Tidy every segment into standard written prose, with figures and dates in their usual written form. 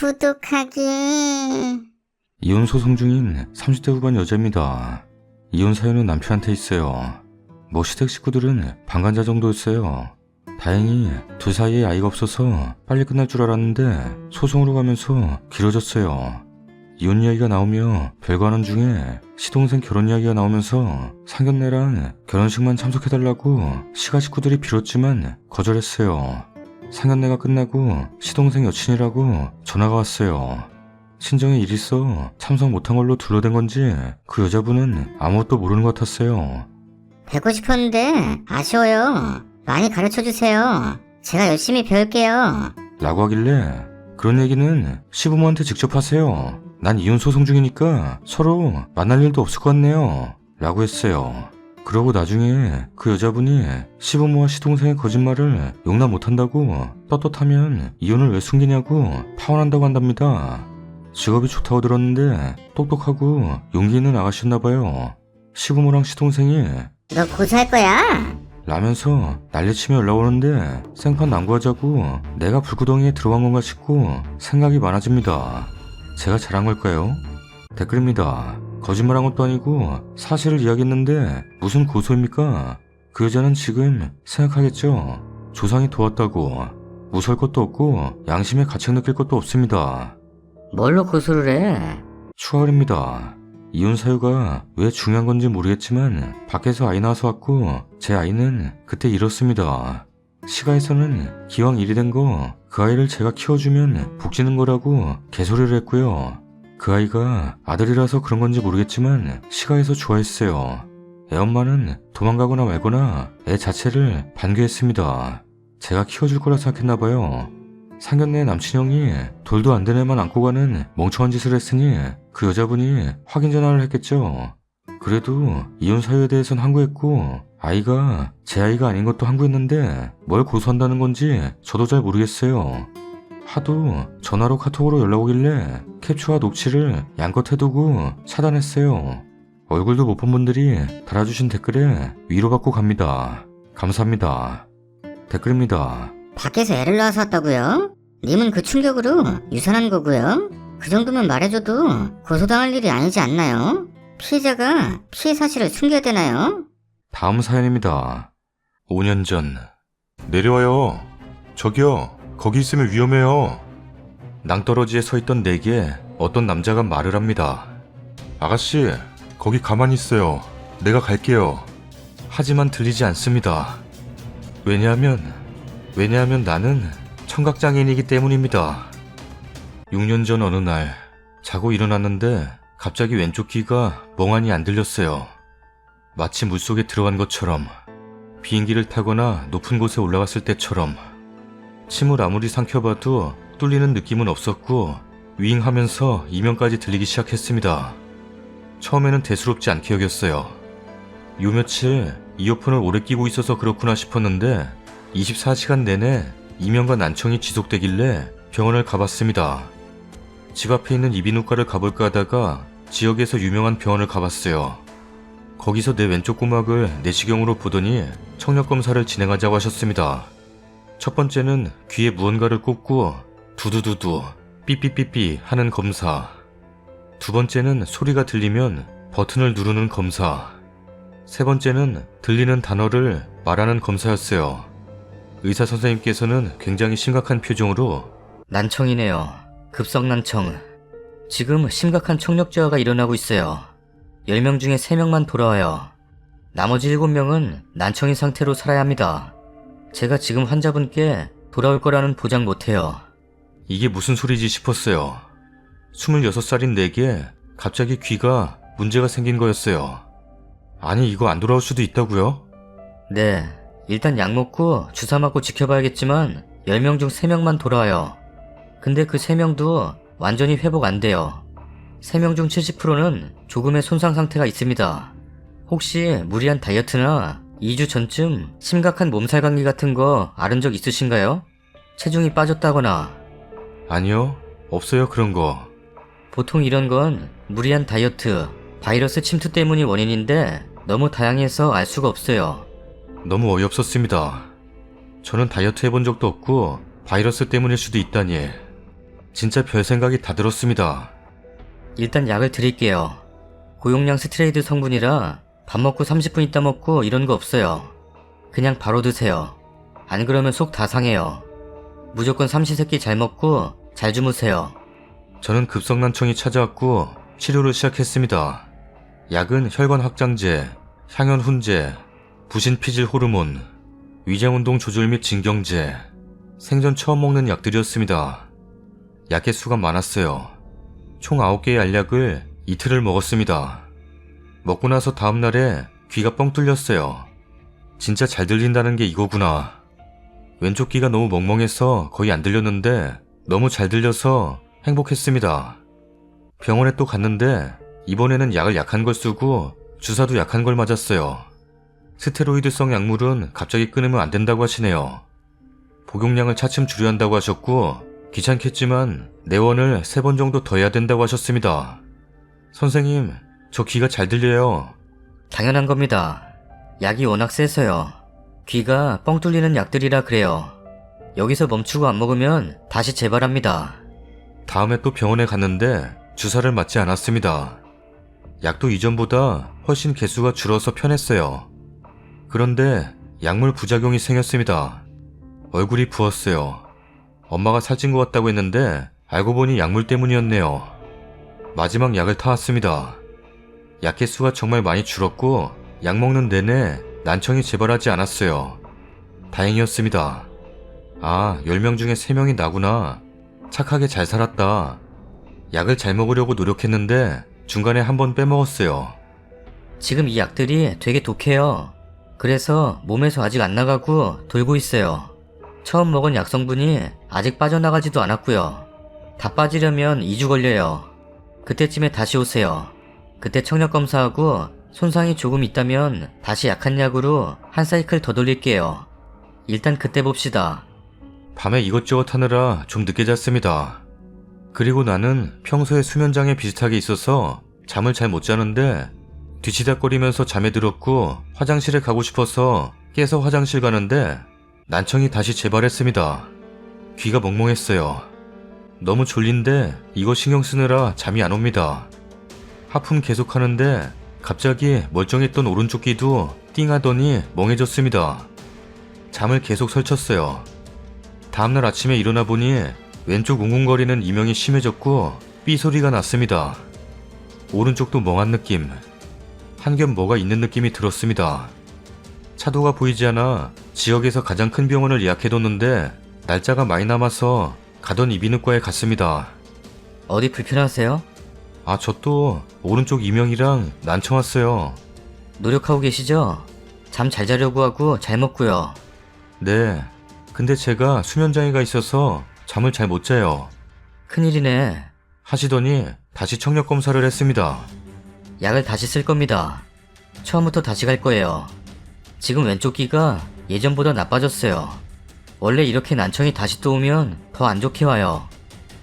구독하기. 이혼 소송 중인 30대 후반 여자입니다. 이혼 사유는 남편한테 있어요. 뭐 시댁 식구들은 방관자 정도였어요. 다행히 둘 사이에 아이가 없어서 빨리 끝날 줄 알았는데 소송으로 가면서 길어졌어요. 이혼 이야기가 나오며 별거 하는 중에 시동생 결혼 이야기가 나오면서 상견례랑 결혼식만 참석해달라고 시가 식구들이 빌었지만 거절했어요. 상견례가 끝나고 시동생 여친이라고 전화가 왔어요. 친정에 일 있어 참석 못한 걸로 둘러댄 건지 그 여자분은 아무것도 모르는 것 같았어요. 뵙고 싶었는데 아쉬워요. 많이 가르쳐주세요. 제가 열심히 배울게요. 라고 하길래 그런 얘기는 시부모한테 직접 하세요. 난 이혼 소송 중이니까 서로 만날 일도 없을 것 같네요. 라고 했어요. 그러고 나중에 그 여자분이 시부모와 시동생의 거짓말을 용납 못한다고 떳떳하면 이혼을 왜 숨기냐고 파혼한다고 한답니다. 직업이 좋다고 들었는데 똑똑하고 용기 있는 아가씨였나봐요. 시부모랑 시동생이 너 고소할 거야? 라면서 난리치며 연락 오는데 생판 남구하자고 내가 불구덩이에 들어간 건가 싶고 생각이 많아집니다. 제가 잘한 걸까요? 댓글입니다. 거짓말한 것도 아니고 사실을 이야기했는데 무슨 고소입니까? 그 여자는 지금 생각하겠죠? 조상이 도왔다고 무서울 것도 없고 양심에 가책 느낄 것도 없습니다. 뭘로 고소를 해? 추가글입니다. 이혼 사유가 왜 중요한 건지 모르겠지만 밖에서 아이 낳아서 왔고 제 아이는 그때 잃었습니다. 시가에서는 기왕 일이 된 거 그 아이를 제가 키워주면 복지는 거라고 개소리를 했고요. 그 아이가 아들이라서 그런 건지 모르겠지만 시가에서 좋아했어요. 애 엄마는 도망가거나 말거나 애 자체를 반귀했습니다. 제가 키워줄 거라 생각했나봐요. 상견례 남친 형이 돌도 안 된 애만 안고 가는 멍청한 짓을 했으니 그 여자분이 확인 전화를 했겠죠. 그래도 이혼 사유에 대해선 항고했고 아이가 제 아이가 아닌 것도 항고했는데 뭘 고소한다는 건지 저도 잘 모르겠어요. 하도 전화로 카톡으로 연락 오길래 캡처와 녹취를 양껏 해두고 차단했어요. 얼굴도 못 본 분들이 달아주신 댓글에 위로받고 갑니다. 감사합니다. 댓글입니다. 밖에서 애를 낳아서 왔다고요? 님은 그 충격으로 유산한 거고요. 그 정도면 말해줘도 고소당할 일이 아니지 않나요? 피해자가 피해 사실을 숨겨야 되나요? 다음 사연입니다. 5년 전. 내려와요. 저기요. 거기 있으면 위험해요. 낭떠러지에 서 있던 내게 어떤 남자가 말을 합니다. 아가씨, 거기 가만히 있어요. 내가 갈게요. 하지만 들리지 않습니다. 왜냐하면 나는 청각장애인이기 때문입니다. 6년 전 어느 날 자고 일어났는데 갑자기 왼쪽 귀가 멍하니 안 들렸어요. 마치 물속에 들어간 것처럼, 비행기를 타거나 높은 곳에 올라갔을 때처럼. 침을 아무리 삼켜봐도 뚫리는 느낌은 없었고 윙하면서 이명까지 들리기 시작했습니다. 처음에는 대수롭지 않게 여겼어요. 요 며칠 이어폰을 오래 끼고 있어서 그렇구나 싶었는데 24시간 내내 이명과 난청이 지속되길래 병원을 가봤습니다. 집 앞에 있는 이비인후과를 가볼까 하다가 지역에서 유명한 병원을 가봤어요. 거기서 내 왼쪽 고막을 내시경으로 보더니 청력검사를 진행하자고 하셨습니다. 첫 번째는 귀에 무언가를 꽂고 두두두두 삐삐삐삐 하는 검사. 두 번째는 소리가 들리면 버튼을 누르는 검사. 세 번째는 들리는 단어를 말하는 검사였어요. 의사 선생님께서는 굉장히 심각한 표정으로 난청이네요. 급성난청. 지금 심각한 청력저하가 일어나고 있어요. 10명 중에 3명만 돌아와요. 나머지 7명은 난청인 상태로 살아야 합니다. 제가 지금 환자분께 돌아올 거라는 보장 못해요. 이게 무슨 소리지 싶었어요. 26살인 내게 갑자기 귀가 문제가 생긴 거였어요. 아니 이거 안 돌아올 수도 있다고요? 네, 일단 약 먹고 주사 맞고 지켜봐야겠지만 10명 중 3명만 돌아와요. 근데 그 3명도 완전히 회복 안 돼요. 3명 중 70%는 조금의 손상 상태가 있습니다. 혹시 무리한 다이어트나 2주 전쯤 심각한 몸살 감기 같은 거 앓은 적 있으신가요? 체중이 빠졌다거나. 아니요, 없어요 그런 거. 보통 이런 건 무리한 다이어트, 바이러스 침투 때문이 원인인데 너무 다양해서 알 수가 없어요. 너무 어이없었습니다. 저는 다이어트 해본 적도 없고 바이러스 때문일 수도 있다니. 진짜 별 생각이 다 들었습니다. 일단 약을 드릴게요. 고용량 스트레이드 성분이라 밥 먹고 30분 있다 먹고 이런 거 없어요. 그냥 바로 드세요. 안 그러면 속 다 상해요. 무조건 삼시세끼 잘 먹고 잘 주무세요. 저는 급성난청이 찾아왔고 치료를 시작했습니다. 약은 혈관 확장제, 향연 훈제, 부신 피질 호르몬, 위장운동 조절 및 진경제, 생전 처음 먹는 약들이었습니다. 약의 수가 많았어요. 총 9개의 알약을 이틀을 먹었습니다. 먹고 나서 다음날에 귀가 뻥 뚫렸어요. 진짜 잘 들린다는 게 이거구나. 왼쪽 귀가 너무 멍멍해서 거의 안 들렸는데 너무 잘 들려서 행복했습니다. 병원에 또 갔는데 이번에는 약을 약한 걸 쓰고 주사도 약한 걸 맞았어요. 스테로이드성 약물은 갑자기 끊으면 안 된다고 하시네요. 복용량을 차츰 줄여야 한다고 하셨고 귀찮겠지만 내원을 3번 정도 더 해야 된다고 하셨습니다. 선생님, 저 귀가 잘 들려요. 당연한 겁니다. 약이 워낙 세서요. 귀가 뻥 뚫리는 약들이라 그래요. 여기서 멈추고 안 먹으면 다시 재발합니다. 다음에 또 병원에 갔는데 주사를 맞지 않았습니다. 약도 이전보다 훨씬 개수가 줄어서 편했어요. 그런데 약물 부작용이 생겼습니다. 얼굴이 부었어요. 엄마가 살찐 것 같다고 했는데 알고 보니 약물 때문이었네요. 마지막 약을 타왔습니다. 약 개수가 정말 많이 줄었고 약 먹는 내내 난청이 재발하지 않았어요. 다행이었습니다. 아, 10명 중에 3명이 나구나. 착하게 잘 살았다. 약을 잘 먹으려고 노력했는데 중간에 한 번 빼먹었어요. 지금 이 약들이 되게 독해요. 그래서 몸에서 아직 안 나가고 돌고 있어요. 처음 먹은 약 성분이 아직 빠져나가지도 않았고요. 다 빠지려면 2주 걸려요. 그때쯤에 다시 오세요. 그때 청력 검사하고 손상이 조금 있다면 다시 약한 약으로 한 사이클 더 돌릴게요. 일단 그때 봅시다. 밤에 이것저것 하느라 좀 늦게 잤습니다. 그리고 나는 평소에 수면장애 비슷하게 있어서 잠을 잘 못 자는데 뒤치다거리면서 잠에 들었고 화장실에 가고 싶어서 깨서 화장실 가는데 난청이 다시 재발했습니다. 귀가 멍멍했어요. 너무 졸린데 이거 신경 쓰느라 잠이 안 옵니다. 하품 계속 하는데 갑자기 멀쩡했던 오른쪽 귀도 띵 하더니 멍해졌습니다. 잠을 계속 설쳤어요. 다음날 아침에 일어나 보니 왼쪽 웅웅거리는 이명이 심해졌고 삐 소리가 났습니다. 오른쪽도 멍한 느낌, 한 겹 뭐가 있는 느낌이 들었습니다. 차도가 보이지 않아 지역에서 가장 큰 병원을 예약해뒀는데 날짜가 많이 남아서 가던 이비인후과에 갔습니다. 어디 불편하세요? 아, 저 또 오른쪽 이명이랑 난청 왔어요. 노력하고 계시죠? 잠 잘 자려고 하고 잘 먹고요. 네, 근데 제가 수면장애가 있어서 잠을 잘 못 자요. 큰일이네. 하시더니 다시 청력 검사를 했습니다. 약을 다시 쓸 겁니다. 처음부터 다시 갈 거예요. 지금 왼쪽 귀가 예전보다 나빠졌어요. 원래 이렇게 난청이 다시 또 오면 더 안 좋게 와요.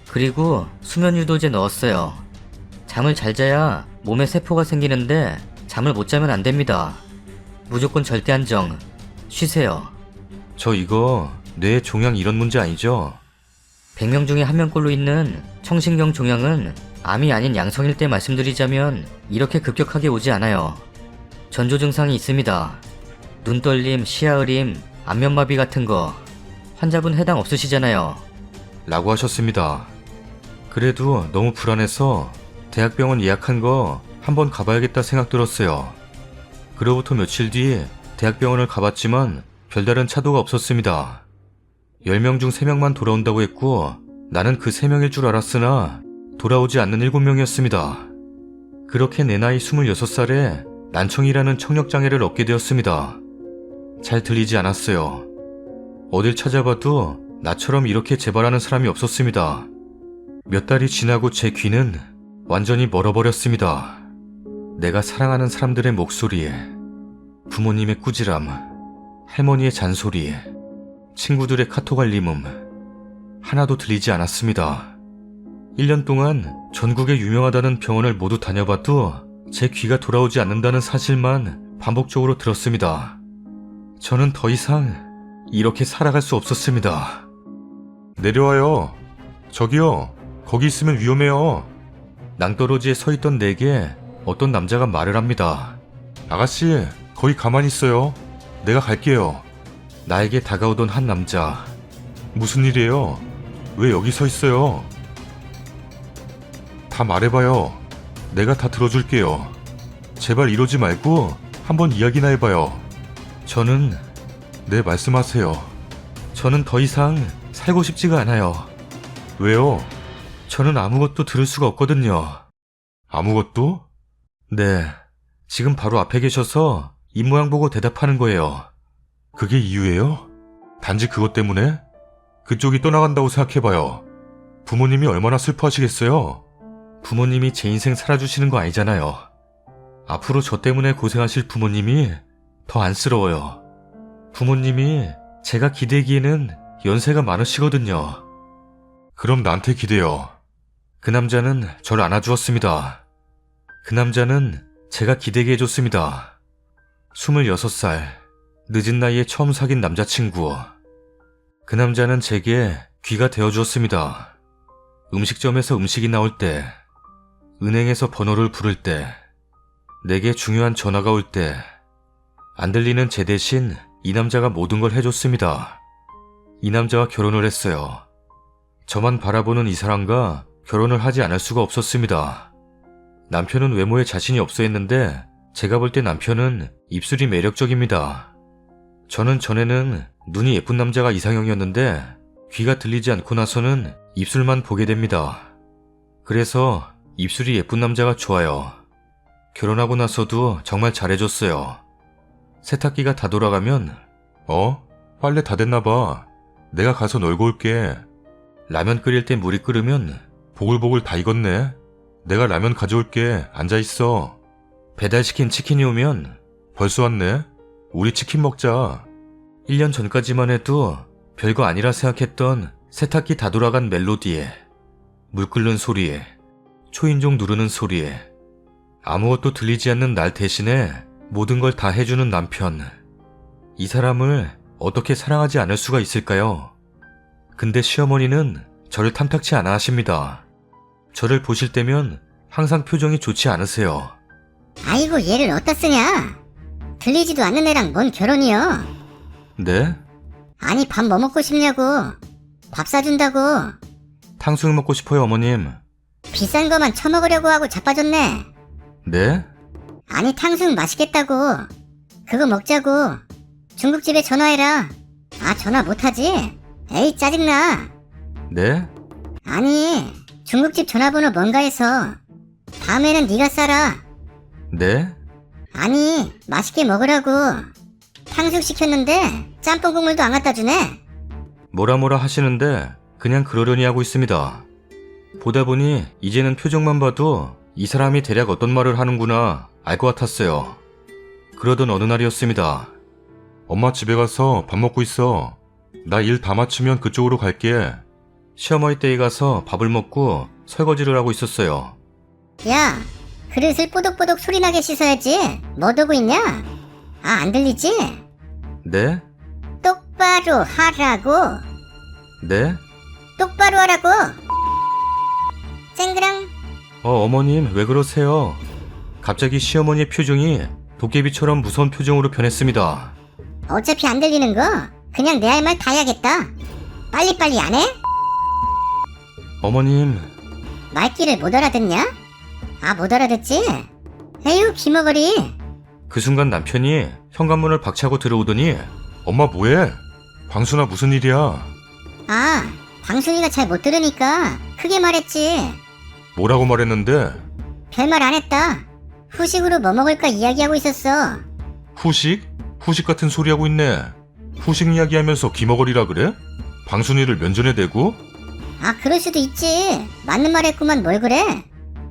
그리고 수면 유도제 넣었어요. 잠을 잘 자야 몸에 세포가 생기는데 잠을 못 자면 안 됩니다. 무조건 절대 안정. 쉬세요. 저 이거 뇌 종양 이런 문제 아니죠? 100명 중에 1명꼴로 있는 청신경 종양은 암이 아닌 양성일 때 말씀드리자면 이렇게 급격하게 오지 않아요. 전조 증상이 있습니다. 눈떨림, 시야흐림, 안면마비 같은 거. 환자분 해당 없으시잖아요. 라고 하셨습니다. 그래도 너무 불안해서 대학병원 예약한 거 한번 가봐야겠다 생각 들었어요. 그로부터 며칠 뒤 대학병원을 가봤지만 별다른 차도가 없었습니다. 10명 중 3명만 돌아온다고 했고 나는 그 3명일 줄 알았으나 돌아오지 않는 7명이었습니다. 그렇게 내 나이 26살에 난청이라는 청력장애를 얻게 되었습니다. 잘 들리지 않았어요. 어딜 찾아봐도 나처럼 이렇게 재발하는 사람이 없었습니다. 몇 달이 지나고 제 귀는 완전히 멀어버렸습니다. 내가 사랑하는 사람들의 목소리, 부모님의 꾸지람, 할머니의 잔소리, 친구들의 카톡 알림음 하나도 들리지 않았습니다. 1년 동안 전국에 유명하다는 병원을 모두 다녀봐도 제 귀가 돌아오지 않는다는 사실만 반복적으로 들었습니다. 저는 더 이상 이렇게 살아갈 수 없었습니다. 내려와요. 저기요. 거기 있으면 위험해요. 낭떠러지에 서 있던 내게 어떤 남자가 말을 합니다. 아가씨, 거기 가만히 있어요. 내가 갈게요. 나에게 다가오던 한 남자. 무슨 일이에요? 왜 여기 서 있어요? 다 말해봐요. 내가 다 들어줄게요. 제발 이러지 말고 한번 이야기나 해봐요. 네, 말씀하세요. 저는 더 이상 살고 싶지가 않아요. 왜요? 저는 아무것도 들을 수가 없거든요. 아무것도? 네, 지금 바로 앞에 계셔서 입모양 보고 대답하는 거예요. 그게 이유예요? 단지 그것 때문에? 그쪽이 떠나간다고 생각해봐요. 부모님이 얼마나 슬퍼하시겠어요? 부모님이 제 인생 살아주시는 거 아니잖아요. 앞으로 저 때문에 고생하실 부모님이 더 안쓰러워요. 부모님이 제가 기대기에는 연세가 많으시거든요. 그럼 나한테 기대요. 그 남자는 저를 안아주었습니다. 그 남자는 제가 기대게 해줬습니다. 26살, 늦은 나이에 처음 사귄 남자친구. 그 남자는 제게 귀가 되어주었습니다. 음식점에서 음식이 나올 때, 은행에서 번호를 부를 때, 내게 중요한 전화가 올 때, 안 들리는 제 대신 이 남자가 모든 걸 해줬습니다. 이 남자와 결혼을 했어요. 저만 바라보는 이 사람과 결혼을 하지 않을 수가 없었습니다. 남편은 외모에 자신이 없어 했는데 제가 볼 때 남편은 입술이 매력적입니다. 저는 전에는 눈이 예쁜 남자가 이상형이었는데 귀가 들리지 않고 나서는 입술만 보게 됩니다. 그래서 입술이 예쁜 남자가 좋아요. 결혼하고 나서도 정말 잘해줬어요. 세탁기가 다 돌아가면 빨래 다 됐나봐. 내가 가서 널고 올게. 라면 끓일 때 물이 끓으면 보글보글 다 익었네. 내가 라면 가져올게. 앉아있어. 배달시킨 치킨이 오면 벌써 왔네. 우리 치킨 먹자. 1년 전까지만 해도 별거 아니라 생각했던 세탁기 다 돌아간 멜로디에, 물 끓는 소리에, 초인종 누르는 소리에, 아무것도 들리지 않는 날 대신에 모든 걸 다 해주는 남편. 이 사람을 어떻게 사랑하지 않을 수가 있을까요? 근데 시어머니는 저를 탐탁치 않아 하십니다. 저를 보실 때면 항상 표정이 좋지 않으세요. 아이고, 얘를 어디다 쓰냐? 들리지도 않는 애랑 뭔 결혼이요? 네? 아니, 밥 뭐 먹고 싶냐고. 밥 사준다고. 탕수육 먹고 싶어요, 어머님. 비싼 거만 처먹으려고 하고 자빠졌네. 네? 아니, 탕수육 맛있겠다고. 그거 먹자고. 중국집에 전화해라. 아, 전화 못하지? 에이, 짜증나. 네? 아니, 중국집 전화번호 뭔가 해서 다음에는 네가 싸라. 네? 아니, 맛있게 먹으라고. 탕수육 시켰는데 짬뽕 국물도 안 갖다 주네. 뭐라 하시는데 그냥 그러려니 하고 있습니다. 보다 보니 이제는 표정만 봐도 이 사람이 대략 어떤 말을 하는구나 알 것 같았어요. 그러던 어느 날이었습니다. 엄마 집에 가서 밥 먹고 있어. 나 일 다 마치면 그쪽으로 갈게. 시어머니 댁에 가서 밥을 먹고 설거지를 하고 있었어요. 야, 그릇을 뽀독뽀독 소리나게 씻어야지. 뭐 두고 있냐? 아, 안 들리지? 네? 똑바로 하라고. 네? 똑바로 하라고. 쨍그랑. 어머님 왜 그러세요? 갑자기 시어머니의 표정이 도깨비처럼 무서운 표정으로 변했습니다. 어차피 안 들리는 거 그냥 내 할 말 다 해야겠다. 빨리빨리 안 해? 어머님, 말귀를 못 알아듣냐? 아, 못 알아듣지? 에휴, 기머거리. 그 순간 남편이 현관문을 박차고 들어오더니 엄마 뭐해? 광순아 무슨 일이야? 아, 방순이가 잘 못 들으니까 크게 말했지. 뭐라고 말했는데? 별말 안 했다. 후식으로 뭐 먹을까 이야기하고 있었어. 후식? 후식 같은 소리 하고 있네. 후식 이야기하면서 기머거리라 그래? 방순이를 면전에 대고? 아, 그럴 수도 있지. 맞는 말 했구만. 뭘 그래?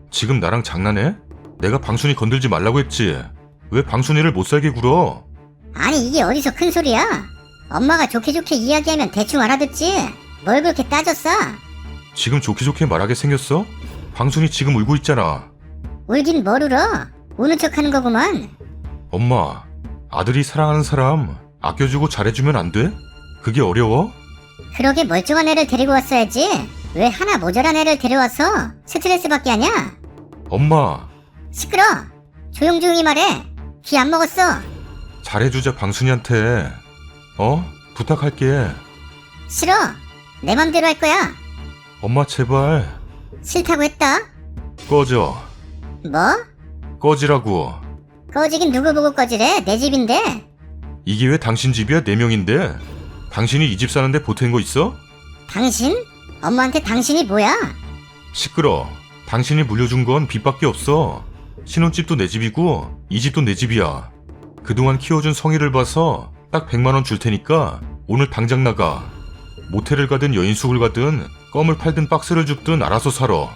지금 나랑 장난해? 내가 방순이 건들지 말라고 했지. 왜 방순이를 못 살게 굴어? 아니, 이게 어디서 큰 소리야? 엄마가 좋게 이야기하면 대충 알아듣지. 뭘 그렇게 따졌어? 지금 좋게 말하게 생겼어? 방순이 지금 울고 있잖아. 울긴 뭘 울어? 우는 척하는 거구만. 엄마, 아들이 사랑하는 사람 아껴주고 잘해주면 안 돼? 그게 어려워? 그러게 멀쩡한 애를 데리고 왔어야지. 왜 하나 모자란 애를 데려와서 스트레스 받게 하냐? 엄마, 시끄러! 조용조용히 말해. 귀 안 먹었어. 잘해주자 방순이한테. 부탁할게. 싫어. 내 맘대로 할 거야. 엄마 제발. 싫다고 했다. 꺼져. 뭐? 꺼지라고. 꺼지긴 누구 보고 꺼지래? 내 집인데. 이게 왜 당신 집이야? 4명인데? 당신이 이 집 사는데 보탠 거 있어? 당신? 엄마한테 당신이 뭐야? 시끄러. 당신이 물려준 건 빚밖에 없어. 신혼집도 내 집이고 이 집도 내 집이야. 그동안 키워준 성의를 봐서 딱 100만 원 줄 테니까 오늘 당장 나가. 모텔을 가든 여인숙을 가든 껌을 팔든 박스를 줍든 알아서 살아.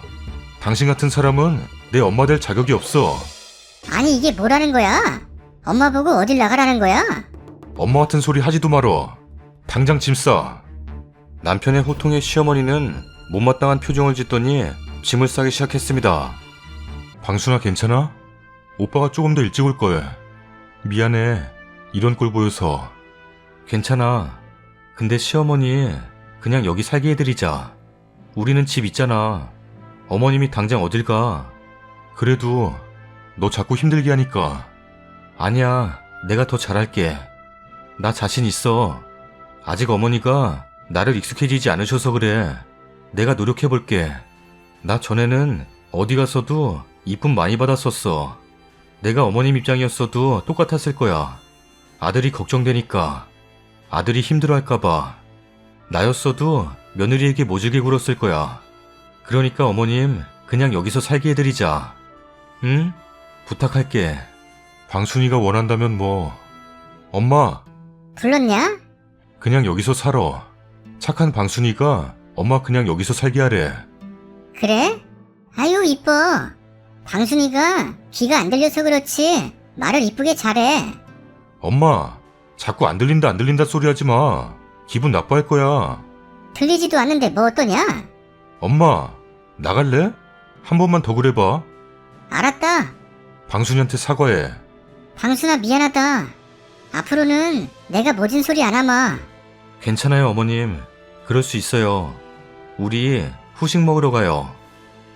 당신 같은 사람은 내 엄마 될 자격이 없어. 아니 이게 뭐라는 거야? 엄마 보고 어딜 나가라는 거야? 엄마 같은 소리 하지도 말어. 당장 짐 싸. 남편의 호통에 시어머니는 못마땅한 표정을 짓더니 짐을 싸기 시작했습니다. 방순아 괜찮아? 오빠가 조금 더 일찍 올걸. 미안해. 이런 꼴 보여서. 괜찮아. 근데 시어머니 그냥 여기 살게 해드리자. 우리는 집 있잖아. 어머님이 당장 어딜 가. 그래도 너 자꾸 힘들게 하니까. 아니야. 내가 더 잘할게. 나 자신 있어. 아직 어머니가 나를 익숙해지지 않으셔서 그래. 내가 노력해볼게. 나 전에는 어디 가서도 이쁨 많이 받았었어. 내가 어머님 입장이었어도 똑같았을 거야. 아들이 걱정되니까. 아들이 힘들어할까봐. 나였어도 며느리에게 모질게 굴었을 거야. 그러니까 어머님 그냥 여기서 살게 해드리자. 응? 부탁할게. 광순이가 원한다면 뭐. 엄마 불렀냐? 그냥 여기서 살아. 착한 방순이가 엄마 그냥 여기서 살게 하래. 그래? 아유 이뻐. 방순이가 귀가 안 들려서 그렇지 말을 이쁘게 잘해. 엄마 자꾸 안 들린다 소리 하지 마. 기분 나빠할 거야. 들리지도 않는데 뭐 어떠냐? 엄마 나갈래? 한 번만 더 그래봐. 알았다. 방순이한테 사과해. 방순아 미안하다. 앞으로는 내가 모진 소리 안 하마. 괜찮아요 어머님. 그럴 수 있어요. 우리 후식 먹으러 가요.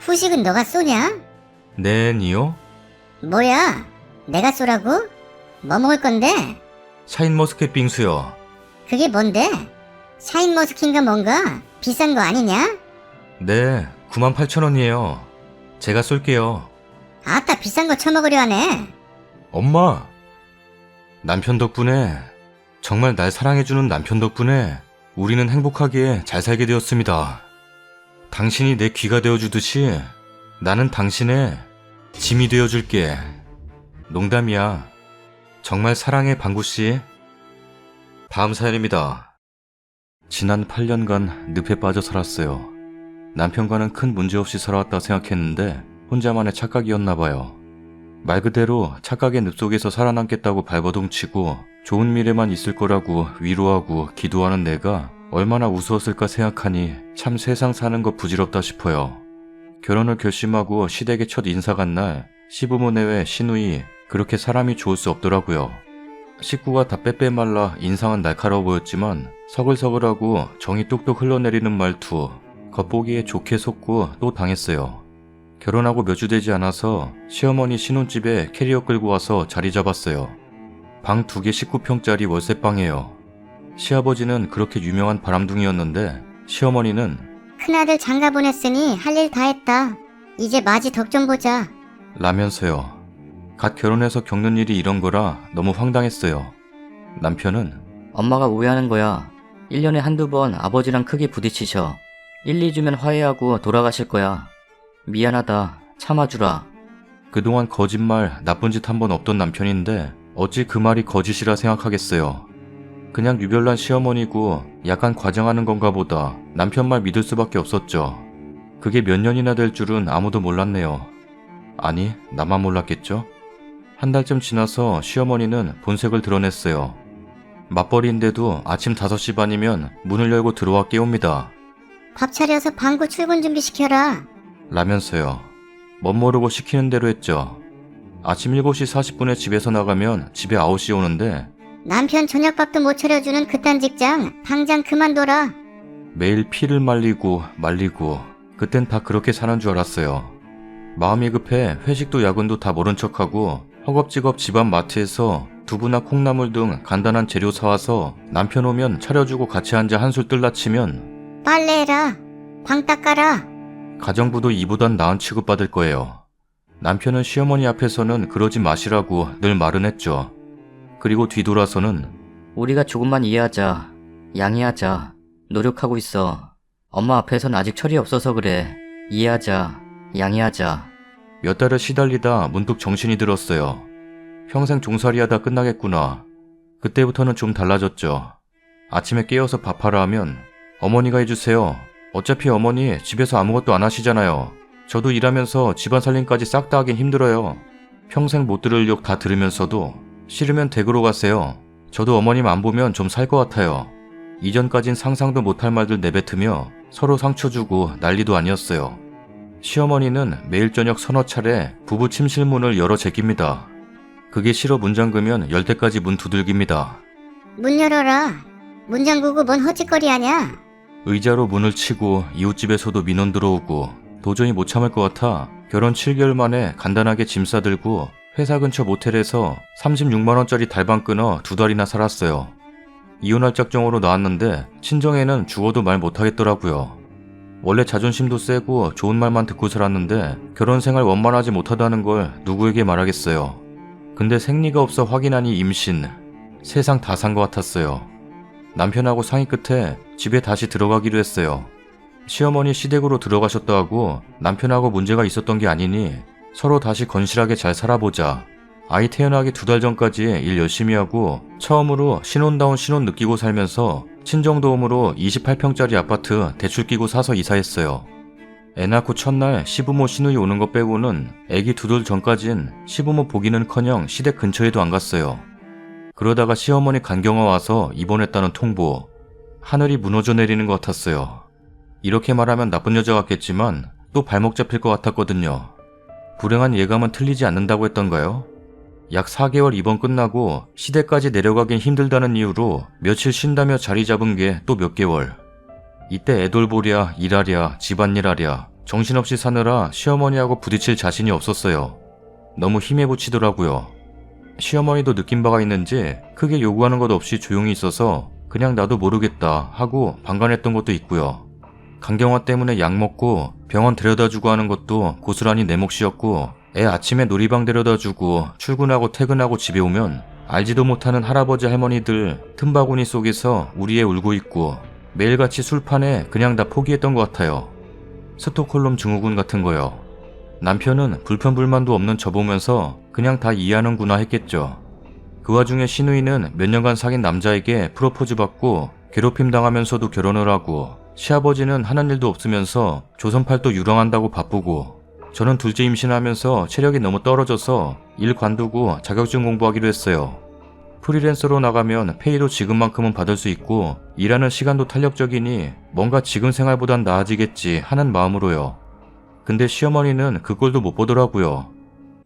후식은 너가 쏘냐? 네니요? 뭐야? 내가 쏘라고? 뭐 먹을 건데? 샤인머스켓 빙수요. 그게 뭔데? 샤인머스킨가 뭔가 비싼 거 아니냐? 네 98,000원이에요. 제가 쏠게요. 아따 비싼 거 처먹으려 하네. 엄마 남편 덕분에 정말 날 사랑해주는 남편 덕분에 우리는 행복하게 잘 살게 되었습니다. 당신이 내 귀가 되어주듯이 나는 당신의 짐이 되어줄게. 농담이야. 정말 사랑해 방구씨. 다음 사연입니다. 지난 8년간 늪에 빠져 살았어요. 남편과는 큰 문제 없이 살아왔다 생각했는데 혼자만의 착각이었나봐요. 말 그대로 착각의 늪 속에서 살아남겠다고 발버둥치고 좋은 미래만 있을 거라고 위로하고 기도하는 내가 얼마나 우스웠을까 생각하니 참 세상 사는 거 부질없다 싶어요. 결혼을 결심하고 시댁에 첫 인사 간 날 시부모 내외 시누이 그렇게 사람이 좋을 수 없더라고요. 식구가 다 빼빼 말라 인상은 날카로워 보였지만 서글서글하고 정이 뚝뚝 흘러내리는 말투 겉보기에 좋게 속고 또 당했어요. 결혼하고 몇 주 되지 않아서 시어머니 신혼집에 캐리어 끌고 와서 자리 잡았어요. 방 2개 19평짜리 월세방이에요. 시아버지는 그렇게 유명한 바람둥이였는데 시어머니는 큰아들 장가 보냈으니 할 일 다 했다. 이제 마지 덕 좀 보자. 라면서요. 갓 결혼해서 겪는 일이 이런 거라 너무 황당했어요. 남편은 엄마가 오해하는 거야. 1년에 한두 번 아버지랑 크게 부딪히셔. 1, 2주면 화해하고 돌아가실 거야. 미안하다. 참아주라. 그동안 거짓말, 나쁜 짓 한 번 없던 남편인데 어찌 그 말이 거짓이라 생각하겠어요. 그냥 유별난 시어머니고 약간 과장하는 건가 보다 남편 말 믿을 수밖에 없었죠. 그게 몇 년이나 될 줄은 아무도 몰랐네요. 아니, 나만 몰랐겠죠? 한 달쯤 지나서 시어머니는 본색을 드러냈어요. 맞벌이인데도 아침 5시 반이면 문을 열고 들어와 깨웁니다. 밥 차려서 방구 출근 준비시켜라. 라면서요. 멋모르고 시키는 대로 했죠. 아침 7시 40분에 집에서 나가면 집에 9시에 오는데 남편 저녁밥도 못 차려주는 그딴 직장 당장 그만둬라. 매일 피를 말리고 말리고 그땐 다 그렇게 사는 줄 알았어요. 마음이 급해 회식도 야근도 다 모른 척하고 허겁지겁 집안 마트에서 두부나 콩나물 등 간단한 재료 사와서 남편 오면 차려주고 같이 앉아 한술 뜰라치면 빨래해라. 방 닦아라. 가정부도 이보단 나은 취급받을 거예요. 남편은 시어머니 앞에서는 그러지 마시라고 늘 말은 했죠. 그리고 뒤돌아서는 우리가 조금만 이해하자. 양해하자. 노력하고 있어. 엄마 앞에선 아직 철이 없어서 그래. 이해하자. 양해하자. 몇 달을 시달리다 문득 정신이 들었어요. 평생 종살이하다 끝나겠구나. 그때부터는 좀 달라졌죠. 아침에 깨어서 밥하라 하면 어머니가 해주세요. 어차피 어머니 집에서 아무것도 안 하시잖아요. 저도 일하면서 집안 살림까지 싹 다 하긴 힘들어요. 평생 못 들을 욕 다 들으면서도 싫으면 댁으로 가세요. 저도 어머님 안 보면 좀 살 것 같아요. 이전까진 상상도 못할 말들 내뱉으며 서로 상처 주고 난리도 아니었어요. 시어머니는 매일 저녁 서너 차례 부부 침실 문을 열어 제낍니다. 그게 싫어 문 잠그면 열 때까지 문 두들깁니다. 문 열어라. 문 잠그고 뭔 헛짓거리 하냐? 의자로 문을 치고 이웃집에서도 민원 들어오고 도저히 못 참을 것 같아 결혼 7개월 만에 간단하게 짐 싸들고 회사 근처 모텔에서 36만원짜리 달방 끊어 2달이나 살았어요. 이혼할 작정으로 나왔는데 친정에는 죽어도 말 못하겠더라고요. 원래 자존심도 세고 좋은 말만 듣고 살았는데 결혼 생활 원만하지 못하다는 걸 누구에게 말하겠어요. 근데 생리가 없어 확인하니 임신. 세상 다 산 것 같았어요. 남편하고 상의 끝에 집에 다시 들어가기로 했어요. 시어머니 시댁으로 들어가셨다 하고 남편하고 문제가 있었던 게 아니니 서로 다시 건실하게 잘 살아보자. 아이 태어나기 2달 전까지 일 열심히 하고 처음으로 신혼다운 신혼 느끼고 살면서 친정도움으로 28평짜리 아파트 대출 끼고 사서 이사했어요. 애 낳고 첫날 시부모 시누이 오는 것 빼고는 애기 2돌 전까진 시부모 보기는커녕 시댁 근처에도 안 갔어요. 그러다가 시어머니 간경화 와서 입원했다는 통보. 하늘이 무너져 내리는 것 같았어요. 이렇게 말하면 나쁜 여자 같겠지만 또 발목 잡힐 것 같았거든요. 불행한 예감은 틀리지 않는다고 했던가요? 약 4개월 입원 끝나고 시댁까지 내려가긴 힘들다는 이유로 며칠 쉰다며 자리 잡은 게 또 몇 개월. 이때 애돌보랴 일하랴 집안일 하랴 정신없이 사느라 시어머니하고 부딪힐 자신이 없었어요. 너무 힘에 부치더라고요. 시어머니도 느낀 바가 있는지 크게 요구하는 것 없이 조용히 있어서 그냥 나도 모르겠다 하고 방관했던 것도 있고요. 간경화 때문에 약 먹고 병원 데려다주고 하는 것도 고스란히 내 몫이었고 애 아침에 놀이방 데려다주고 출근하고 퇴근하고 집에 오면 알지도 못하는 할아버지 할머니들 틈바구니 속에서 우리 애 울고 있고 매일같이 술판에 그냥 다 포기했던 것 같아요. 스톡홀름 증후군 같은 거요. 남편은 불편불만도 없는 저 보면서 그냥 다 이해하는구나 했겠죠. 그 와중에 시누이는 몇 년간 사귄 남자에게 프로포즈 받고 괴롭힘 당하면서도 결혼을 하고 시아버지는 하는 일도 없으면서 조선팔도 유랑한다고 바쁘고 저는 둘째 임신하면서 체력이 너무 떨어져서 일 관두고 자격증 공부하기로 했어요. 프리랜서로 나가면 페이도 지금만큼은 받을 수 있고 일하는 시간도 탄력적이니 뭔가 지금 생활보단 나아지겠지 하는 마음으로요. 근데 시어머니는 그 꼴도 못 보더라고요.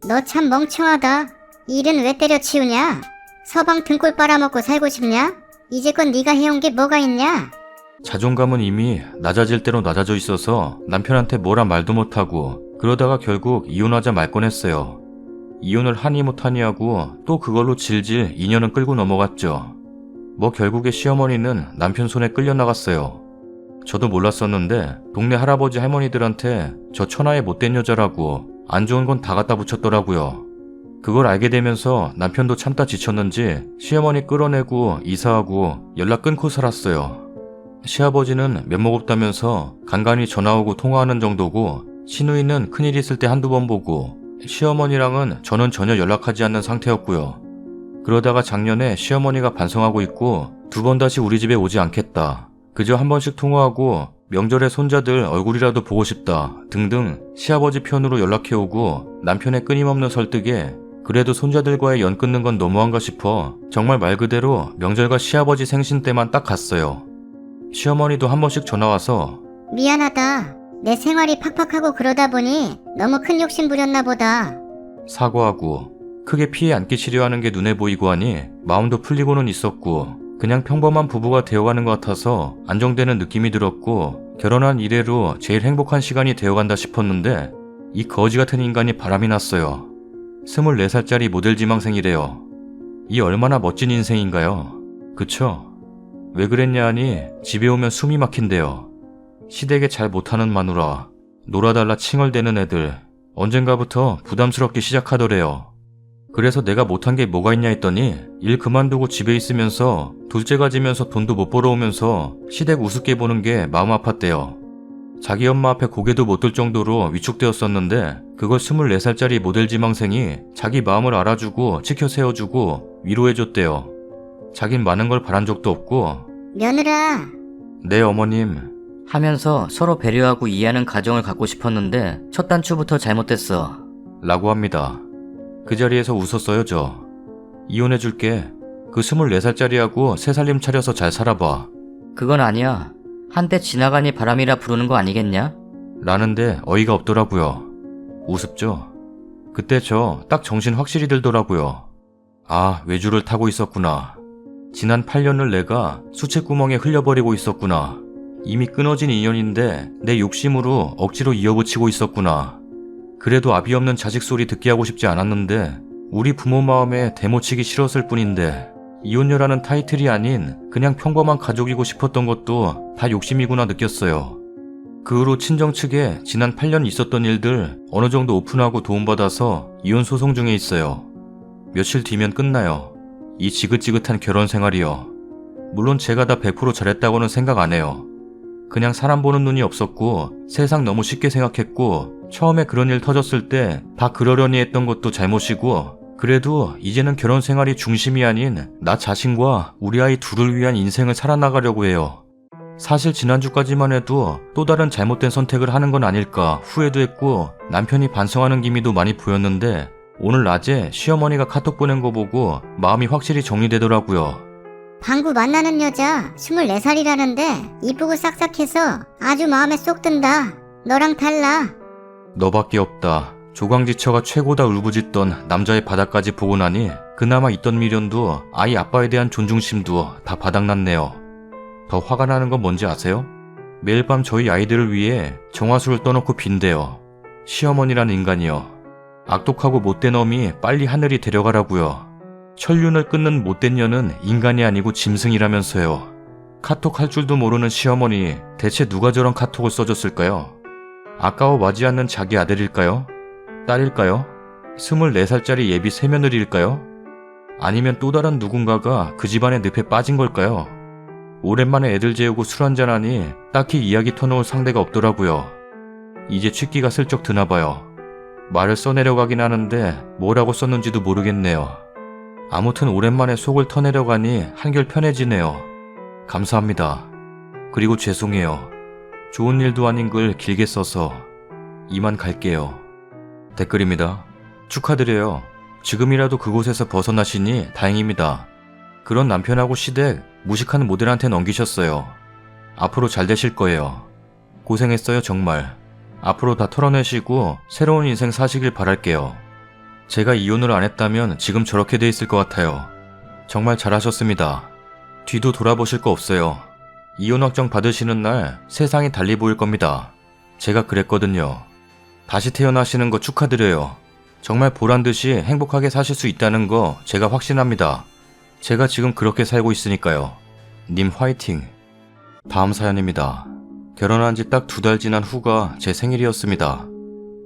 너 참 멍청하다. 일은 왜 때려치우냐? 서방 등골 빨아먹고 살고 싶냐? 이제껏 네가 해온 게 뭐가 있냐? 자존감은 이미 낮아질 대로 낮아져 있어서 남편한테 뭐라 말도 못하고 그러다가 결국 이혼하자 말 뻔했어요. 이혼을 하니 못하니 하고 또 그걸로 질질 2년은 끌고 넘어갔죠. 뭐 결국에 시어머니는 남편 손에 끌려나갔어요. 저도 몰랐었는데 동네 할아버지 할머니들한테 저 천하의 못된 여자라고 안 좋은 건 다 갖다 붙였더라고요. 그걸 알게 되면서 남편도 참다 지쳤는지 시어머니 끌어내고 이사하고 연락 끊고 살았어요. 시아버지는 면목 없다면서 간간히 전화 오고 통화하는 정도고 시누이는 큰일 있을 때 한두 번 보고 시어머니랑은 저는 전혀 연락하지 않는 상태였고요. 그러다가 작년에 시어머니가 반성하고 있고 2번 다시 우리 집에 오지 않겠다. 그저 한 번씩 통화하고 명절에 손자들 얼굴이라도 보고 싶다 등등 시아버지 편으로 연락해오고 남편의 끊임없는 설득에 그래도 손자들과의 연 끊는 건 너무한가 싶어 정말 말 그대로 명절과 시아버지 생신 때만 딱 갔어요. 시어머니도 한 번씩 전화와서 미안하다. 내 생활이 팍팍하고 그러다 보니 너무 큰 욕심 부렸나 보다. 사과하고 크게 피해 안 끼치려 하는 게 눈에 보이고 하니 마음도 풀리고는 있었고 그냥 평범한 부부가 되어가는 것 같아서 안정되는 느낌이 들었고 결혼한 이래로 제일 행복한 시간이 되어간다 싶었는데 이 거지 같은 인간이 바람이 났어요. 24살짜리 모델 지망생이래요. 이 얼마나 멋진 인생인가요? 그쵸? 왜 그랬냐 하니 집에 오면 숨이 막힌대요. 시댁에 잘 못하는 마누라, 놀아달라 칭얼대는 애들, 언젠가부터 부담스럽게 시작하더래요. 그래서 내가 못한 게 뭐가 있냐 했더니 일 그만두고 집에 있으면서 둘째 가지면서 돈도 못 벌어오면서 시댁 우습게 보는 게 마음 아팠대요. 자기 엄마 앞에 고개도 못 들 정도로 위축되었었는데 그걸 24살짜리 모델 지망생이 자기 마음을 알아주고 지켜 세워주고 위로해줬대요. 자긴 많은 걸 바란 적도 없고 며느라, 네 어머님 하면서 서로 배려하고 이해하는 가정을 갖고 싶었는데 첫 단추부터 잘못됐어. 라고 합니다. 그 자리에서 웃었어요 저. 이혼해줄게. 그 24살짜리하고 새 살림 차려서 잘 살아봐. 그건 아니야. 한때 지나가니 바람이라 부르는 거 아니겠냐? 라는데 어이가 없더라고요. 우습죠? 그때 저 딱 정신 확실히 들더라고요. 아, 외주를 타고 있었구나. 지난 8년을 내가 수채구멍에 흘려버리고 있었구나. 이미 끊어진 인연인데 내 욕심으로 억지로 이어붙이고 있었구나. 그래도 아비 없는 자식 소리 듣게 하고 싶지 않았는데 우리 부모 마음에 대모치기 싫었을 뿐인데 이혼녀라는 타이틀이 아닌 그냥 평범한 가족이고 싶었던 것도 다 욕심이구나 느꼈어요. 그 후로 친정 측에 지난 8년 있었던 일들 어느 정도 오픈하고 도움받아서 이혼 소송 중에 있어요. 며칠 뒤면 끝나요. 이 지긋지긋한 결혼 생활이요. 물론 제가 다 100% 잘했다고는 생각 안 해요. 그냥 사람 보는 눈이 없었고 세상 너무 쉽게 생각했고 처음에 그런 일 터졌을 때 다 그러려니 했던 것도 잘못이고 그래도 이제는 결혼 생활이 중심이 아닌 나 자신과 우리 아이 둘을 위한 인생을 살아나가려고 해요. 사실 지난주까지만 해도 또 다른 잘못된 선택을 하는 건 아닐까 후회도 했고 남편이 반성하는 기미도 많이 보였는데 오늘 낮에 시어머니가 카톡 보낸 거 보고 마음이 확실히 정리되더라고요. 방구 만나는 여자 24살이라는데 이쁘고 싹싹해서 아주 마음에 쏙 든다. 너랑 달라. 너밖에 없다. 조강지처가 최고다 울부짖던 남자의 바닥까지 보고 나니 그나마 있던 미련도 아이 아빠에 대한 존중심도 다 바닥났네요. 더 화가 나는 건 뭔지 아세요? 매일 밤 저희 아이들을 위해 정화수를 떠놓고 빈대요. 시어머니란 인간이요. 악독하고 못된 놈이 빨리 하늘이 데려가라고요. 천륜을 끊는 못된 년은 인간이 아니고 짐승이라면서요. 카톡 할 줄도 모르는 시어머니 대체 누가 저런 카톡을 써줬을까요? 아까워 마지 않는 자기 아들일까요? 딸일까요? 24살짜리 예비 새며느리일까요? 아니면 또 다른 누군가가 그 집안의 늪에 빠진 걸까요? 오랜만에 애들 재우고 술 한잔하니 딱히 이야기 터놓을 상대가 없더라고요. 이제 취기가 슬쩍 드나봐요. 말을 써내려가긴 하는데 뭐라고 썼는지도 모르겠네요. 아무튼 오랜만에 속을 터내려가니 한결 편해지네요. 감사합니다. 그리고 죄송해요. 좋은 일도 아닌 글 길게 써서 이만 갈게요. 댓글입니다. 축하드려요. 지금이라도 그곳에서 벗어나시니 다행입니다. 그런 남편하고 시댁 무식한 모델한테 넘기셨어요. 앞으로 잘 되실 거예요. 고생했어요 정말. 앞으로 다 털어내시고 새로운 인생 사시길 바랄게요. 제가 이혼을 안 했다면 지금 저렇게 돼 있을 것 같아요. 정말 잘하셨습니다. 뒤도 돌아보실 거 없어요. 이혼 확정 받으시는 날 세상이 달리 보일 겁니다. 제가 그랬거든요. 다시 태어나시는 거 축하드려요. 정말 보란듯이 행복하게 사실 수 있다는 거 제가 확신합니다. 제가 지금 그렇게 살고 있으니까요. 님 화이팅. 다음 사연입니다. 결혼한 지 딱 2달 지난 후가 제 생일이었습니다.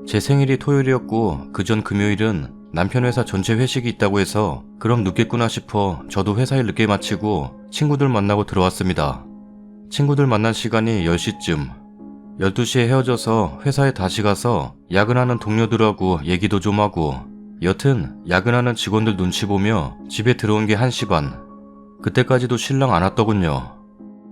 제 생일이 토요일이었고 그전 금요일은 남편 회사 전체 회식이 있다고 해서 그럼 늦겠구나 싶어 저도 회사 일 늦게 마치고 친구들 만나고 들어왔습니다. 친구들 만난 시간이 10시쯤. 12시에 헤어져서 회사에 다시 가서 야근하는 동료들하고 얘기도 좀 하고 여튼 야근하는 직원들 눈치 보며 집에 들어온 게 1시 반. 그때까지도 신랑 안 왔더군요.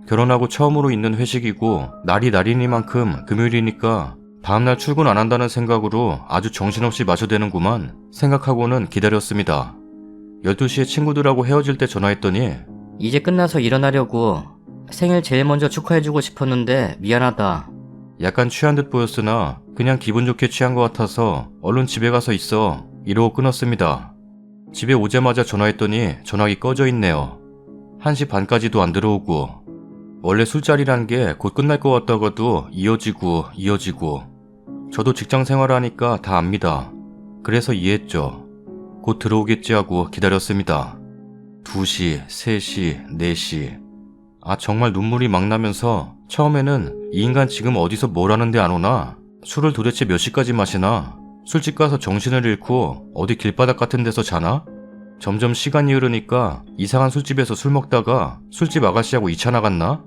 결혼하고 처음으로 있는 회식이고 날이 날이니만큼 금요일이니까 다음날 출근 안 한다는 생각으로 아주 정신없이 마셔대는구만 생각하고는 기다렸습니다. 12시에 친구들하고 헤어질 때 전화했더니 이제 끝나서 일어나려고. 생일 제일 먼저 축하해주고 싶었는데 미안하다. 약간 취한 듯 보였으나 그냥 기분 좋게 취한 것 같아서 얼른 집에 가서 있어 이러고 끊었습니다. 집에 오자마자 전화했더니 전화기 꺼져 있네요. 1시 반까지도 안 들어오고 원래 술자리란 게 곧 끝날 것 같다가도 이어지고 저도 직장 생활하니까 다 압니다. 그래서 이해했죠. 곧 들어오겠지 하고 기다렸습니다. 2시, 3시, 4시. 아 정말 눈물이 막 나면서 처음에는 이 인간 지금 어디서 뭘 하는데 안 오나? 술을 도대체 몇 시까지 마시나? 술집 가서 정신을 잃고 어디 길바닥 같은 데서 자나? 점점 시간이 흐르니까 이상한 술집에서 술 먹다가 술집 아가씨하고 2차 나갔나?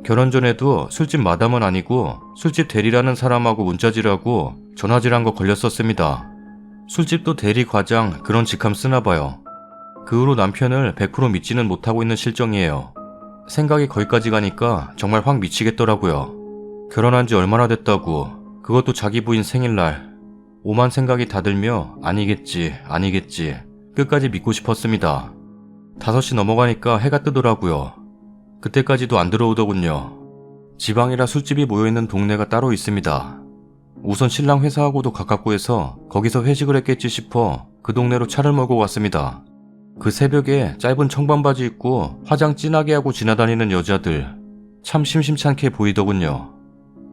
결혼 전에도 술집 마담은 아니고 술집 대리라는 사람하고 문자질하고 전화질한 거 걸렸었습니다. 술집도 대리 과장 그런 직함 쓰나봐요. 그 후로 남편을 100% 믿지는 못하고 있는 실정이에요. 생각이 거기까지 가니까 정말 확 미치겠더라고요. 결혼한 지 얼마나 됐다고, 그것도 자기 부인 생일날. 오만 생각이 다 들며 아니겠지 끝까지 믿고 싶었습니다. 5시 넘어가니까 해가 뜨더라고요. 그때까지도 안 들어오더군요. 지방이라 술집이 모여있는 동네가 따로 있습니다. 우선 신랑 회사하고도 가깝고 해서 거기서 회식을 했겠지 싶어 그 동네로 차를 몰고 갔습니다. 그 새벽에 짧은 청반바지 입고 화장 진하게 하고 지나다니는 여자들 참 심심찮게 보이더군요.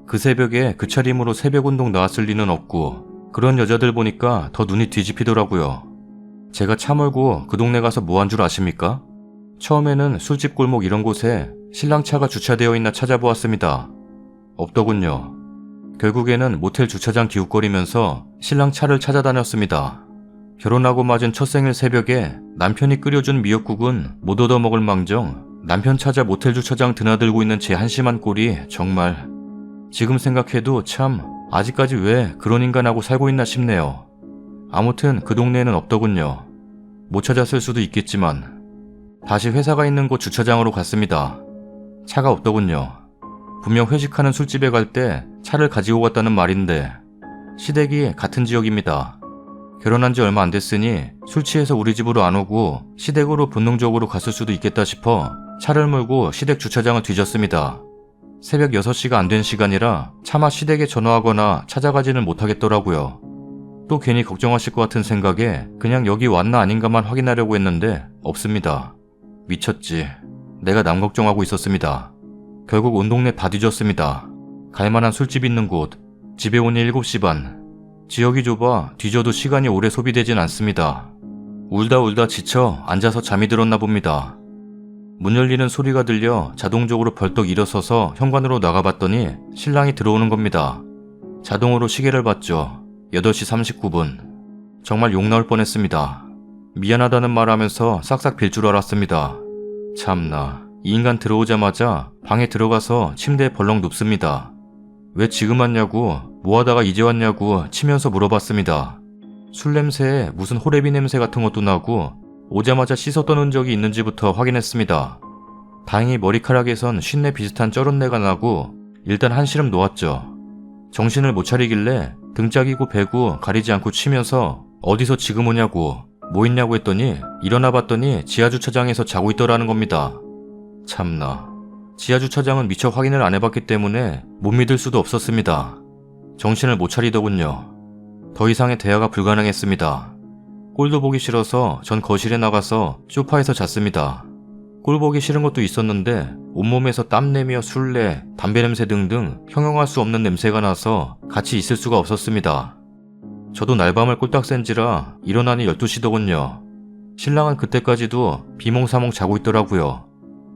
그 새벽에 그 차림으로 새벽 운동 나왔을 리는 없고 그런 여자들 보니까 더 눈이 뒤집히더라고요. 제가 차 몰고 그 동네 가서 뭐 한 줄 아십니까? 처음에는 술집 골목 이런 곳에 신랑 차가 주차되어 있나 찾아보았습니다. 없더군요. 결국에는 모텔 주차장 기웃거리면서 신랑 차를 찾아다녔습니다. 결혼하고 맞은 첫 생일 새벽에 남편이 끓여준 미역국은 못 얻어먹을 망정 남편 찾아 모텔 주차장 드나들고 있는 제 한심한 꼴이 정말 지금 생각해도 참 아직까지 왜 그런 인간하고 살고 있나 싶네요. 아무튼 그 동네에는 없더군요. 못 찾았을 수도 있겠지만 다시 회사가 있는 곳 주차장으로 갔습니다. 차가 없더군요. 분명 회식하는 술집에 갈 때 차를 가지고 갔다는 말인데 시댁이 같은 지역입니다. 결혼한 지 얼마 안 됐으니 술 취해서 우리 집으로 안 오고 시댁으로 본능적으로 갔을 수도 있겠다 싶어 차를 몰고 시댁 주차장을 뒤졌습니다. 새벽 6시가 안 된 시간이라 차마 시댁에 전화하거나 찾아가지는 못하겠더라고요. 또 괜히 걱정하실 것 같은 생각에 그냥 여기 왔나 아닌가만 확인하려고 했는데 없습니다. 미쳤지. 내가 남 걱정하고 있었습니다. 결국 온 동네 다 뒤졌습니다. 갈만한 술집 있는 곳, 집에 오니 7시 반. 지역이 좁아 뒤져도 시간이 오래 소비되진 않습니다. 울다 지쳐 앉아서 잠이 들었나 봅니다. 문 열리는 소리가 들려 자동적으로 벌떡 일어서서 현관으로 나가봤더니 신랑이 들어오는 겁니다. 자동으로 시계를 봤죠. 8시 39분. 정말 욕 나올 뻔했습니다. 미안하다는 말하면서 싹싹 빌 줄 알았습니다. 참나, 이 인간 들어오자마자 방에 들어가서 침대에 벌렁 눕습니다. 왜 지금 왔냐고, 뭐하다가 이제 왔냐고 치면서 물어봤습니다. 술 냄새에 무슨 호레비 냄새 같은 것도 나고 오자마자 씻었던 흔적이 있는지부터 확인했습니다. 다행히 머리카락에선 쉰내 비슷한 쩔은내가 나고 일단 한시름 놓았죠. 정신을 못 차리길래 등짝이고 배고 가리지 않고 치면서 어디서 지금 오냐고 뭐 있냐고 했더니 일어나 봤더니 지하주차장에서 자고 있더라는 겁니다. 참나, 지하주차장은 미처 확인을 안 해봤기 때문에 못 믿을 수도 없었습니다. 정신을 못 차리더군요. 더 이상의 대화가 불가능했습니다. 꼴도 보기 싫어서 전 거실에 나가서 소파에서 잤습니다. 꼴 보기 싫은 것도 있었는데 온몸에서 땀내며 술내, 담배 냄새 등등 형용할 수 없는 냄새가 나서 같이 있을 수가 없었습니다. 저도 날밤을 꼴딱 샌지라 일어나니 12시더군요. 신랑은 그때까지도 비몽사몽 자고 있더라고요.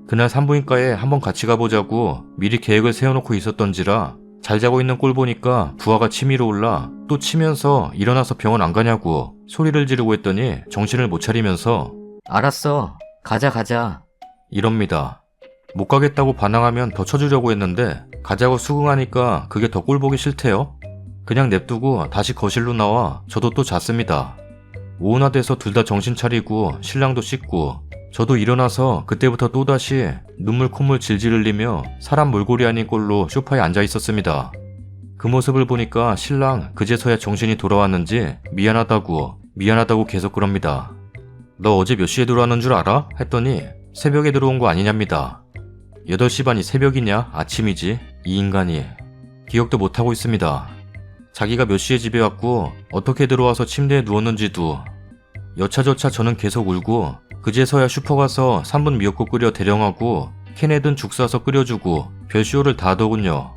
그날 산부인과에 한번 같이 가보자고 미리 계획을 세워놓고 있었던지라 잘 자고 있는 꼴 보니까 부하가 치밀어 올라 또 치면서 일어나서 병원 안 가냐고 소리를 지르고 했더니 정신을 못 차리면서 알았어. 가자. 이럽니다. 못 가겠다고 반항하면 더 쳐주려고 했는데 가자고 수긍하니까 그게 더 꼴 보기 싫대요. 그냥 냅두고 다시 거실로 나와 저도 또 잤습니다. 오후나 돼서 둘 다 정신 차리고 신랑도 씻고 저도 일어나서 그때부터 또다시 눈물 콧물 질질 흘리며 사람 몰골이 아닌 꼴로 소파에 앉아 있었습니다. 그 모습을 보니까 신랑 그제서야 정신이 돌아왔는지 미안하다고 계속 그럽니다. 너 어제 몇 시에 들어왔는 줄 알아? 했더니 새벽에 들어온 거 아니냐입니다. 8시 반이 새벽이냐 아침이지 이 인간이. 기억도 못하고 있습니다. 자기가 몇 시에 집에 왔고 어떻게 들어와서 침대에 누웠는지도. 여차저차 저는 계속 울고 그제서야 슈퍼 가서 3분 미역국 끓여 대령하고 캔에 든 죽 싸서 끓여주고 별쇼를 다 하더군요.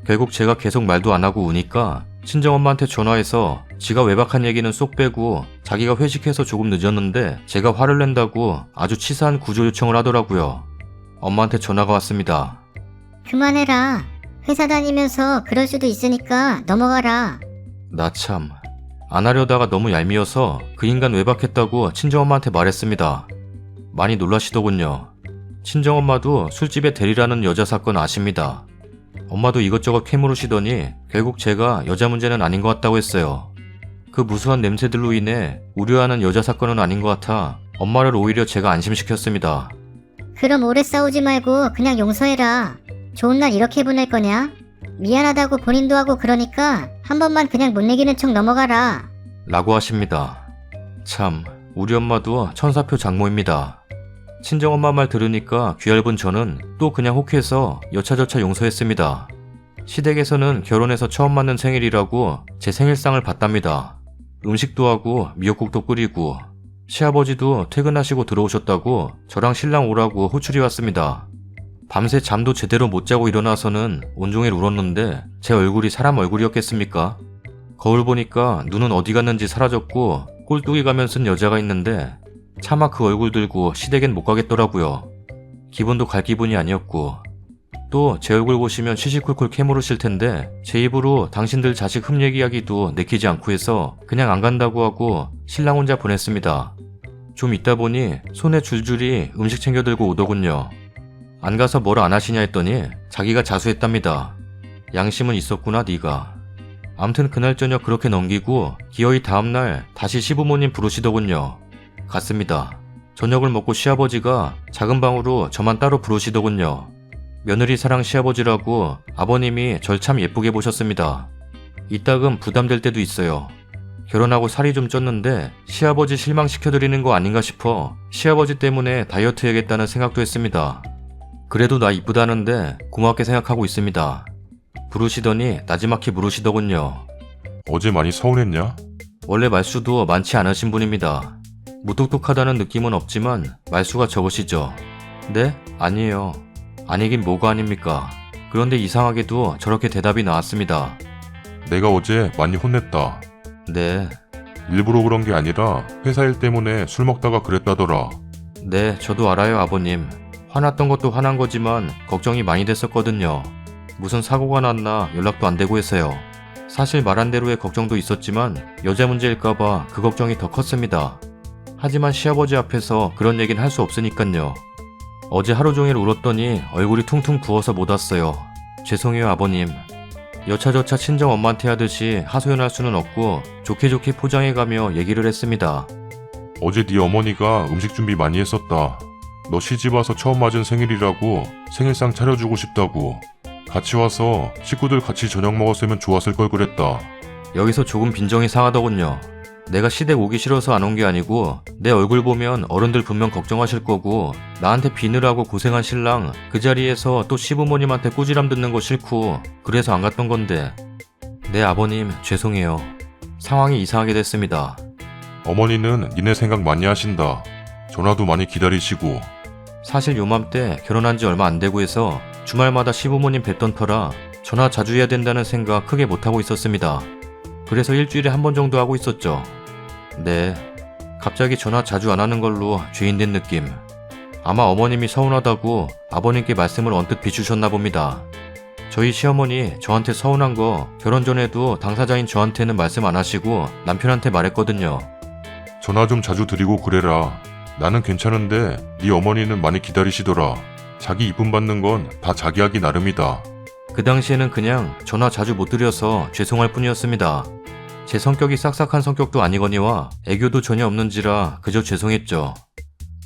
결국 제가 계속 말도 안 하고 우니까 친정엄마한테 전화해서 지가 외박한 얘기는 쏙 빼고 자기가 회식해서 조금 늦었는데 제가 화를 낸다고 아주 치사한 구조 요청을 하더라고요. 엄마한테 전화가 왔습니다. 그만해라. 회사 다니면서 그럴 수도 있으니까 넘어가라. 나 참, 안 하려다가 너무 얄미워서 그 인간 외박했다고 친정엄마한테 말했습니다. 많이 놀라시더군요. 친정엄마도 술집에 대리라는 여자 사건 아십니다. 엄마도 이것저것 캐물으시더니 결국 제가 여자 문제는 아닌 것 같다고 했어요. 그 무수한 냄새들로 인해 우려하는 여자 사건은 아닌 것 같아 엄마를 오히려 제가 안심시켰습니다. 그럼 오래 싸우지 말고 그냥 용서해라. 좋은 날 이렇게 보낼 거냐? 미안하다고 본인도 하고 그러니까 한 번만 그냥 못 내기는 척 넘어가라. 라고 하십니다. 참, 우리 엄마도 천사표 장모입니다. 친정엄마 말 들으니까 귀얇은 저는 또 그냥 혹해서 여차저차 용서했습니다. 시댁에서는 결혼해서 처음 맞는 생일이라고 제 생일상을 받답니다. 음식도 하고 미역국도 끓이고 시아버지도 퇴근하시고 들어오셨다고 저랑 신랑 오라고 호출이 왔습니다. 밤새 잠도 제대로 못 자고 일어나서는 온종일 울었는데 제 얼굴이 사람 얼굴이었겠습니까? 거울 보니까 눈은 어디 갔는지 사라졌고 꼴뚜기 가면 쓴 여자가 있는데 차마 그 얼굴 들고 시댁엔 못 가겠더라고요. 기분도 갈 기분이 아니었고 또 제 얼굴 보시면 시시콜콜 캐물으실 텐데 제 입으로 당신들 자식 흠 얘기하기도 내키지 않고 해서 그냥 안 간다고 하고 신랑 혼자 보냈습니다. 좀 있다 보니 손에 줄줄이 음식 챙겨 들고 오더군요. 안 가서 뭘 안 하시냐 했더니 자기가 자수했답니다. 양심은 있었구나 네가. 암튼 그날 저녁 그렇게 넘기고 기어이 다음날 다시 시부모님 부르시더군요. 갔습니다. 저녁을 먹고 시아버지가 작은 방으로 저만 따로 부르시더군요. 며느리 사랑 시아버지라고 아버님이 절 참 예쁘게 보셨습니다. 이따금 부담될 때도 있어요. 결혼하고 살이 좀 쪘는데 시아버지 실망시켜드리는 거 아닌가 싶어 시아버지 때문에 다이어트 해야겠다는 생각도 했습니다. 그래도 나 이쁘다는데 고맙게 생각하고 있습니다. 부르시더니 나지막히 물으시더군요. 어제 많이 서운했냐? 원래 말수도 많지 않으신 분입니다. 무뚝뚝하다는 느낌은 없지만 말수가 적으시죠. 네? 아니에요. 아니긴 뭐가 아닙니까? 그런데 이상하게도 저렇게 대답이 나왔습니다. 내가 어제 많이 혼냈다. 네. 일부러 그런 게 아니라 회사 일 때문에 술 먹다가 그랬다더라. 네, 저도 알아요, 아버님. 화났던 것도 화난 거지만 걱정이 많이 됐었거든요. 무슨 사고가 났나 연락도 안 되고 해서요. 사실 말한 대로의 걱정도 있었지만 여자 문제일까봐 그 걱정이 더 컸습니다. 하지만 시아버지 앞에서 그런 얘기는 할 수 없으니깐요. 어제 하루 종일 울었더니 얼굴이 퉁퉁 부어서 못 왔어요. 죄송해요, 아버님. 여차저차 친정 엄마한테 하듯이 하소연할 수는 없고 좋게 포장해가며 얘기를 했습니다. 어제 네 어머니가 음식 준비 많이 했었다. 너 시집 와서 처음 맞은 생일이라고 생일상 차려주고 싶다고. 같이 와서 식구들 같이 저녁 먹었으면 좋았을 걸 그랬다. 여기서 조금 빈정이 상하더군요. 내가 시댁 오기 싫어서 안 온 게 아니고 내 얼굴 보면 어른들 분명 걱정하실 거고 나한테 비느라고 고생한 신랑 그 자리에서 또 시부모님한테 꾸지람 듣는 거 싫고 그래서 안 갔던 건데. 네, 아버님 죄송해요. 상황이 이상하게 됐습니다. 어머니는 니네 생각 많이 하신다. 전화도 많이 기다리시고. 사실 요맘때 결혼한 지 얼마 안 되고 해서 주말마다 시부모님 뵀던 터라 전화 자주 해야 된다는 생각 크게 못하고 있었습니다. 그래서 일주일에 한 번 정도 하고 있었죠. 네, 갑자기 전화 자주 안 하는 걸로 죄인 된 느낌. 아마 어머님이 서운하다고 아버님께 말씀을 언뜻 비추셨나 봅니다. 저희 시어머니 저한테 서운한 거 결혼 전에도 당사자인 저한테는 말씀 안 하시고 남편한테 말했거든요. 전화 좀 자주 드리고 그래라. 나는 괜찮은데 네 어머니는 많이 기다리시더라. 자기 이쁨 받는 건 다 자기 하기 나름이다. 그 당시에는 그냥 전화 자주 못 드려서 죄송할 뿐이었습니다. 제 성격이 싹싹한 성격도 아니거니와 애교도 전혀 없는지라 그저 죄송했죠.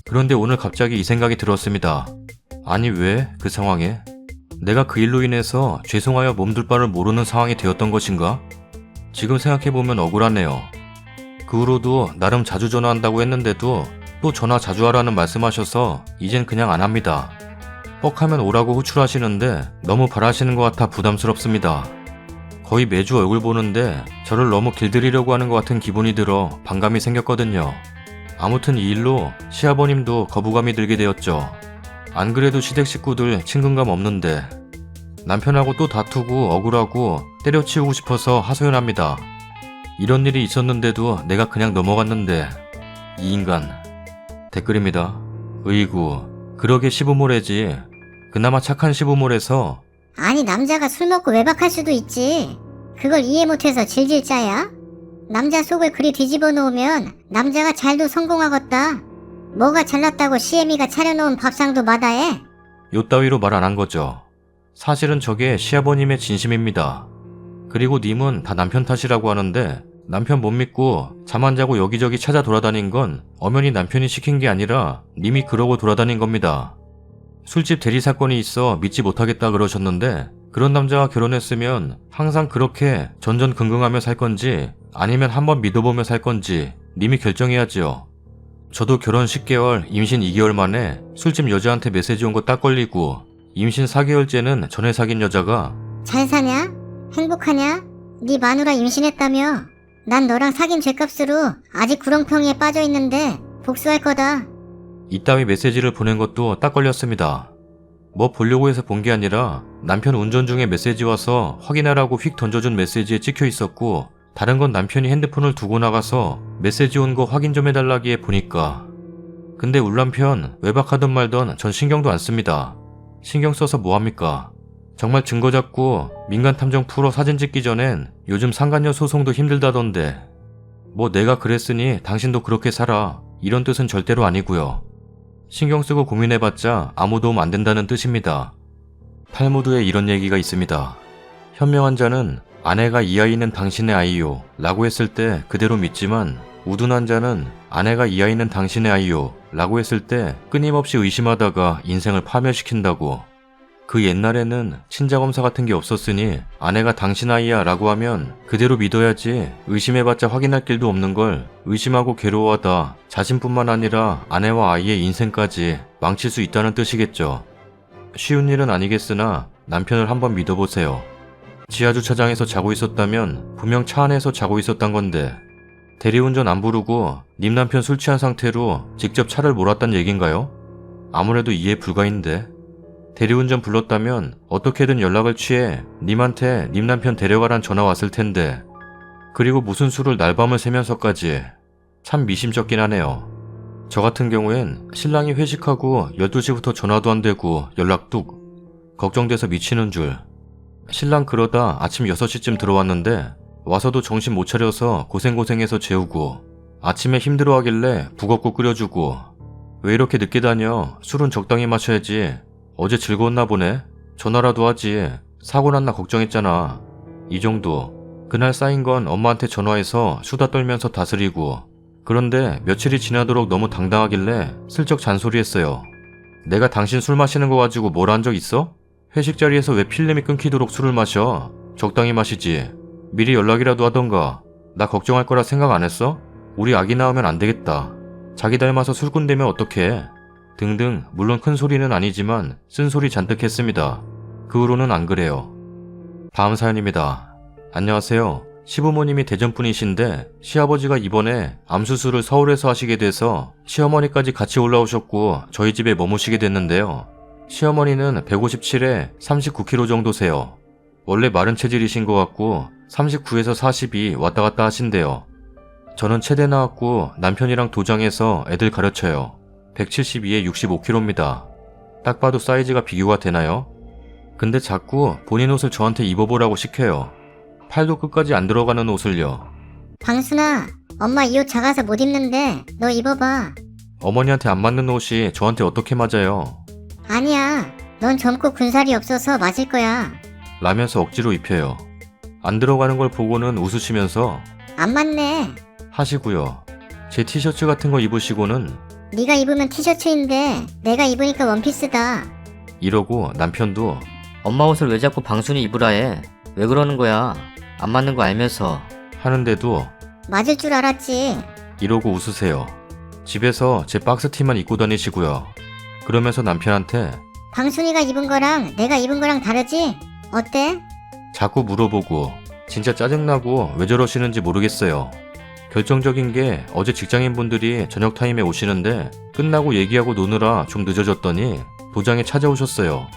그런데 오늘 갑자기 이 생각이 들었습니다. 아니 왜 그 상황에? 내가 그 일로 인해서 죄송하여 몸둘 바를 모르는 상황이 되었던 것인가? 지금 생각해보면 억울하네요. 그 후로도 나름 자주 전화한다고 했는데도 또 전화 자주 하라는 말씀하셔서 이젠 그냥 안 합니다. 뻑하면 오라고 호출하시는데 너무 바라시는 것 같아 부담스럽습니다. 거의 매주 얼굴 보는데 저를 너무 길들이려고 하는 것 같은 기분이 들어 반감이 생겼거든요. 아무튼 이 일로 시아버님도 거부감이 들게 되었죠. 안 그래도 시댁 식구들 친근감 없는데 남편하고 또 다투고 억울하고 때려치우고 싶어서 하소연합니다. 이런 일이 있었는데도 내가 그냥 넘어갔는데 이 인간. 댓글입니다. 으이구, 그러게 시부모래지. 그나마 착한 시부모래서. 아니 남자가 술 먹고 외박할 수도 있지. 그걸 이해 못해서 질질 짜야? 남자 속을 그리 뒤집어 놓으면 남자가 잘도 성공하겠다. 뭐가 잘났다고 시애미가 차려놓은 밥상도 마다해? 요 따위로 말 안 한 거죠. 사실은 저게 시아버님의 진심입니다. 그리고 님은 다 남편 탓이라고 하는데 남편 못 믿고 잠 안 자고 여기저기 찾아 돌아다닌 건 엄연히 남편이 시킨 게 아니라 님이 그러고 돌아다닌 겁니다. 술집 대리 사건이 있어 믿지 못하겠다 그러셨는데 그런 남자와 결혼했으면 항상 그렇게 전전긍긍하며 살 건지 아니면 한번 믿어보며 살 건지 님이 결정해야지요. 저도 결혼 10개월, 임신 2개월 만에 술집 여자한테 메시지 온 거 딱 걸리고 임신 4개월째는 전에 사귄 여자가 잘 사냐? 행복하냐? 네 마누라 임신했다며? 난 너랑 사귄 죄값으로 아직 구렁텅이에 빠져있는데 복수할 거다. 이따위 메시지를 보낸 것도 딱 걸렸습니다. 뭐 보려고 해서 본 게 아니라 남편 운전 중에 메시지 와서 확인하라고 휙 던져준 메시지에 찍혀 있었고 다른 건 남편이 핸드폰을 두고 나가서 메시지 온 거 확인 좀 해달라기에 보니까. 근데 울남편 외박하던 말던 전 신경도 안 씁니다. 신경 써서 뭐합니까? 정말 증거 잡고 민간 탐정 풀어 사진 찍기 전엔 요즘 상간녀 소송도 힘들다던데 뭐 내가 그랬으니 당신도 그렇게 살아 이런 뜻은 절대로 아니고요. 신경 쓰고 고민해봤자 아무 도움 안 된다는 뜻입니다. 탈무드에 이런 얘기가 있습니다. 현명한 자는 아내가 이 아이는 당신의 아이요 라고 했을 때 그대로 믿지만 우둔한 자는 아내가 이 아이는 당신의 아이요 라고 했을 때 끊임없이 의심하다가 인생을 파멸시킨다고. 그 옛날에는 친자검사 같은 게 없었으니 아내가 당신 아이야 라고 하면 그대로 믿어야지 의심해봤자 확인할 길도 없는 걸 의심하고 괴로워하다 자신뿐만 아니라 아내와 아이의 인생까지 망칠 수 있다는 뜻이겠죠. 쉬운 일은 아니겠으나 남편을 한번 믿어보세요. 지하주차장에서 자고 있었다면 분명 차 안에서 자고 있었단 건데 대리운전 안 부르고 님 남편 술 취한 상태로 직접 차를 몰았단 얘긴가요? 아무래도 이해 불가인데. 대리운전 불렀다면 어떻게든 연락을 취해 님한테 님 남편 데려가란 전화 왔을 텐데 그리고 무슨 수를 날밤을 새면서까지 참 미심쩍긴 하네요. 저 같은 경우엔 신랑이 회식하고 12시부터 전화도 안 되고 연락 뚝 걱정돼서 미치는 줄. 신랑 그러다 아침 6시쯤 들어왔는데 와서도 정신 못 차려서 고생고생해서 재우고 아침에 힘들어하길래 북엇국 끓여주고 왜 이렇게 늦게 다녀? 술은 적당히 마셔야지. 어제 즐거웠나 보네? 전화라도 하지. 사고 났나 걱정했잖아. 이 정도. 그날 쌓인 건 엄마한테 전화해서 수다 떨면서 다스리고 그런데 며칠이 지나도록 너무 당당하길래 슬쩍 잔소리했어요. 내가 당신 술 마시는 거 가지고 뭐라 한 적 있어? 회식 자리에서 왜 필름이 끊기도록 술을 마셔? 적당히 마시지. 미리 연락이라도 하던가. 나 걱정할 거라 생각 안 했어? 우리 아기 낳으면 안 되겠다. 자기 닮아서 술꾼 되면 어떡해? 등등. 물론 큰 소리는 아니지만 쓴소리 잔뜩 했습니다. 그 후로는 안 그래요. 다음 사연입니다. 안녕하세요. 시부모님이 대전분이신데 시아버지가 이번에 암수술을 서울에서 하시게 돼서 시어머니까지 같이 올라오셨고 저희 집에 머무시게 됐는데요. 시어머니는 157에 39kg 정도세요. 원래 마른 체질이신 것 같고 39에서 40이 왔다 갔다 하신대요. 저는 체대 나왔고 남편이랑 도장해서 애들 가르쳐요. 172에 65kg입니다. 딱 봐도 사이즈가 비교가 되나요? 근데 자꾸 본인 옷을 저한테 입어보라고 시켜요. 팔도 끝까지 안 들어가는 옷을요. 방순아, 엄마 이 옷 작아서 못 입는데 너 입어봐. 어머니한테 안 맞는 옷이 저한테 어떻게 맞아요? 아니야, 넌 젊고 군살이 없어서 맞을 거야. 라면서 억지로 입혀요. 안 들어가는 걸 보고는 웃으시면서 안 맞네. 하시고요. 제 티셔츠 같은 거 입으시고는 네가 입으면 티셔츠인데 내가 입으니까 원피스다. 이러고 남편도 엄마 옷을 왜 자꾸 방순이 입으라 해? 왜 그러는 거야? 안 맞는 거 알면서. 하는데도 맞을 줄 알았지. 이러고 웃으세요. 집에서 제 박스티만 입고 다니시고요. 그러면서 남편한테 방순이가 입은 거랑 내가 입은 거랑 다르지? 어때? 자꾸 물어보고 진짜 짜증나고 왜 저러시는지 모르겠어요. 결정적인 게 어제 직장인분들이 저녁 타임에 오시는데 끝나고 얘기하고 노느라 좀 늦어졌더니 도장에 찾아오셨어요.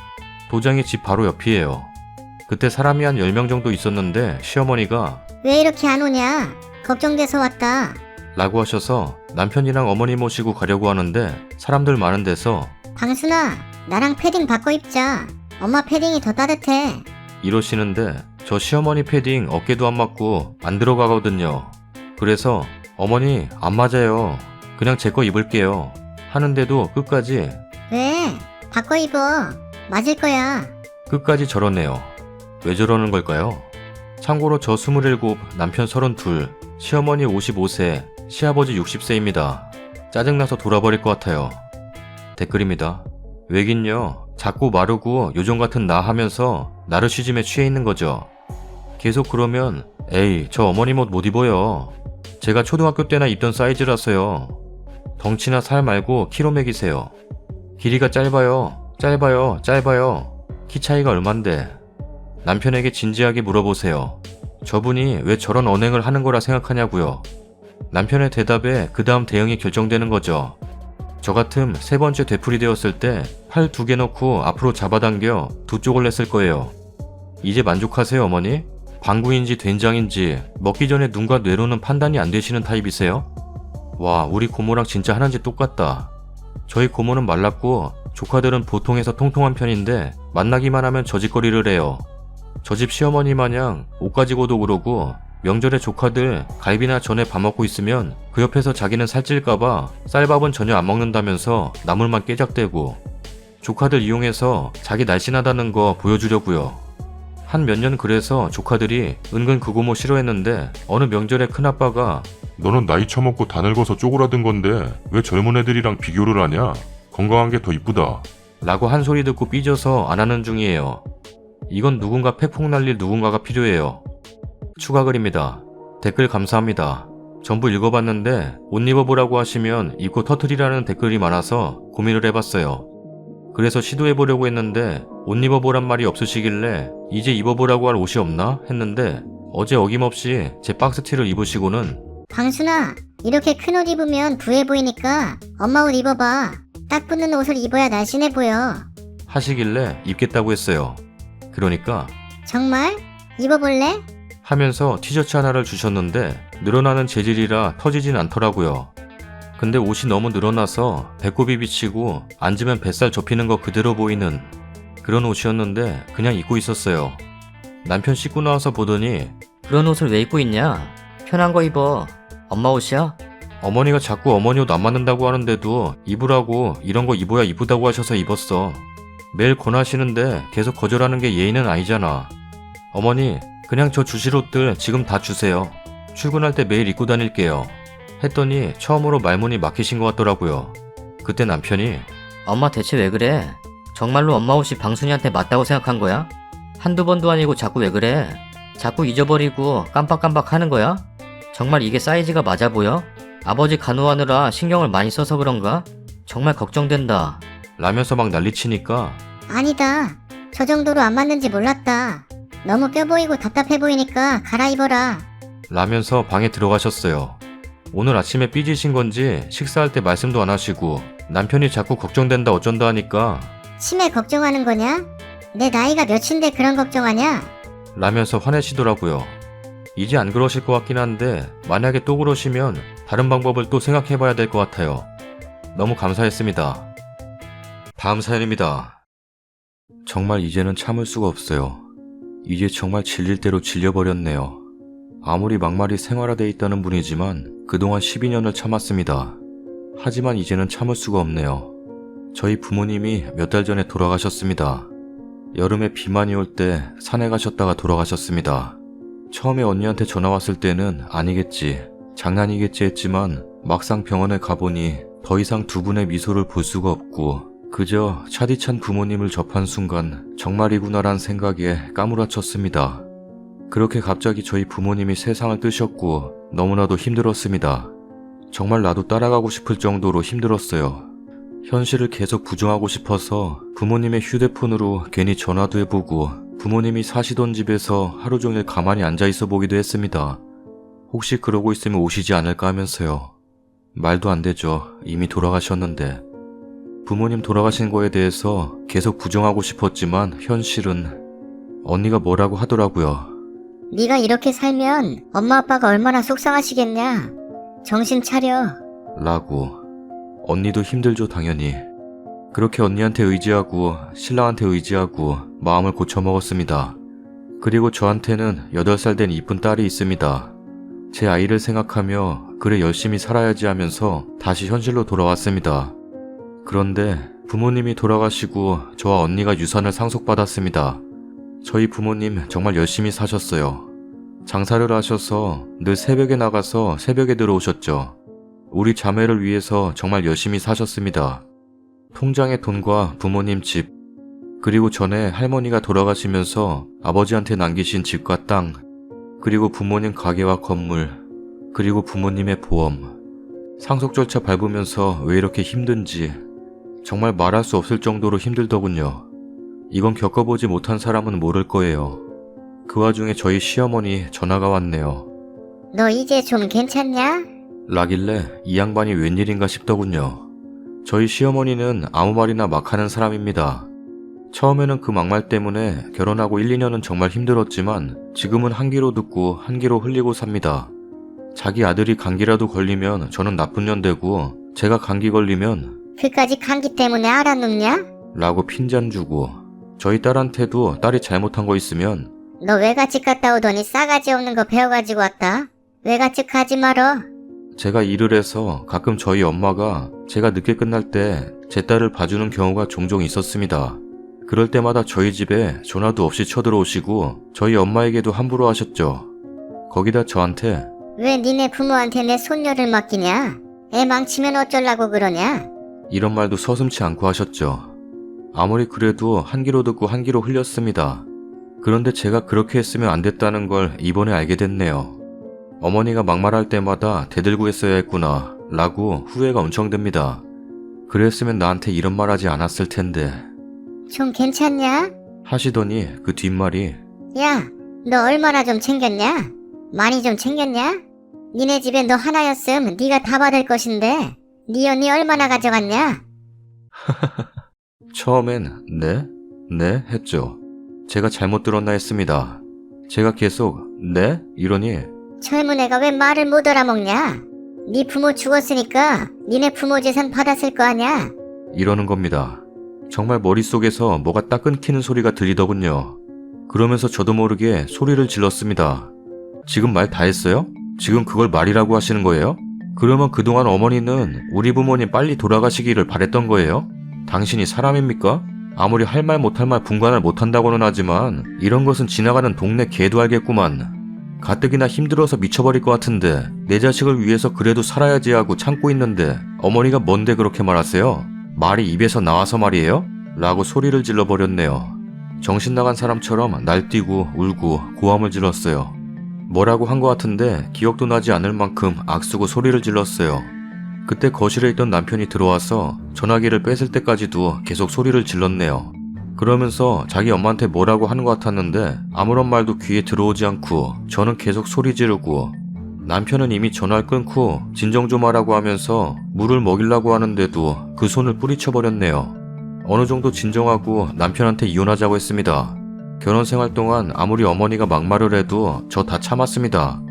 도장이 집 바로 옆이에요. 그때 사람이 한 10명 정도 있었는데 시어머니가 왜 이렇게 안 오냐? 걱정돼서 왔다. 라고 하셔서 남편이랑 어머니 모시고 가려고 하는데 사람들 많은 데서 방순아, 나랑 패딩 바꿔 입자. 엄마 패딩이 더 따뜻해. 이러시는데 저 시어머니 패딩 어깨도 안 맞고 안 들어가거든요. 그래서 어머니 안 맞아요. 그냥 제 거 입을게요. 하는데도 끝까지 왜? 바꿔 입어. 맞을 거야. 끝까지 저러네요. 왜 저러는 걸까요? 참고로 저 27, 남편 32, 시어머니 55세, 시아버지 60세입니다. 짜증나서 돌아버릴 것 같아요. 댓글입니다. 왜긴요. 자꾸 마르고 요정 같은 나 하면서 나르시즘에 취해 있는 거죠. 계속 그러면 에이 저 어머님 옷 못 입어요. 제가 초등학교 때나 입던 사이즈라서요. 덩치나 살 말고 키로 매기세요. 길이가 짧아요. 키 차이가 얼만데. 남편에게 진지하게 물어보세요. 저분이 왜 저런 언행을 하는 거라 생각하냐고요. 남편의 대답에 그 다음 대응이 결정되는 거죠. 저 같음 3번째 되풀이 되었을 때 팔 2개 넣고 앞으로 잡아당겨 2쪽을 냈을 거예요. 이제 만족하세요 어머니? 방구인지 된장인지 먹기 전에 눈과 뇌로는 판단이 안 되시는 타입이세요? 와 우리 고모랑 진짜 하는지 똑같다. 저희 고모는 말랐고 조카들은 보통에서 통통한 편인데 만나기만 하면 저짓거리를 해요. 저 집 시어머니 마냥 옷 가지고도 그러고 명절에 조카들 갈비나 전에 밥 먹고 있으면 그 옆에서 자기는 살찔까봐 쌀밥은 전혀 안 먹는다면서 나물만 깨작대고 조카들 이용해서 자기 날씬하다는 거 보여주려고요. 한 몇 년 그래서 조카들이 은근 그 고모 싫어했는데 어느 명절에 큰아빠가 너는 나이 처먹고 다 늙어서 쪼그라든 건데 왜 젊은 애들이랑 비교를 하냐? 건강한 게 더 이쁘다. 라고 한 소리 듣고 삐져서 안 하는 중이에요. 이건 누군가 팩폭 날릴 누군가가 필요해요. 추가 글입니다. 댓글 감사합니다. 전부 읽어봤는데 옷 입어보라고 하시면 입고 터트리라는 댓글이 많아서 고민을 해봤어요. 그래서 시도해보려고 했는데 옷 입어보란 말이 없으시길래 이제 입어보라고 할 옷이 없나 했는데 어제 어김없이 제 박스티를 입으시고는 방순아, 이렇게 큰 옷 입으면 부해 보이니까 엄마 옷 입어봐. 딱 붙는 옷을 입어야 날씬해 보여. 하시길래 입겠다고 했어요. 그러니까 정말? 입어볼래? 하면서 티셔츠 하나를 주셨는데 늘어나는 재질이라 터지진 않더라고요. 근데 옷이 너무 늘어나서 배꼽이 비치고 앉으면 뱃살 접히는 거 그대로 보이는 그런 옷이었는데 그냥 입고 있었어요. 남편 씻고 나와서 보더니 그런 옷을 왜 입고 있냐? 편한 거 입어. 엄마 옷이야? 어머니가 자꾸 어머니 옷 안 맞는다고 하는데도 입으라고 이런 거 입어야 이쁘다고 하셔서 입었어. 매일 권하시는데 계속 거절하는 게 예의는 아니잖아. 어머니 그냥 저 주실 옷들 지금 다 주세요. 출근할 때 매일 입고 다닐게요. 했더니 처음으로 말문이 막히신 것 같더라고요. 그때 남편이 엄마 대체 왜 그래? 정말로 엄마 옷이 방순이한테 맞다고 생각한 거야? 한두 번도 아니고 자꾸 왜 그래? 자꾸 잊어버리고 깜빡깜빡 하는 거야? 정말 이게 사이즈가 맞아 보여? 아버지 간호하느라 신경을 많이 써서 그런가? 정말 걱정된다. 라면서 막 난리치니까 아니다. 저 정도로 안 맞는지 몰랐다. 너무 뼈 보이고 답답해 보이니까 갈아입어라. 라면서 방에 들어가셨어요. 오늘 아침에 삐지신 건지 식사할 때 말씀도 안 하시고 남편이 자꾸 걱정된다 어쩐다 하니까 치매 걱정하는 거냐? 내 나이가 몇인데 그런 걱정하냐? 라면서 화내시더라고요. 이제 안 그러실 것 같긴 한데 만약에 또 그러시면 다른 방법을 또 생각해봐야 될 것 같아요. 너무 감사했습니다. 다음 사연입니다. 정말 이제는 참을 수가 없어요. 이제 정말 질릴 대로 질려버렸네요. 아무리 막말이 생활화되어 있다는 분이지만 그동안 12년을 참았습니다. 하지만 이제는 참을 수가 없네요. 저희 부모님이 몇 달 전에 돌아가셨습니다. 여름에 비 많이 올 때 산에 가셨다가 돌아가셨습니다. 처음에 언니한테 전화 왔을 때는 아니겠지, 장난이겠지 했지만 막상 병원에 가보니 더 이상 두 분의 미소를 볼 수가 없고 그저 차디찬 부모님을 접한 순간 정말이구나란 생각에 까무라쳤습니다. 그렇게 갑자기 저희 부모님이 세상을 뜨셨고 너무나도 힘들었습니다. 정말 나도 따라가고 싶을 정도로 힘들었어요. 현실을 계속 부정하고 싶어서 부모님의 휴대폰으로 괜히 전화도 해보고 부모님이 사시던 집에서 하루 종일 가만히 앉아있어 보기도 했습니다. 혹시 그러고 있으면 오시지 않을까 하면서요. 말도 안 되죠. 이미 돌아가셨는데. 부모님 돌아가신 거에 대해서 계속 부정하고 싶었지만 현실은 언니가 뭐라고 하더라고요. 네가 이렇게 살면 엄마 아빠가 얼마나 속상하시겠냐. 정신 차려. 라고. 언니도 힘들죠, 당연히. 그렇게 언니한테 의지하고 신랑한테 의지하고 마음을 고쳐먹었습니다. 그리고 저한테는 8살 된 이쁜 딸이 있습니다. 제 아이를 생각하며 그래 열심히 살아야지 하면서 다시 현실로 돌아왔습니다. 그런데 부모님이 돌아가시고 저와 언니가 유산을 상속받았습니다. 저희 부모님 정말 열심히 사셨어요. 장사를 하셔서 늘 새벽에 나가서 새벽에 들어오셨죠. 우리 자매를 위해서 정말 열심히 사셨습니다. 통장에 돈과 부모님 집, 그리고 전에 할머니가 돌아가시면서 아버지한테 남기신 집과 땅, 그리고 부모님 가게와 건물, 그리고 부모님의 보험. 상속 절차 밟으면서 왜 이렇게 힘든지 정말 말할 수 없을 정도로 힘들더군요. 이건 겪어보지 못한 사람은 모를 거예요. 그 와중에 저희 시어머니 전화가 왔네요. 너 이제 좀 괜찮냐? 라길래 이 양반이 웬일인가 싶더군요. 저희 시어머니는 아무 말이나 막 하는 사람입니다. 처음에는 그 막말 때문에 결혼하고 1, 2년은 정말 힘들었지만 지금은 한 귀로 듣고 한 귀로 흘리고 삽니다. 자기 아들이 감기라도 걸리면 저는 나쁜 년 되고 제가 감기 걸리면 그까지 감기 때문에 알아눕냐? 라고 핀잔 주고 저희 딸한테도 딸이 잘못한 거 있으면 너 외갓집 갔다 오더니 싸가지 없는 거 배워가지고 왔다. 외갓집 가지 말어. 제가 일을 해서 가끔 저희 엄마가 제가 늦게 끝날 때 제 딸을 봐주는 경우가 종종 있었습니다. 그럴 때마다 저희 집에 전화도 없이 쳐들어오시고 저희 엄마에게도 함부로 하셨죠. 거기다 저한테 왜 니네 부모한테 내 손녀를 맡기냐? 애 망치면 어쩌려고 그러냐? 이런 말도 서슴지 않고 하셨죠. 아무리 그래도 한 귀로 듣고 한 귀로 흘렸습니다. 그런데 제가 그렇게 했으면 안 됐다는 걸 이번에 알게 됐네요. 어머니가 막말할 때마다 대들고 했어야 했구나 라고 후회가 엄청 됩니다. 그랬으면 나한테 이런 말 하지 않았을 텐데 좀 괜찮냐? 하시더니 그 뒷말이 야, 너 얼마나 좀 챙겼냐? 많이 좀 챙겼냐? 니네 집에 너 하나였음 네가 다 받을 것인데 네 언니 얼마나 가져갔냐? 처음엔 네? 네? 했죠. 제가 잘못 들었나 했습니다. 제가 계속 네? 이러니 젊은 애가 왜 말을 못 알아먹냐? 네 부모 죽었으니까 니네 부모 재산 받았을 거 아냐? 이러는 겁니다. 정말 머릿속에서 뭐가 딱 끊기는 소리가 들리더군요. 그러면서 저도 모르게 소리를 질렀습니다. 지금 말 다 했어요? 지금 그걸 말이라고 하시는 거예요? 그러면 그동안 어머니는 우리 부모님 빨리 돌아가시기를 바랬던 거예요? 당신이 사람입니까? 아무리 할 말 못할 말 분간을 못한다고는 하지만 이런 것은 지나가는 동네 개도 알겠구만. 가뜩이나 힘들어서 미쳐버릴 것 같은데 내 자식을 위해서 그래도 살아야지 하고 참고 있는데 어머니가 뭔데 그렇게 말하세요? 말이 입에서 나와서 말이에요? 라고 소리를 질러버렸네요. 정신 나간 사람처럼 날뛰고 울고 고함을 질렀어요. 뭐라고 한 것 같은데 기억도 나지 않을 만큼 악쓰고 소리를 질렀어요. 그때 거실에 있던 남편이 들어와서 전화기를 뺏을 때까지도 계속 소리를 질렀네요. 그러면서 자기 엄마한테 뭐라고 하는 것 같았는데 아무런 말도 귀에 들어오지 않고 저는 계속 소리 지르고 남편은 이미 전화를 끊고 진정 좀 하라고 하면서 물을 먹이려고 하는데도 그 손을 뿌리쳐버렸네요. 어느 정도 진정하고 남편한테 이혼하자고 했습니다. 결혼 생활 동안 아무리 어머니가 막말을 해도 저 다 참았습니다.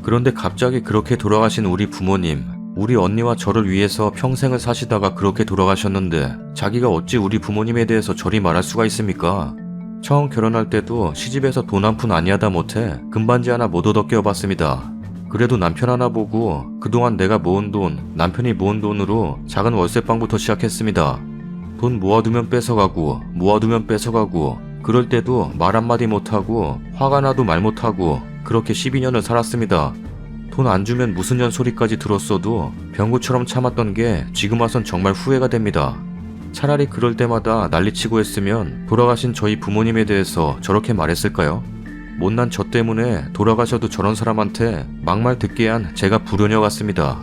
그런데 갑자기 그렇게 돌아가신 우리 부모님, 우리 언니와 저를 위해서 평생을 사시다가 그렇게 돌아가셨는데 자기가 어찌 우리 부모님에 대해서 저리 말할 수가 있습니까? 처음 결혼할 때도 시집에서 돈 한 푼 아니하다 못해 금반지 하나 못 얻어 끼워봤습니다. 그래도 남편 하나 보고 그동안 내가 모은 돈, 남편이 모은 돈으로 작은 월세방부터 시작했습니다. 돈 모아두면 뺏어가고 모아두면 뺏어가고 그럴 때도 말 한마디 못하고 화가 나도 말 못하고 그렇게 12년을 살았습니다. 돈 안 주면 무슨 년 소리까지 들었어도 병구처럼 참았던 게 지금 와선 정말 후회가 됩니다. 차라리 그럴 때마다 난리치고 했으면 돌아가신 저희 부모님에 대해서 저렇게 말했을까요? 못난 저 때문에 돌아가셔도 저런 사람한테 막말 듣게 한 제가 불효녀 같습니다.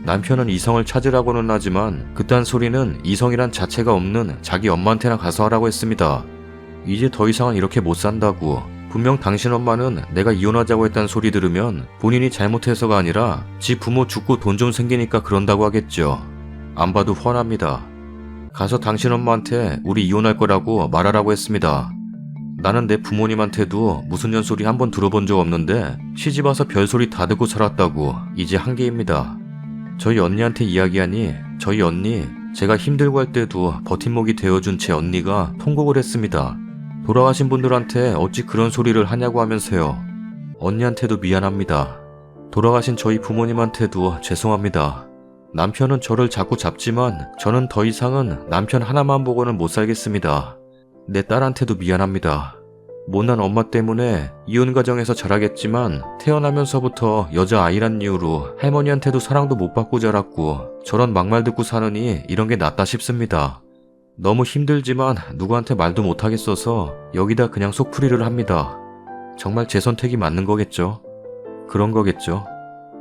남편은 이성을 찾으라고는 하지만 그딴 소리는 이성이란 자체가 없는 자기 엄마한테나 가서 하라고 했습니다. 이제 더 이상은 이렇게 못 산다고 분명 당신 엄마는 내가 이혼하자고 했다는 소리 들으면 본인이 잘못해서가 아니라 지 부모 죽고 돈 좀 생기니까 그런다고 하겠죠. 안 봐도 훤합니다. 가서 당신 엄마한테 우리 이혼할 거라고 말하라고 했습니다. 나는 내 부모님한테도 무슨 년소리 한번 들어본 적 없는데 시집 와서 별소리 다 듣고 살았다고 이제 한계입니다. 저희 언니한테 이야기하니 저희 언니 제가 힘들고 할 때도 버팀목이 되어준 제 언니가 통곡을 했습니다. 돌아가신 분들한테 어찌 그런 소리를 하냐고 하면서요. 언니한테도 미안합니다. 돌아가신 저희 부모님한테도 죄송합니다. 남편은 저를 자꾸 잡지만 저는 더 이상은 남편 하나만 보고는 못 살겠습니다. 내 딸한테도 미안합니다. 못난 엄마 때문에 이혼 가정에서 자라겠지만 태어나면서부터 여자아이란 이유로 할머니한테도 사랑도 못 받고 자랐고 저런 막말 듣고 사느니 이런 게 낫다 싶습니다. 너무 힘들지만 누구한테 말도 못하겠어서 여기다 그냥 속풀이를 합니다. 정말 제 선택이 맞는 거겠죠? 그런 거겠죠?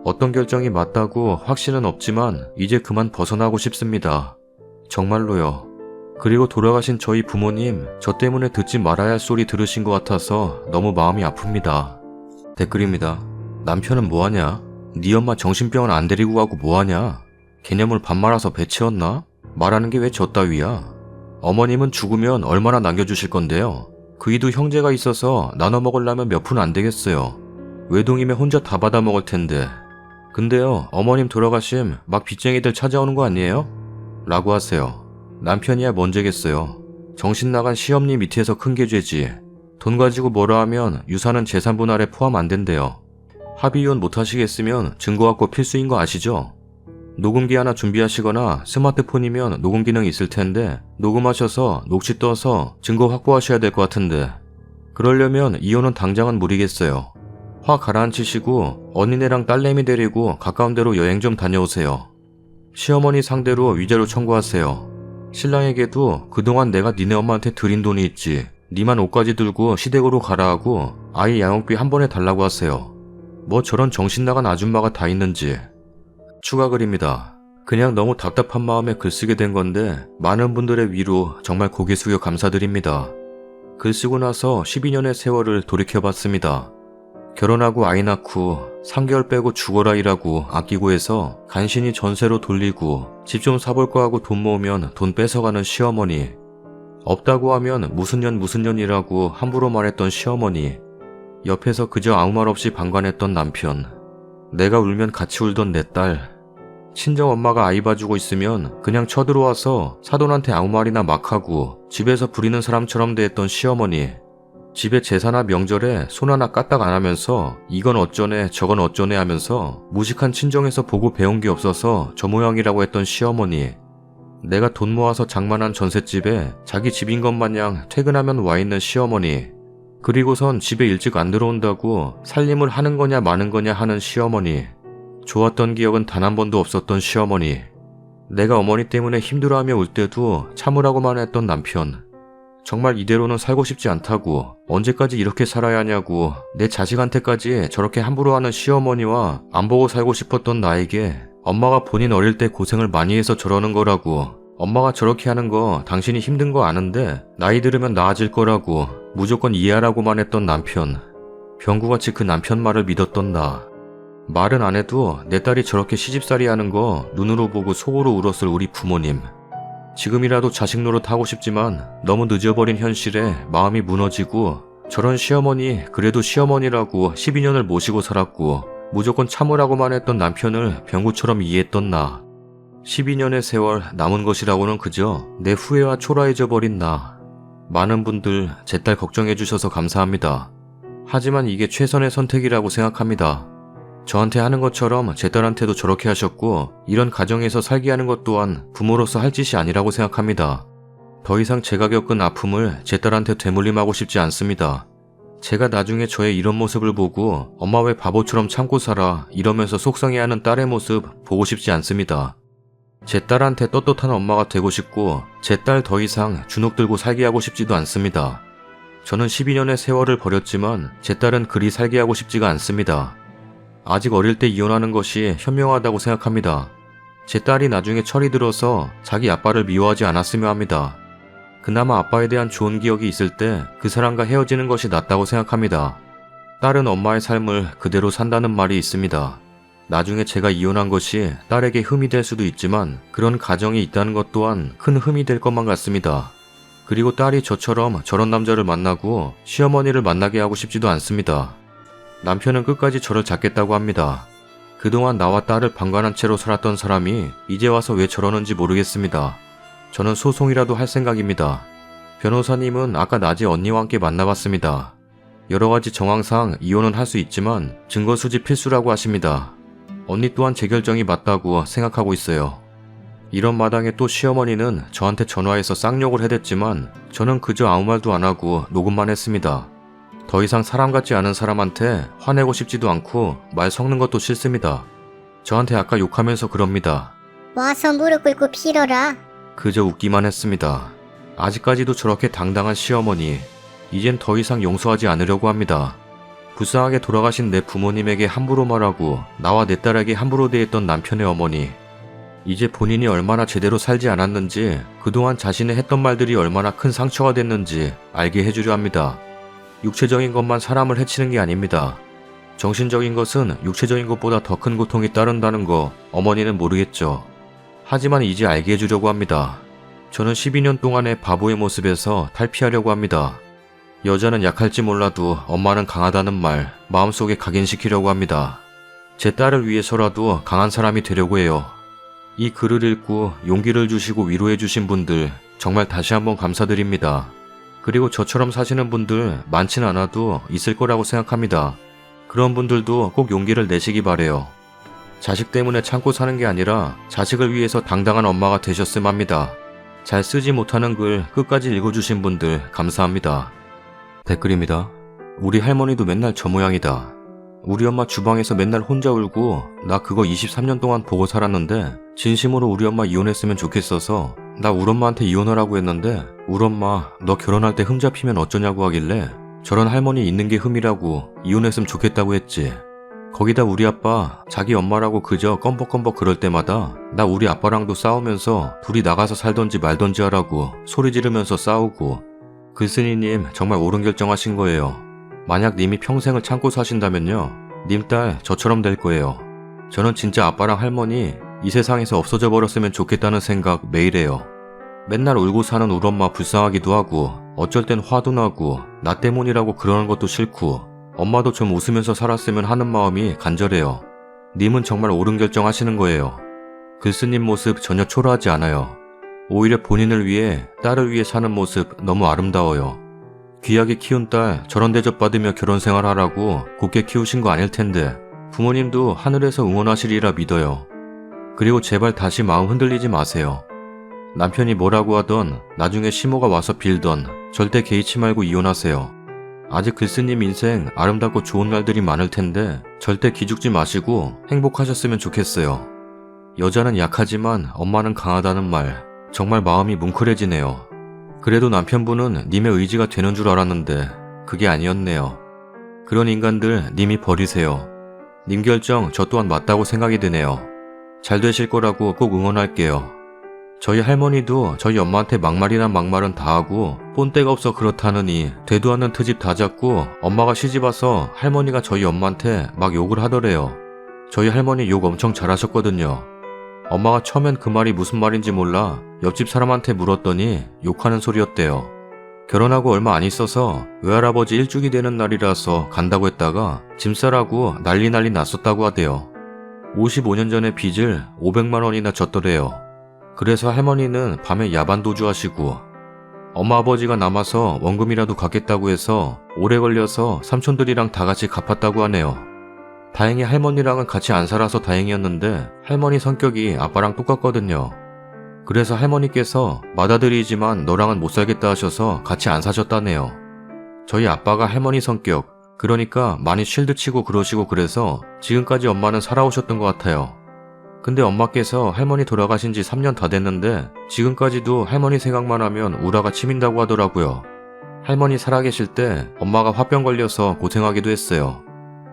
어떤 결정이 맞다고 확신은 없지만 이제 그만 벗어나고 싶습니다. 정말로요. 그리고 돌아가신 저희 부모님 저 때문에 듣지 말아야 할 소리 들으신 것 같아서 너무 마음이 아픕니다. 댓글입니다. 남편은 뭐하냐? 네 엄마 정신병원 안 데리고 가고 뭐하냐? 개념을 밥 말아서 배 채웠나? 말하는 게 왜 저 따위야? 어머님은 죽으면 얼마나 남겨주실 건데요? 그이도 형제가 있어서 나눠 먹으려면 몇 푼 안 되겠어요. 외동이면 혼자 다 받아 먹을 텐데. 근데요, 어머님 돌아가심 막 빚쟁이들 찾아오는 거 아니에요? 라고 하세요. 남편이야 뭔죄겠어요. 정신 나간 시엄니 밑에서 큰 게 죄지. 돈 가지고 뭐라 하면 유산은 재산 분할에 포함 안 된대요. 합의 이혼 못 하시겠으면 증거 갖고 필수인 거 아시죠? 녹음기 하나 준비하시거나 스마트폰이면 녹음 기능이 있을 텐데 녹음하셔서 녹취 떠서 증거 확보하셔야 될 것 같은데 그러려면 이혼은 당장은 무리겠어요. 화 가라앉히시고 언니네랑 딸내미 데리고 가까운 데로 여행 좀 다녀오세요. 시어머니 상대로 위자료 청구하세요. 신랑에게도 그동안 내가 니네 엄마한테 드린 돈이 있지 니만 옷까지 들고 시댁으로 가라 하고 아이 양육비 한 번에 달라고 하세요. 뭐 저런 정신나간 아줌마가 다 있는지. 추가 글입니다. 그냥 너무 답답한 마음에 글 쓰게 된 건데 많은 분들의 위로 정말 고개 숙여 감사드립니다. 글 쓰고 나서 12년의 세월을 돌이켜봤습니다. 결혼하고 아이 낳고 3개월 빼고 죽어라 일하고 아끼고 해서 간신히 전세로 돌리고 집 좀 사볼까 하고 돈 모으면 돈 뺏어가는 시어머니. 없다고 하면 무슨 년이라고 함부로 말했던 시어머니. 옆에서 그저 아무 말 없이 방관했던 남편. 내가 울면 같이 울던 내 딸. 친정 엄마가 아이 봐주고 있으면 그냥 쳐들어와서 사돈한테 아무 말이나 막 하고 집에서 부리는 사람처럼 대했던 시어머니. 집에 제사나 명절에 손 하나 까딱 안 하면서 이건 어쩌네 저건 어쩌네 하면서 무식한 친정에서 보고 배운 게 없어서 저 모양이라고 했던 시어머니. 내가 돈 모아서 장만한 전셋집에 자기 집인 것 마냥 퇴근하면 와 있는 시어머니. 그리고선 집에 일찍 안 들어온다고 살림을 하는 거냐 마는 거냐 하는 시어머니. 좋았던 기억은 단 한 번도 없었던 시어머니. 내가 어머니 때문에 힘들어하며 울 때도 참으라고만 했던 남편. 정말 이대로는 살고 싶지 않다고 언제까지 이렇게 살아야 하냐고 내 자식한테까지 저렇게 함부로 하는 시어머니와 안 보고 살고 싶었던 나에게 엄마가 본인 어릴 때 고생을 많이 해서 저러는 거라고 엄마가 저렇게 하는 거 당신이 힘든 거 아는데 나이 들으면 나아질 거라고 무조건 이해하라고만 했던 남편. 병구같이 그 남편 말을 믿었던 나. 말은 안 해도 내 딸이 저렇게 시집살이 하는 거 눈으로 보고 속으로 울었을 우리 부모님. 지금이라도 자식 노릇 하고 싶지만 너무 늦어버린 현실에 마음이 무너지고 저런 시어머니 그래도 시어머니라고 12년을 모시고 살았고 무조건 참으라고만 했던 남편을 병구처럼 이해했던 나. 12년의 세월 남은 것이라고는 그저 내 후회와 초라해져 버린 나. 많은 분들 제 딸 걱정해 주셔서 감사합니다. 하지만 이게 최선의 선택이라고 생각합니다. 저한테 하는 것처럼 제 딸한테도 저렇게 하셨고 이런 가정에서 살게 하는 것 또한 부모로서 할 짓이 아니라고 생각합니다. 더 이상 제가 겪은 아픔을 제 딸한테 되물림하고 싶지 않습니다. 제가 나중에 저의 이런 모습을 보고 엄마 왜 바보처럼 참고 살아 이러면서 속상해하는 딸의 모습 보고 싶지 않습니다. 제 딸한테 떳떳한 엄마가 되고 싶고 제 딸 더 이상 주눅 들고 살게 하고 싶지도 않습니다. 저는 12년의 세월을 버렸지만 제 딸은 그리 살게 하고 싶지가 않습니다. 아직 어릴 때 이혼하는 것이 현명하다고 생각합니다. 제 딸이 나중에 철이 들어서 자기 아빠를 미워하지 않았으면 합니다. 그나마 아빠에 대한 좋은 기억이 있을 때 그 사람과 헤어지는 것이 낫다고 생각합니다. 딸은 엄마의 삶을 그대로 산다는 말이 있습니다. 나중에 제가 이혼한 것이 딸에게 흠이 될 수도 있지만 그런 가정이 있다는 것 또한 큰 흠이 될 것만 같습니다. 그리고 딸이 저처럼 저런 남자를 만나고 시어머니를 만나게 하고 싶지도 않습니다. 남편은 끝까지 저를 잡겠다고 합니다. 그동안 나와 딸을 방관한 채로 살았던 사람이 이제 와서 왜 저러는지 모르겠습니다. 저는 소송이라도 할 생각입니다. 변호사님은 아까 낮에 언니와 함께 만나봤습니다. 여러 가지 정황상 이혼은 할 수 있지만 증거 수집 필수라고 하십니다. 언니 또한 제 결정이 맞다고 생각하고 있어요. 이런 마당에 또 시어머니는 저한테 전화해서 쌍욕을 해댔지만 저는 그저 아무 말도 안 하고 녹음만 했습니다. 더 이상 사람 같지 않은 사람한테 화내고 싶지도 않고 말 섞는 것도 싫습니다. 저한테 아까 욕하면서 그럽니다. 와서 무릎 꿇고 빌어라. 그저 웃기만 했습니다. 아직까지도 저렇게 당당한 시어머니, 이젠 더 이상 용서하지 않으려고 합니다. 불쌍하게 돌아가신 내 부모님에게 함부로 말하고 나와 내 딸에게 함부로 대했던 남편의 어머니, 이제 본인이 얼마나 제대로 살지 않았는지 그동안 자신의 했던 말들이 얼마나 큰 상처가 됐는지 알게 해주려 합니다. 육체적인 것만 사람을 해치는 게 아닙니다. 정신적인 것은 육체적인 것보다 더 큰 고통이 따른다는 거 어머니는 모르겠죠. 하지만 이제 알게 해주려고 합니다. 저는 12년 동안의 바보의 모습에서 탈피하려고 합니다. 여자는 약할지 몰라도 엄마는 강하다는 말 마음속에 각인시키려고 합니다. 제 딸을 위해서라도 강한 사람이 되려고 해요. 이 글을 읽고 용기를 주시고 위로해 주신 분들 정말 다시 한번 감사드립니다. 그리고 저처럼 사시는 분들 많진 않아도 있을 거라고 생각합니다. 그런 분들도 꼭 용기를 내시기 바래요. 자식 때문에 참고 사는 게 아니라 자식을 위해서 당당한 엄마가 되셨음 합니다. 잘 쓰지 못하는 글 끝까지 읽어주신 분들 감사합니다. 댓글입니다. 우리 할머니도 맨날 저 모양이다. 우리 엄마 주방에서 맨날 혼자 울고 나 그거 23년 동안 보고 살았는데 진심으로 우리 엄마 이혼했으면 좋겠어서 나 우리 엄마한테 이혼하라고 했는데 우리 엄마 너 결혼할 때 흠 잡히면 어쩌냐고 하길래 저런 할머니 있는 게 흠이라고 이혼했으면 좋겠다고 했지. 거기다 우리 아빠 자기 엄마라고 그저 껌벅껌벅 그럴 때마다 나 우리 아빠랑도 싸우면서 둘이 나가서 살던지 말던지 하라고 소리 지르면서 싸우고. 글쓴이님 정말 옳은 결정하신 거예요. 만약 님이 평생을 참고 사신다면요 님 딸 저처럼 될 거예요. 저는 진짜 아빠랑 할머니 이 세상에서 없어져 버렸으면 좋겠다는 생각 매일 해요. 맨날 울고 사는 우리 엄마 불쌍하기도 하고 어쩔 땐 화도 나고 나 때문이라고 그러는 것도 싫고 엄마도 좀 웃으면서 살았으면 하는 마음이 간절해요. 님은 정말 옳은 결정하시는 거예요. 글쓴님 모습 전혀 초라하지 않아요. 오히려 본인을 위해 딸을 위해 사는 모습 너무 아름다워요. 귀하게 키운 딸 저런 대접받으며 결혼 생활하라고 곱게 키우신 거 아닐 텐데 부모님도 하늘에서 응원하시리라 믿어요. 그리고 제발 다시 마음 흔들리지 마세요. 남편이 뭐라고 하던 나중에 시모가 와서 빌던 절대 개의치 말고 이혼하세요. 아직 글쓴님 인생 아름답고 좋은 날들이 많을 텐데 절대 기죽지 마시고 행복하셨으면 좋겠어요. 여자는 약하지만 엄마는 강하다는 말 정말 마음이 뭉클해지네요. 그래도 남편분은 님의 의지가 되는 줄 알았는데 그게 아니었네요. 그런 인간들 님이 버리세요. 님 결정 저 또한 맞다고 생각이 드네요. 잘 되실 거라고 꼭 응원할게요. 저희 할머니도 저희 엄마한테 막말이란 막말은 다 하고 본때가 없어 그렇다느니 되도 않는 트집 다 잡고 엄마가 시집와서 할머니가 저희 엄마한테 막 욕을 하더래요. 저희 할머니 욕 엄청 잘하셨거든요. 엄마가 처음엔 그 말이 무슨 말인지 몰라 옆집 사람한테 물었더니 욕하는 소리였대요. 결혼하고 얼마 안 있어서 외할아버지 일주기 되는 날이라서 간다고 했다가 짐 싸라고 난리 났었다고 하대요. 55년 전에 빚을 500만 원이나 졌더래요. 그래서 할머니는 밤에 야반 도주하시고 엄마 아버지가 남아서 원금이라도 갚겠다고 해서 오래 걸려서 삼촌들이랑 다 같이 갚았다고 하네요. 다행히 할머니랑은 같이 안 살아서 다행이었는데 할머니 성격이 아빠랑 똑같거든요. 그래서 할머니께서 맏아들이지만 너랑은 못 살겠다 하셔서 같이 안 사셨다네요. 저희 아빠가 할머니 성격, 그러니까 많이 쉴드 치고 그러시고 그래서 지금까지 엄마는 살아오셨던 것 같아요. 근데 엄마께서 할머니 돌아가신 지 3년 다 됐는데 지금까지도 할머니 생각만 하면 우라가 치민다고 하더라고요. 할머니 살아계실 때 엄마가 화병 걸려서 고생하기도 했어요.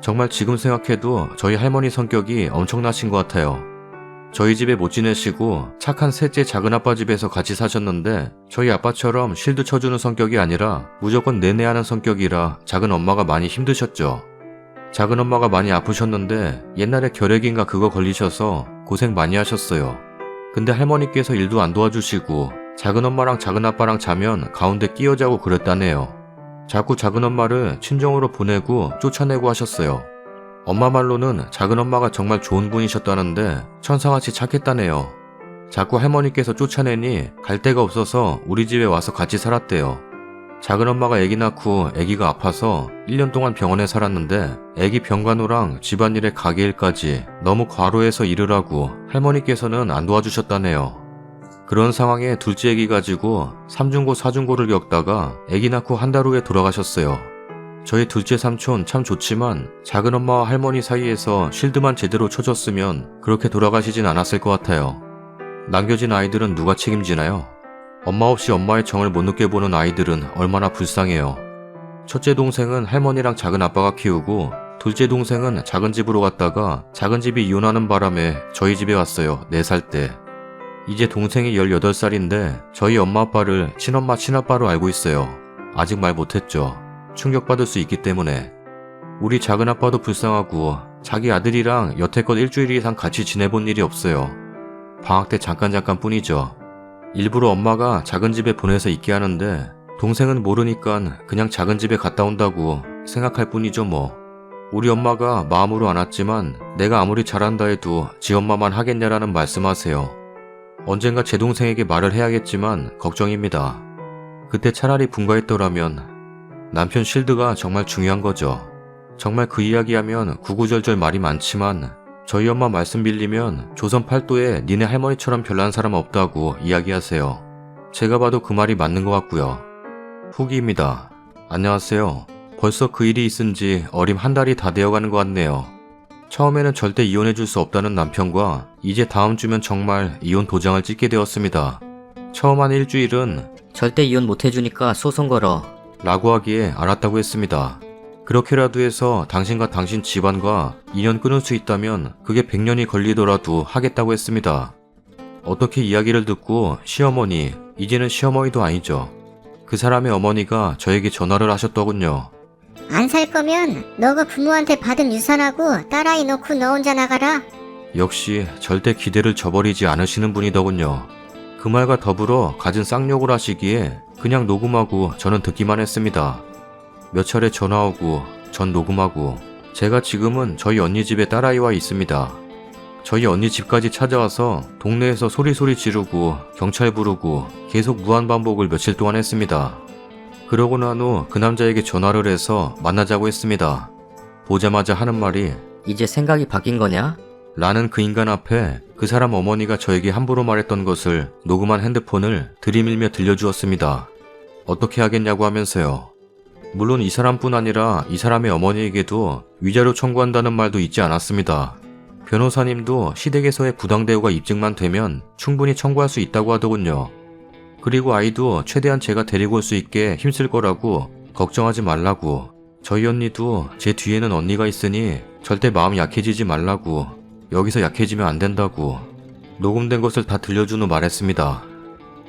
정말 지금 생각해도 저희 할머니 성격이 엄청나신 것 같아요. 저희 집에 못 지내시고 착한 셋째 작은아빠 집에서 같이 사셨는데 저희 아빠처럼 쉴드 쳐주는 성격이 아니라 무조건 내내하는 성격이라 작은엄마가 많이 힘드셨죠. 작은엄마가 많이 아프셨는데 옛날에 결핵인가 그거 걸리셔서 고생 많이 하셨어요. 근데 할머니께서 일도 안 도와주시고 작은엄마랑 작은아빠랑 자면 가운데 끼어 자고 그랬다네요. 자꾸 작은엄마를 친정으로 보내고 쫓아내고 하셨어요. 엄마 말로는 작은엄마가 정말 좋은 분이셨다는데 천사같이 착했다네요. 자꾸 할머니께서 쫓아내니 갈 데가 없어서 우리 집에 와서 같이 살았대요. 작은엄마가 아기 낳고 아기가 아파서 1년 동안 병원에 살았는데 아기 병간호랑 집안일에 가게일까지 너무 과로해서 일을 하고 할머니께서는 안 도와주셨다네요. 그런 상황에 둘째 아기 가지고 3중고 4중고를 겪다가 아기 낳고 한 달 후에 돌아가셨어요. 저희 둘째 삼촌 참 좋지만 작은엄마와 할머니 사이에서 쉴드만 제대로 쳐줬으면 그렇게 돌아가시진 않았을 것 같아요. 남겨진 아이들은 누가 책임지나요? 엄마 없이 엄마의 정을 못 느껴보는 아이들은 얼마나 불쌍해요. 첫째 동생은 할머니랑 작은아빠가 키우고 둘째 동생은 작은 집으로 갔다가 작은 집이 이혼하는 바람에 저희 집에 왔어요. 4살 때. 이제 동생이 18살인데 저희 엄마 아빠를 친엄마 친아빠로 알고 있어요. 아직 말 못했죠. 충격받을 수 있기 때문에. 우리 작은아빠도 불쌍하고 자기 아들이랑 여태껏 일주일 이상 같이 지내본 일이 없어요. 방학 때 잠깐 뿐이죠. 일부러 엄마가 작은 집에 보내서 있게 하는데 동생은 모르니까 그냥 작은 집에 갔다 온다고 생각할 뿐이죠 뭐. 우리 엄마가 마음으로 안 왔지만 내가 아무리 잘한다 해도 지 엄마만 하겠냐라는 말씀하세요. 언젠가 제 동생에게 말을 해야겠지만 걱정입니다. 그때 차라리 분가했더라면. 남편 쉴드가 정말 중요한 거죠. 정말 그 이야기하면 구구절절 말이 많지만 저희 엄마 말씀 빌리면 조선 팔도에 니네 할머니처럼 별난 사람 없다고 이야기하세요. 제가 봐도 그 말이 맞는 것 같고요. 후기입니다. 안녕하세요. 벌써 그 일이 있은 지 어림 한 달이 다 되어가는 것 같네요. 처음에는 절대 이혼해줄 수 없다는 남편과 이제 다음 주면 정말 이혼 도장을 찍게 되었습니다. 처음 한 일주일은 절대 이혼 못 해주니까 소송 걸어. 라고 하기에 알았다고 했습니다. 그렇게라도 해서 당신과 당신 집안과 인연 끊을 수 있다면 그게 100년이 걸리더라도 하겠다고 했습니다. 어떻게 이야기를 듣고 시어머니, 이제는 시어머니도 아니죠. 그 사람의 어머니가 저에게 전화를 하셨더군요. 안 살 거면 너가 부모한테 받은 유산하고 딸아이 놓고 너 혼자 나가라. 역시 절대 기대를 저버리지 않으시는 분이더군요. 그 말과 더불어 갖은 쌍욕을 하시기에 그냥 녹음하고 저는 듣기만 했습니다. 몇 차례 전화 오고 전 녹음하고 제가 지금은 저희 언니 집에 딸아이와 있습니다. 저희 언니 집까지 찾아와서 동네에서 소리소리 지르고 경찰 부르고 계속 무한반복을 며칠 동안 했습니다. 그러고 난 후 그 남자에게 전화를 해서 만나자고 했습니다. 보자마자 하는 말이 이제 생각이 바뀐 거냐? 라는 그 인간 앞에 그 사람 어머니가 저에게 함부로 말했던 것을 녹음한 핸드폰을 들이밀며 들려주었습니다. 어떻게 하겠냐고 하면서요. 물론 이 사람뿐 아니라 이 사람의 어머니에게도 위자료 청구한다는 말도 잊지 않았습니다. 변호사님도 시댁에서의 부당대우가 입증만 되면 충분히 청구할 수 있다고 하더군요. 그리고 아이도 최대한 제가 데리고 올 수 있게 힘쓸 거라고 걱정하지 말라고, 저희 언니도 제 뒤에는 언니가 있으니 절대 마음 약해지지 말라고, 여기서 약해지면 안 된다고 녹음된 것을 다 들려준 후 말했습니다.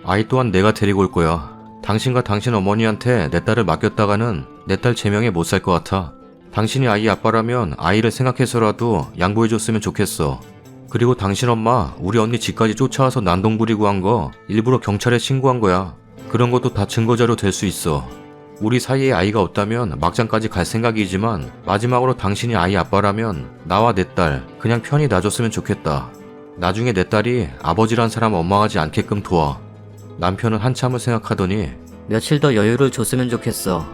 아이 또한 내가 데리고 올 거야. 당신과 당신 어머니한테 내 딸을 맡겼다가는 내 딸 제명에 못 살 것 같아. 당신이 아이 아빠라면 아이를 생각해서라도 양보해줬으면 좋겠어. 그리고 당신 엄마 우리 언니 집까지 쫓아와서 난동 부리고 한 거 일부러 경찰에 신고한 거야. 그런 것도 다 증거자료 될 수 있어. 우리 사이에 아이가 없다면 막장까지 갈 생각이지만 마지막으로 당신이 아이 아빠라면 나와 내 딸 그냥 편히 놔줬으면 좋겠다. 나중에 내 딸이 아버지란 사람 원망하지 않게끔 도와. 남편은 한참을 생각하더니 며칠 더 여유를 줬으면 좋겠어.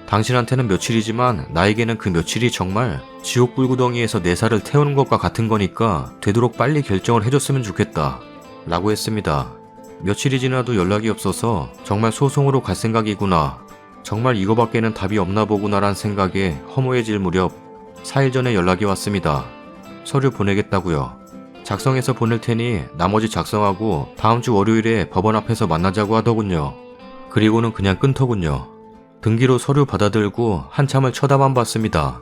당신한테는 며칠이지만 나에게는 그 며칠이 정말 지옥 불구덩이에서 내 살을 태우는 것과 같은 거니까 되도록 빨리 결정을 해줬으면 좋겠다 라고 했습니다. 며칠이 지나도 연락이 없어서 정말 소송으로 갈 생각이구나, 정말 이거밖에는 답이 없나 보구나란 생각에 허무해질 무렵 4일 전에 연락이 왔습니다. 서류 보내겠다고요. 작성해서 보낼 테니 나머지 작성하고 다음 주 월요일에 법원 앞에서 만나자고 하더군요. 그리고는 그냥 끊더군요. 등기로 서류 받아들고 한참을 쳐다만 봤습니다.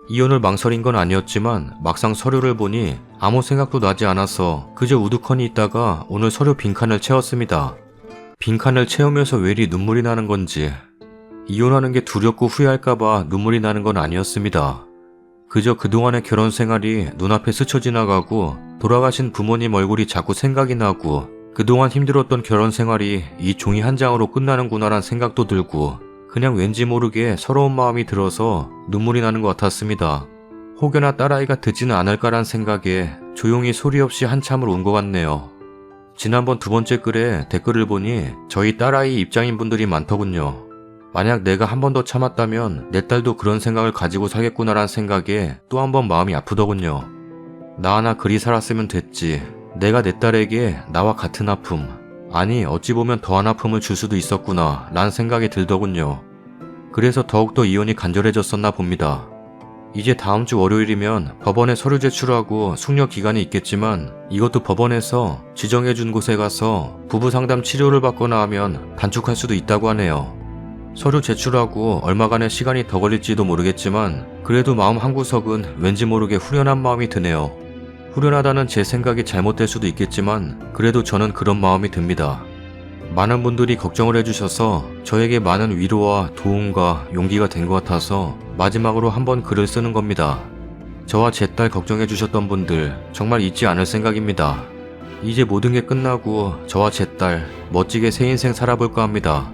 이혼을 망설인 건 아니었지만 막상 서류를 보니 아무 생각도 나지 않아서 그저 우두커니 있다가 오늘 서류 빈칸을 채웠습니다. 빈칸을 채우면서 왜 이리 눈물이 나는 건지 이혼하는 게 두렵고 후회할까봐 눈물이 나는 건 아니었습니다. 그저 그동안의 결혼 생활이 눈앞에 스쳐 지나가고 돌아가신 부모님 얼굴이 자꾸 생각이 나고 그동안 힘들었던 결혼 생활이 이 종이 한 장으로 끝나는구나란 생각도 들고 그냥 왠지 모르게 서러운 마음이 들어서 눈물이 나는 것 같았습니다. 혹여나 딸아이가 듣지는 않을까란 생각에 조용히 소리 없이 한참을 운 것 같네요. 지난번 2번째 글에 댓글을 보니 저희 딸아이 입장인 분들이 많더군요. 만약 내가 한 번 더 참았다면 내 딸도 그런 생각을 가지고 살겠구나란 생각에 또 한 번 마음이 아프더군요. 나 하나 그리 살았으면 됐지. 내가 내 딸에게 나와 같은 아픔, 아니 어찌 보면 더한 아픔을 줄 수도 있었구나 라는 생각이 들더군요. 그래서 더욱더 이혼이 간절해졌었나 봅니다. 이제 다음 주 월요일이면 법원에 서류 제출하고 숙려 기간이 있겠지만 이것도 법원에서 지정해준 곳에 가서 부부 상담 치료를 받거나 하면 단축할 수도 있다고 하네요. 서류 제출하고 얼마간의 시간이 더 걸릴지도 모르겠지만 그래도 마음 한구석은 왠지 모르게 후련한 마음이 드네요. 후련하다는 제 생각이 잘못될 수도 있겠지만 그래도 저는 그런 마음이 듭니다. 많은 분들이 걱정을 해주셔서 저에게 많은 위로와 도움과 용기가 된 것 같아서 마지막으로 한번 글을 쓰는 겁니다. 저와 제 딸 걱정해 주셨던 분들 정말 잊지 않을 생각입니다. 이제 모든 게 끝나고 저와 제 딸 멋지게 새 인생 살아볼까 합니다.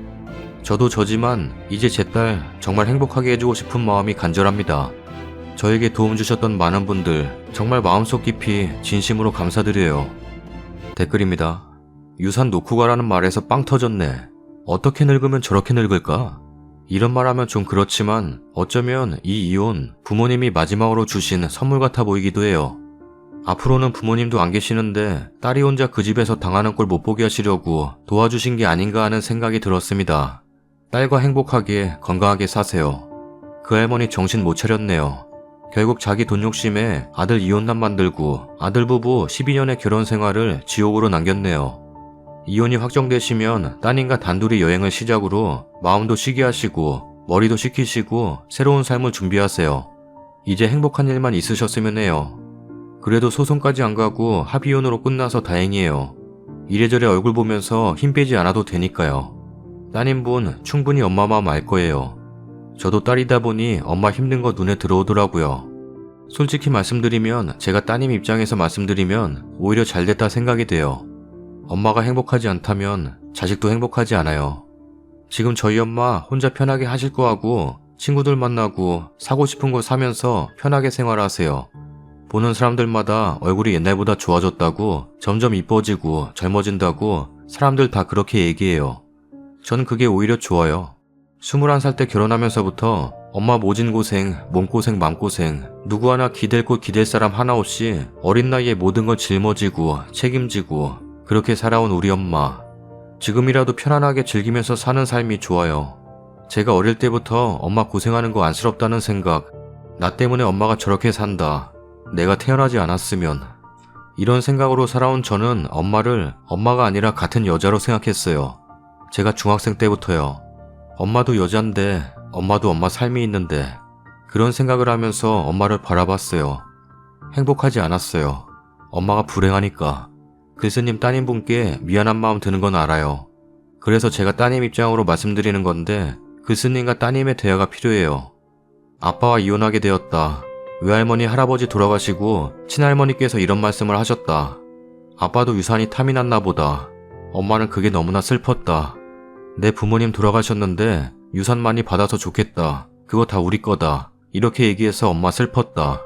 저도 저지만 이제 제 딸 정말 행복하게 해주고 싶은 마음이 간절합니다. 저에게 도움 주셨던 많은 분들 정말 마음속 깊이 진심으로 감사드려요. 댓글입니다. 유산 놓고 가라는 말에서 빵 터졌네. 어떻게 늙으면 저렇게 늙을까? 이런 말하면 좀 그렇지만 어쩌면 이 이혼 부모님이 마지막으로 주신 선물 같아 보이기도 해요. 앞으로는 부모님도 안 계시는데 딸이 혼자 그 집에서 당하는 꼴 못 보게 하시려고 도와주신 게 아닌가 하는 생각이 들었습니다. 딸과 행복하게 건강하게 사세요. 그 할머니 정신 못 차렸네요. 결국 자기 돈 욕심에 아들 이혼남 만들고 아들 부부 12년의 결혼 생활을 지옥으로 남겼네요. 이혼이 확정되시면 따님과 단둘이 여행을 시작으로 마음도 쉬게 하시고 머리도 식히시고 새로운 삶을 준비하세요. 이제 행복한 일만 있으셨으면 해요. 그래도 소송까지 안 가고 합의혼으로 끝나서 다행이에요. 이래저래 얼굴 보면서 힘 빼지 않아도 되니까요. 따님분 충분히 엄마 마음 알 거예요. 저도 딸이다 보니 엄마 힘든 거 눈에 들어오더라고요. 솔직히 말씀드리면 제가 따님 입장에서 말씀드리면 오히려 잘됐다 생각이 돼요. 엄마가 행복하지 않다면 자식도 행복하지 않아요. 지금 저희 엄마 혼자 편하게 하실 거 하고 친구들 만나고 사고 싶은 거 사면서 편하게 생활하세요. 보는 사람들마다 얼굴이 옛날보다 좋아졌다고 점점 이뻐지고 젊어진다고 사람들 다 그렇게 얘기해요. 전 그게 오히려 좋아요. 21살 때 결혼하면서부터 엄마 모진 고생, 몸고생, 맘고생 누구 하나 기댈 곳 기댈 사람 하나 없이 어린 나이에 모든 걸 짊어지고 책임지고 그렇게 살아온 우리 엄마. 지금이라도 편안하게 즐기면서 사는 삶이 좋아요. 제가 어릴 때부터 엄마 고생하는 거 안쓰럽다는 생각, 나 때문에 엄마가 저렇게 산다. 내가 태어나지 않았으면. 이런 생각으로 살아온 저는 엄마를 엄마가 아니라 같은 여자로 생각했어요. 제가 중학생 때부터요. 엄마도 여잔데 엄마도 엄마 삶이 있는데 그런 생각을 하면서 엄마를 바라봤어요. 행복하지 않았어요. 엄마가 불행하니까. 글쓰님 따님분께 미안한 마음 드는 건 알아요. 그래서 제가 따님 입장으로 말씀드리는 건데 글쓰님과 따님의 대화가 필요해요. 아빠와 이혼하게 되었다. 외할머니 할아버지 돌아가시고 친할머니께서 이런 말씀을 하셨다. 아빠도 유산이 탐이 났나 보다. 엄마는 그게 너무나 슬펐다. 내 부모님 돌아가셨는데 유산 많이 받아서 좋겠다. 그거 다 우리 거다. 이렇게 얘기해서 엄마 슬펐다.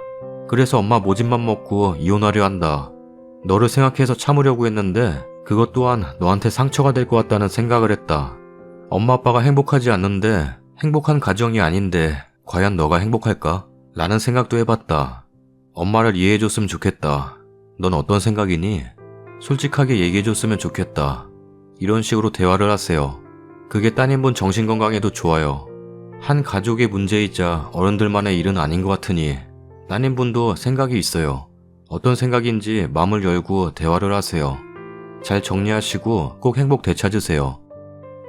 그래서 엄마 모집만 먹고 이혼하려 한다. 너를 생각해서 참으려고 했는데 그것 또한 너한테 상처가 될 것 같다는 생각을 했다. 엄마 아빠가 행복하지 않는데 행복한 가정이 아닌데 과연 너가 행복할까? 라는 생각도 해봤다. 엄마를 이해해줬으면 좋겠다. 넌 어떤 생각이니? 솔직하게 얘기해줬으면 좋겠다. 이런 식으로 대화를 하세요. 그게 따님분 정신건강에도 좋아요. 한 가족의 문제이자 어른들만의 일은 아닌 것 같으니 따님분도 생각이 있어요. 어떤 생각인지 마음을 열고 대화를 하세요. 잘 정리하시고 꼭 행복 되찾으세요.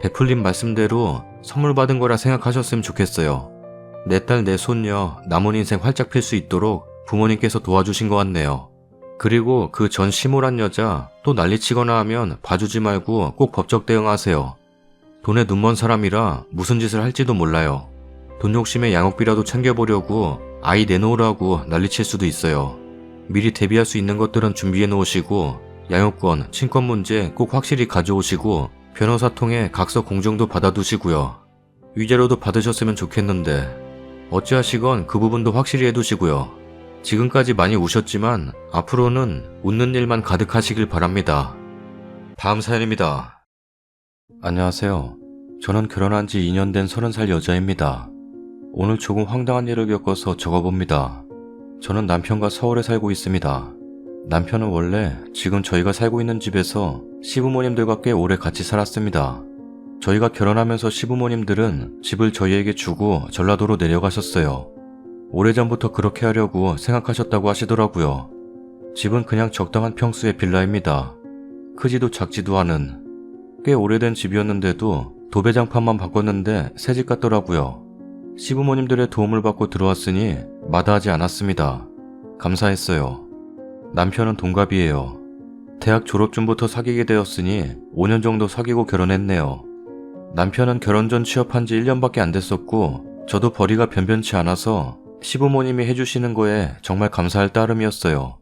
베풀님 말씀대로 선물 받은 거라 생각하셨으면 좋겠어요. 내 딸, 내 손녀, 남은 인생 활짝 필 수 있도록 부모님께서 도와주신 것 같네요. 그리고 그 전 시무란 여자 또 난리치거나 하면 봐주지 말고 꼭 법적 대응하세요. 돈에 눈먼 사람이라 무슨 짓을 할지도 몰라요. 돈 욕심에 양육비라도 챙겨보려고 아이 내놓으라고 난리칠 수도 있어요. 미리 대비할 수 있는 것들은 준비해 놓으시고 양육권, 친권 문제 꼭 확실히 가져오시고 변호사 통해 각서 공정도 받아두시고요. 위자료도 받으셨으면 좋겠는데 어찌하시건 그 부분도 확실히 해두시고요. 지금까지 많이 우셨지만 앞으로는 웃는 일만 가득하시길 바랍니다. 다음 사연입니다. 안녕하세요. 저는 결혼한 지 2년 된 30살 여자입니다. 오늘 조금 황당한 일을 겪어서 적어봅니다. 저는 남편과 서울에 살고 있습니다. 남편은 원래 지금 저희가 살고 있는 집에서 시부모님들과 꽤 오래 같이 살았습니다. 저희가 결혼하면서 시부모님들은 집을 저희에게 주고 전라도로 내려가셨어요. 오래전부터 그렇게 하려고 생각하셨다고 하시더라고요. 집은 그냥 적당한 평수의 빌라입니다. 크지도 작지도 않은. 꽤 오래된 집이었는데도 도배장판만 바꿨는데 새집 같더라고요. 시부모님들의 도움을 받고 들어왔으니 마다하지 않았습니다. 감사했어요. 남편은 동갑이에요. 대학 졸업 전부터 사귀게 되었으니 5년 정도 사귀고 결혼했네요. 남편은 결혼 전 취업한 지 1년밖에 안 됐었고 저도 벌이가 변변치 않아서 시부모님이 해주시는 거에 정말 감사할 따름이었어요.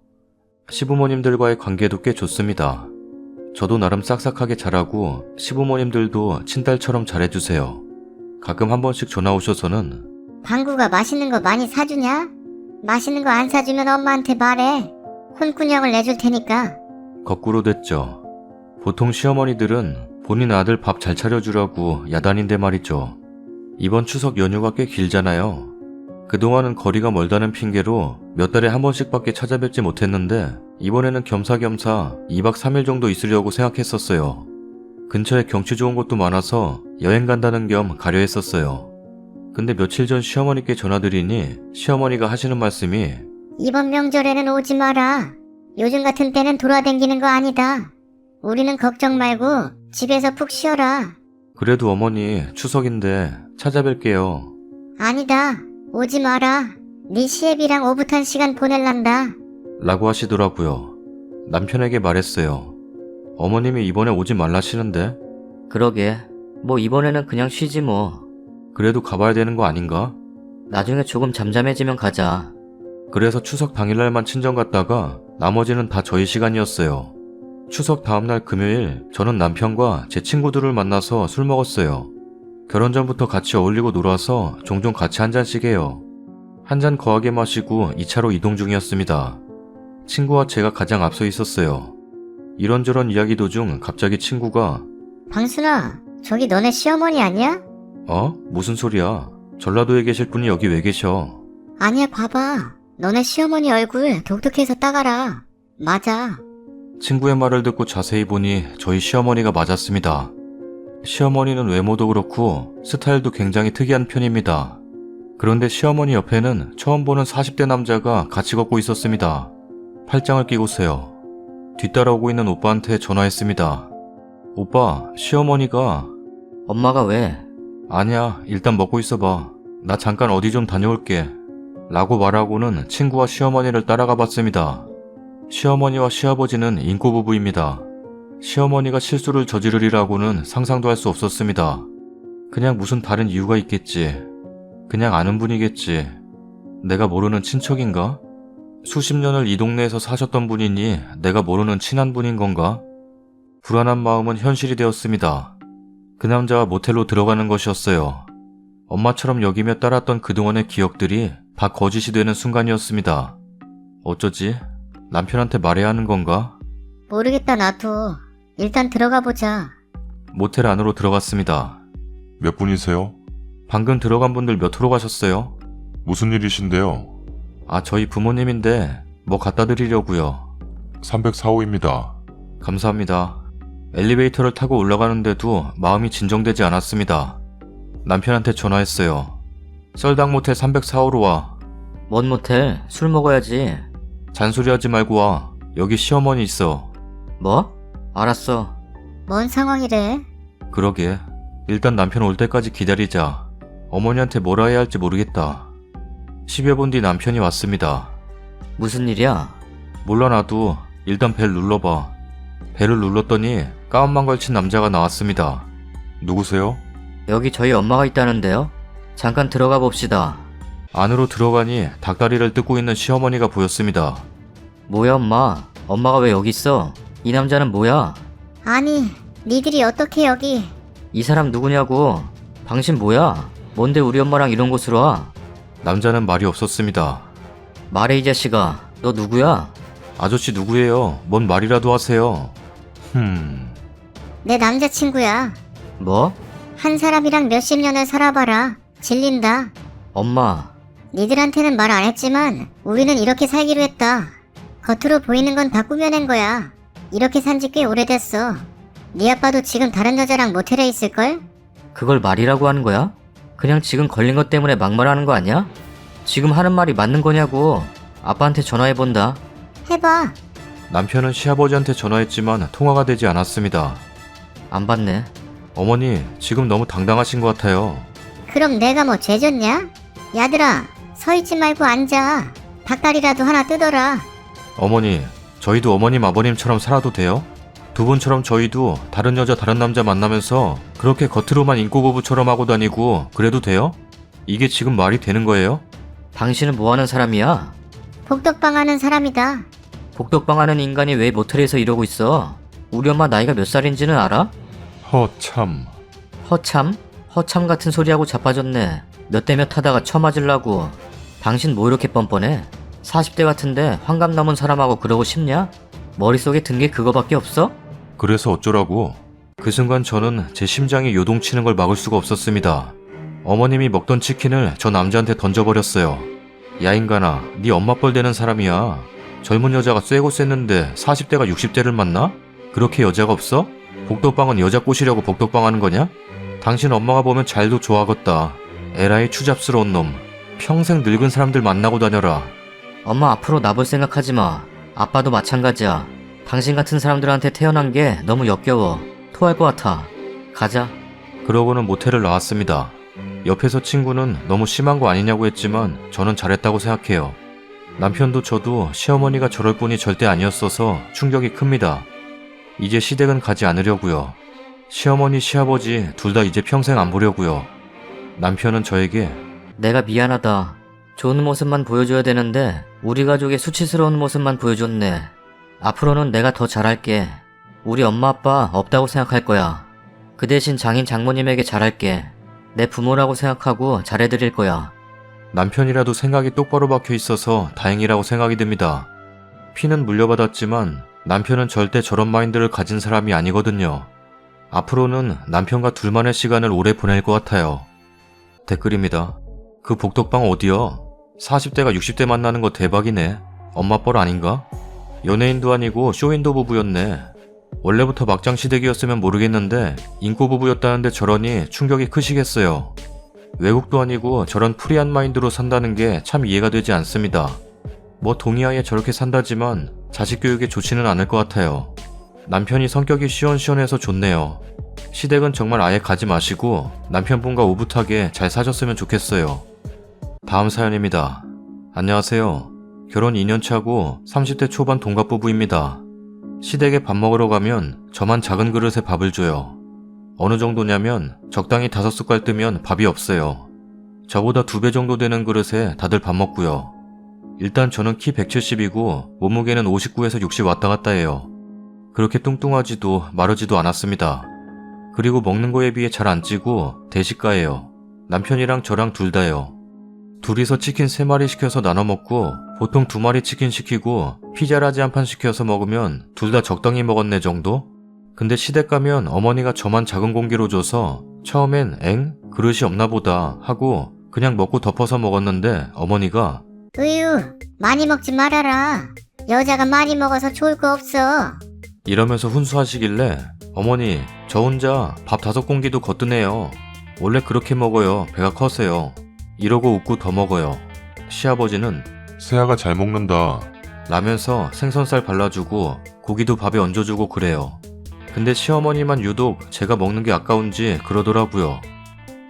시부모님들과의 관계도 꽤 좋습니다. 저도 나름 싹싹하게 잘하고 시부모님들도 친딸처럼 잘해주세요. 가끔 한 번씩 전화 오셔서는 방구가 맛있는 거 많이 사주냐? 맛있는 거 안 사주면 엄마한테 말해. 혼꾸녕을 내줄 테니까. 거꾸로 됐죠. 보통 시어머니들은 본인 아들 밥 잘 차려주라고 야단인데 말이죠. 이번 추석 연휴가 꽤 길잖아요. 그동안은 거리가 멀다는 핑계로 몇 달에 한 번씩밖에 찾아뵙지 못했는데 이번에는 겸사겸사 2박 3일 정도 있으려고 생각했었어요. 근처에 경치 좋은 곳도 많아서 여행 간다는 겸 가려 했었어요. 근데 며칠 전 시어머니께 전화드리니 시어머니가 하시는 말씀이 이번 명절에는 오지 마라. 요즘 같은 때는 돌아다니는 거 아니다. 우리는 걱정 말고 집에서 푹 쉬어라. 그래도 어머니 추석인데 찾아뵐게요. 아니다. 오지 마라. 네 시애비랑 오붓한 시간 보낼란다. 라고 하시더라고요. 남편에게 말했어요. 어머님이 이번에 오지 말라시는데 그러게. 뭐 이번에는 그냥 쉬지 뭐. 그래도 가봐야 되는 거 아닌가? 나중에 조금 잠잠해지면 가자. 그래서 추석 당일날만 친정 갔다가 나머지는 다 저희 시간이었어요. 추석 다음날 금요일 저는 남편과 제 친구들을 만나서 술 먹었어요. 결혼 전부터 같이 어울리고 놀아서 종종 같이 한 잔씩 해요. 한 잔 거하게 마시고 2차로 이동 중이었습니다. 친구와 제가 가장 앞서 있었어요. 이런저런 이야기 도중 갑자기 친구가 방순아, 저기 너네 시어머니 아니야? 어? 무슨 소리야? 전라도에 계실 분이 여기 왜 계셔? 아니야, 봐봐. 너네 시어머니 얼굴 독특해서 따가라. 맞아. 친구의 말을 듣고 자세히 보니 저희 시어머니가 맞았습니다. 시어머니는 외모도 그렇고 스타일도 굉장히 특이한 편입니다. 그런데 시어머니 옆에는 처음 보는 40대 남자가 같이 걷고 있었습니다. 팔짱을 끼고서요. 뒤따라오고 있는 오빠한테 전화했습니다. 오빠, 시어머니가... 엄마가 왜? 아니야, 일단 먹고 있어봐. 나 잠깐 어디 좀 다녀올게. 라고 말하고는 친구와 시어머니를 따라가 봤습니다. 시어머니와 시아버지는 인꼬 부부입니다. 시어머니가 실수를 저지르리라고는 상상도 할 수 없었습니다. 그냥 무슨 다른 이유가 있겠지. 그냥 아는 분이겠지. 내가 모르는 친척인가? 수십 년을 이 동네에서 사셨던 분이니 내가 모르는 친한 분인 건가? 불안한 마음은 현실이 되었습니다. 그 남자와 모텔로 들어가는 것이었어요. 엄마처럼 여기며 따랐던 그동안의 기억들이 다 거짓이 되는 순간이었습니다. 어쩌지? 남편한테 말해야 하는 건가? 모르겠다, 나도. 일단 들어가 보자. 모텔 안으로 들어갔습니다. 몇 분이세요? 방금 들어간 분들 몇 호로 가셨어요? 무슨 일이신데요? 아, 저희 부모님인데 뭐 갖다 드리려고요. 304호입니다. 감사합니다. 엘리베이터를 타고 올라가는데도 마음이 진정되지 않았습니다. 남편한테 전화했어요. 썰당 모텔 304호로 와. 뭔 모텔? 술 먹어야지. 잔소리하지 말고 와. 여기 시어머니 있어. 뭐? 알았어. 뭔 상황이래? 그러게. 일단 남편 올 때까지 기다리자. 어머니한테 뭐라 해야 할지 모르겠다. 10여 분 뒤 남편이 왔습니다. 무슨 일이야? 몰라 나도. 일단 벨 눌러봐. 벨을 눌렀더니 가운만 걸친 남자가 나왔습니다. 누구세요? 여기 저희 엄마가 있다는데요? 잠깐 들어가 봅시다. 안으로 들어가니 닭다리를 뜯고 있는 시어머니가 보였습니다. 뭐야 엄마? 엄마가 왜 여기 있어? 이 남자는 뭐야? 아니, 니들이 어떻게 여기? 이 사람 누구냐고? 당신 뭐야? 뭔데 우리 엄마랑 이런 곳으로 와? 남자는 말이 없었습니다. 말해 이 자식아. 너 누구야? 아저씨 누구예요? 뭔 말이라도 하세요. 내 남자친구야. 뭐? 한 사람이랑 몇십 년을 살아봐라. 질린다. 엄마. 니들한테는 말 안 했지만 우리는 이렇게 살기로 했다. 겉으로 보이는 건 다 꾸며낸 거야. 이렇게 산지 꽤 오래됐어. 네 아빠도 지금 다른 여자랑 모텔에 있을걸? 그걸 말이라고 하는 거야? 그냥 지금 걸린 것 때문에 막말하는 거 아니야? 지금 하는 말이 맞는 거냐고. 아빠한테 전화해본다. 해봐. 남편은 시아버지한테 전화했지만 통화가 되지 않았습니다. 안 받네. 어머니, 지금 너무 당당하신 것 같아요. 그럼 내가 뭐 죄졌냐? 야들아, 서있지 말고 앉아. 닭다리라도 하나 뜯어라. 어머니, 저희도 어머님 아버님처럼 살아도 돼요? 두 분처럼 저희도 다른 여자 다른 남자 만나면서 그렇게 겉으로만 인꼬부부처럼 하고 다니고 그래도 돼요? 이게 지금 말이 되는 거예요? 당신은 뭐하는 사람이야? 복덕방 하는 사람이다. 복덕방 하는 인간이 왜 모텔에서 이러고 있어? 우리 엄마 나이가 몇 살인지는 알아? 허참. 허참? 허참 같은 소리하고 자빠졌네. 몇 대 몇 하다가 쳐맞으려고. 당신 뭐 이렇게 뻔뻔해? 40대 같은데 환갑 넘은 사람하고 그러고 싶냐? 머릿속에 든 게 그거밖에 없어? 그래서 어쩌라고? 그 순간 저는 제 심장이 요동치는 걸 막을 수가 없었습니다. 어머님이 먹던 치킨을 저 남자한테 던져버렸어요. 야 인간아, 네 엄마 뻘 되는 사람이야. 젊은 여자가 쎄고 쎘는데 40대가 60대를 만나? 그렇게 여자가 없어? 복덕방은 여자 꼬시려고 복덕방 하는 거냐? 당신 엄마가 보면 잘도 좋아하겠다. 에라이 추잡스러운 놈. 평생 늙은 사람들 만나고 다녀라. 엄마 앞으로 나볼 생각하지 마. 아빠도 마찬가지야. 당신 같은 사람들한테 태어난 게 너무 역겨워. 토할 것 같아. 가자. 그러고는 모텔을 나왔습니다. 옆에서 친구는 너무 심한 거 아니냐고 했지만 저는 잘했다고 생각해요. 남편도 저도 시어머니가 저럴 분이 절대 아니었어서 충격이 큽니다. 이제 시댁은 가지 않으려고요. 시어머니, 시아버지 둘 다 이제 평생 안 보려고요. 남편은 저에게 내가 미안하다. 좋은 모습만 보여줘야 되는데 우리 가족의 수치스러운 모습만 보여줬네. 앞으로는 내가 더 잘할게. 우리 엄마 아빠 없다고 생각할 거야. 그 대신 장인 장모님에게 잘할게. 내 부모라고 생각하고 잘해드릴 거야. 남편이라도 생각이 똑바로 박혀 있어서 다행이라고 생각이 듭니다. 피는 물려받았지만 남편은 절대 저런 마인드를 가진 사람이 아니거든요. 앞으로는 남편과 둘만의 시간을 오래 보낼 것 같아요. 댓글입니다. 그 복덕방 어디요? 40대가 60대 만나는 거 대박이네. 엄마 뻘 아닌가? 연예인도 아니고 쇼윈도 부부였네. 원래부터 막장 시댁이었으면 모르겠는데 인꼬 부부였다는데 저러니 충격이 크시겠어요. 외국도 아니고 저런 프리한 마인드로 산다는 게 참 이해가 되지 않습니다. 뭐 동의하에 저렇게 산다지만 자식 교육에 좋지는 않을 것 같아요. 남편이 성격이 시원시원해서 좋네요. 시댁은 정말 아예 가지 마시고 남편분과 오붓하게 잘 사셨으면 좋겠어요. 다음 사연입니다. 안녕하세요. 결혼 2년차고 30대 초반 동갑부부입니다. 시댁에 밥 먹으러 가면 저만 작은 그릇에 밥을 줘요. 어느 정도냐면 적당히 5숟갈 뜨면 밥이 없어요. 저보다 2배 정도 되는 그릇에 다들 밥 먹고요. 일단 저는 키 170이고 몸무게는 59에서 60 왔다 갔다 해요. 그렇게 뚱뚱하지도 마르지도 않았습니다. 그리고 먹는 거에 비해 잘 안 찌고 대식가예요. 남편이랑 저랑 둘 다요. 둘이서 치킨 3마리 시켜서 나눠 먹고 보통 2마리 치킨 시키고 피자라지 한 판 시켜서 먹으면 둘 다 적당히 먹었네 정도? 근데 시댁 가면 어머니가 저만 작은 공기로 줘서 처음엔 엥? 그릇이 없나 보다 하고 그냥 먹고 덮어서 먹었는데 어머니가 으유, 많이 먹지 말아라. 여자가 많이 먹어서 좋을 거 없어. 이러면서 훈수하시길래 어머니 저 혼자 밥 5공기도 거뜬해요. 원래 그렇게 먹어요. 배가 커서요. 이러고 웃고 더 먹어요. 시아버지는 세아가 잘 먹는다. 라면서 생선살 발라주고 고기도 밥에 얹어주고 그래요. 근데 시어머니만 유독 제가 먹는 게 아까운지 그러더라고요.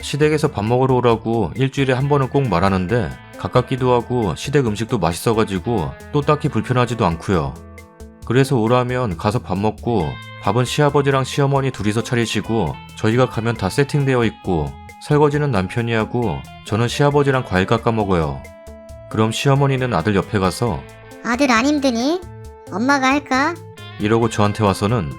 시댁에서 밥 먹으러 오라고 일주일에 한 번은 꼭 말하는데 가깝기도 하고 시댁 음식도 맛있어가지고 또 딱히 불편하지도 않고요. 그래서 오라면 가서 밥 먹고 밥은 시아버지랑 시어머니 둘이서 차리시고 저희가 가면 다 세팅되어 있고 설거지는 남편이 하고 저는 시아버지랑 과일 깎아 먹어요. 그럼 시어머니는 아들 옆에 가서 아들 안 힘드니? 엄마가 할까? 이러고 저한테 와서는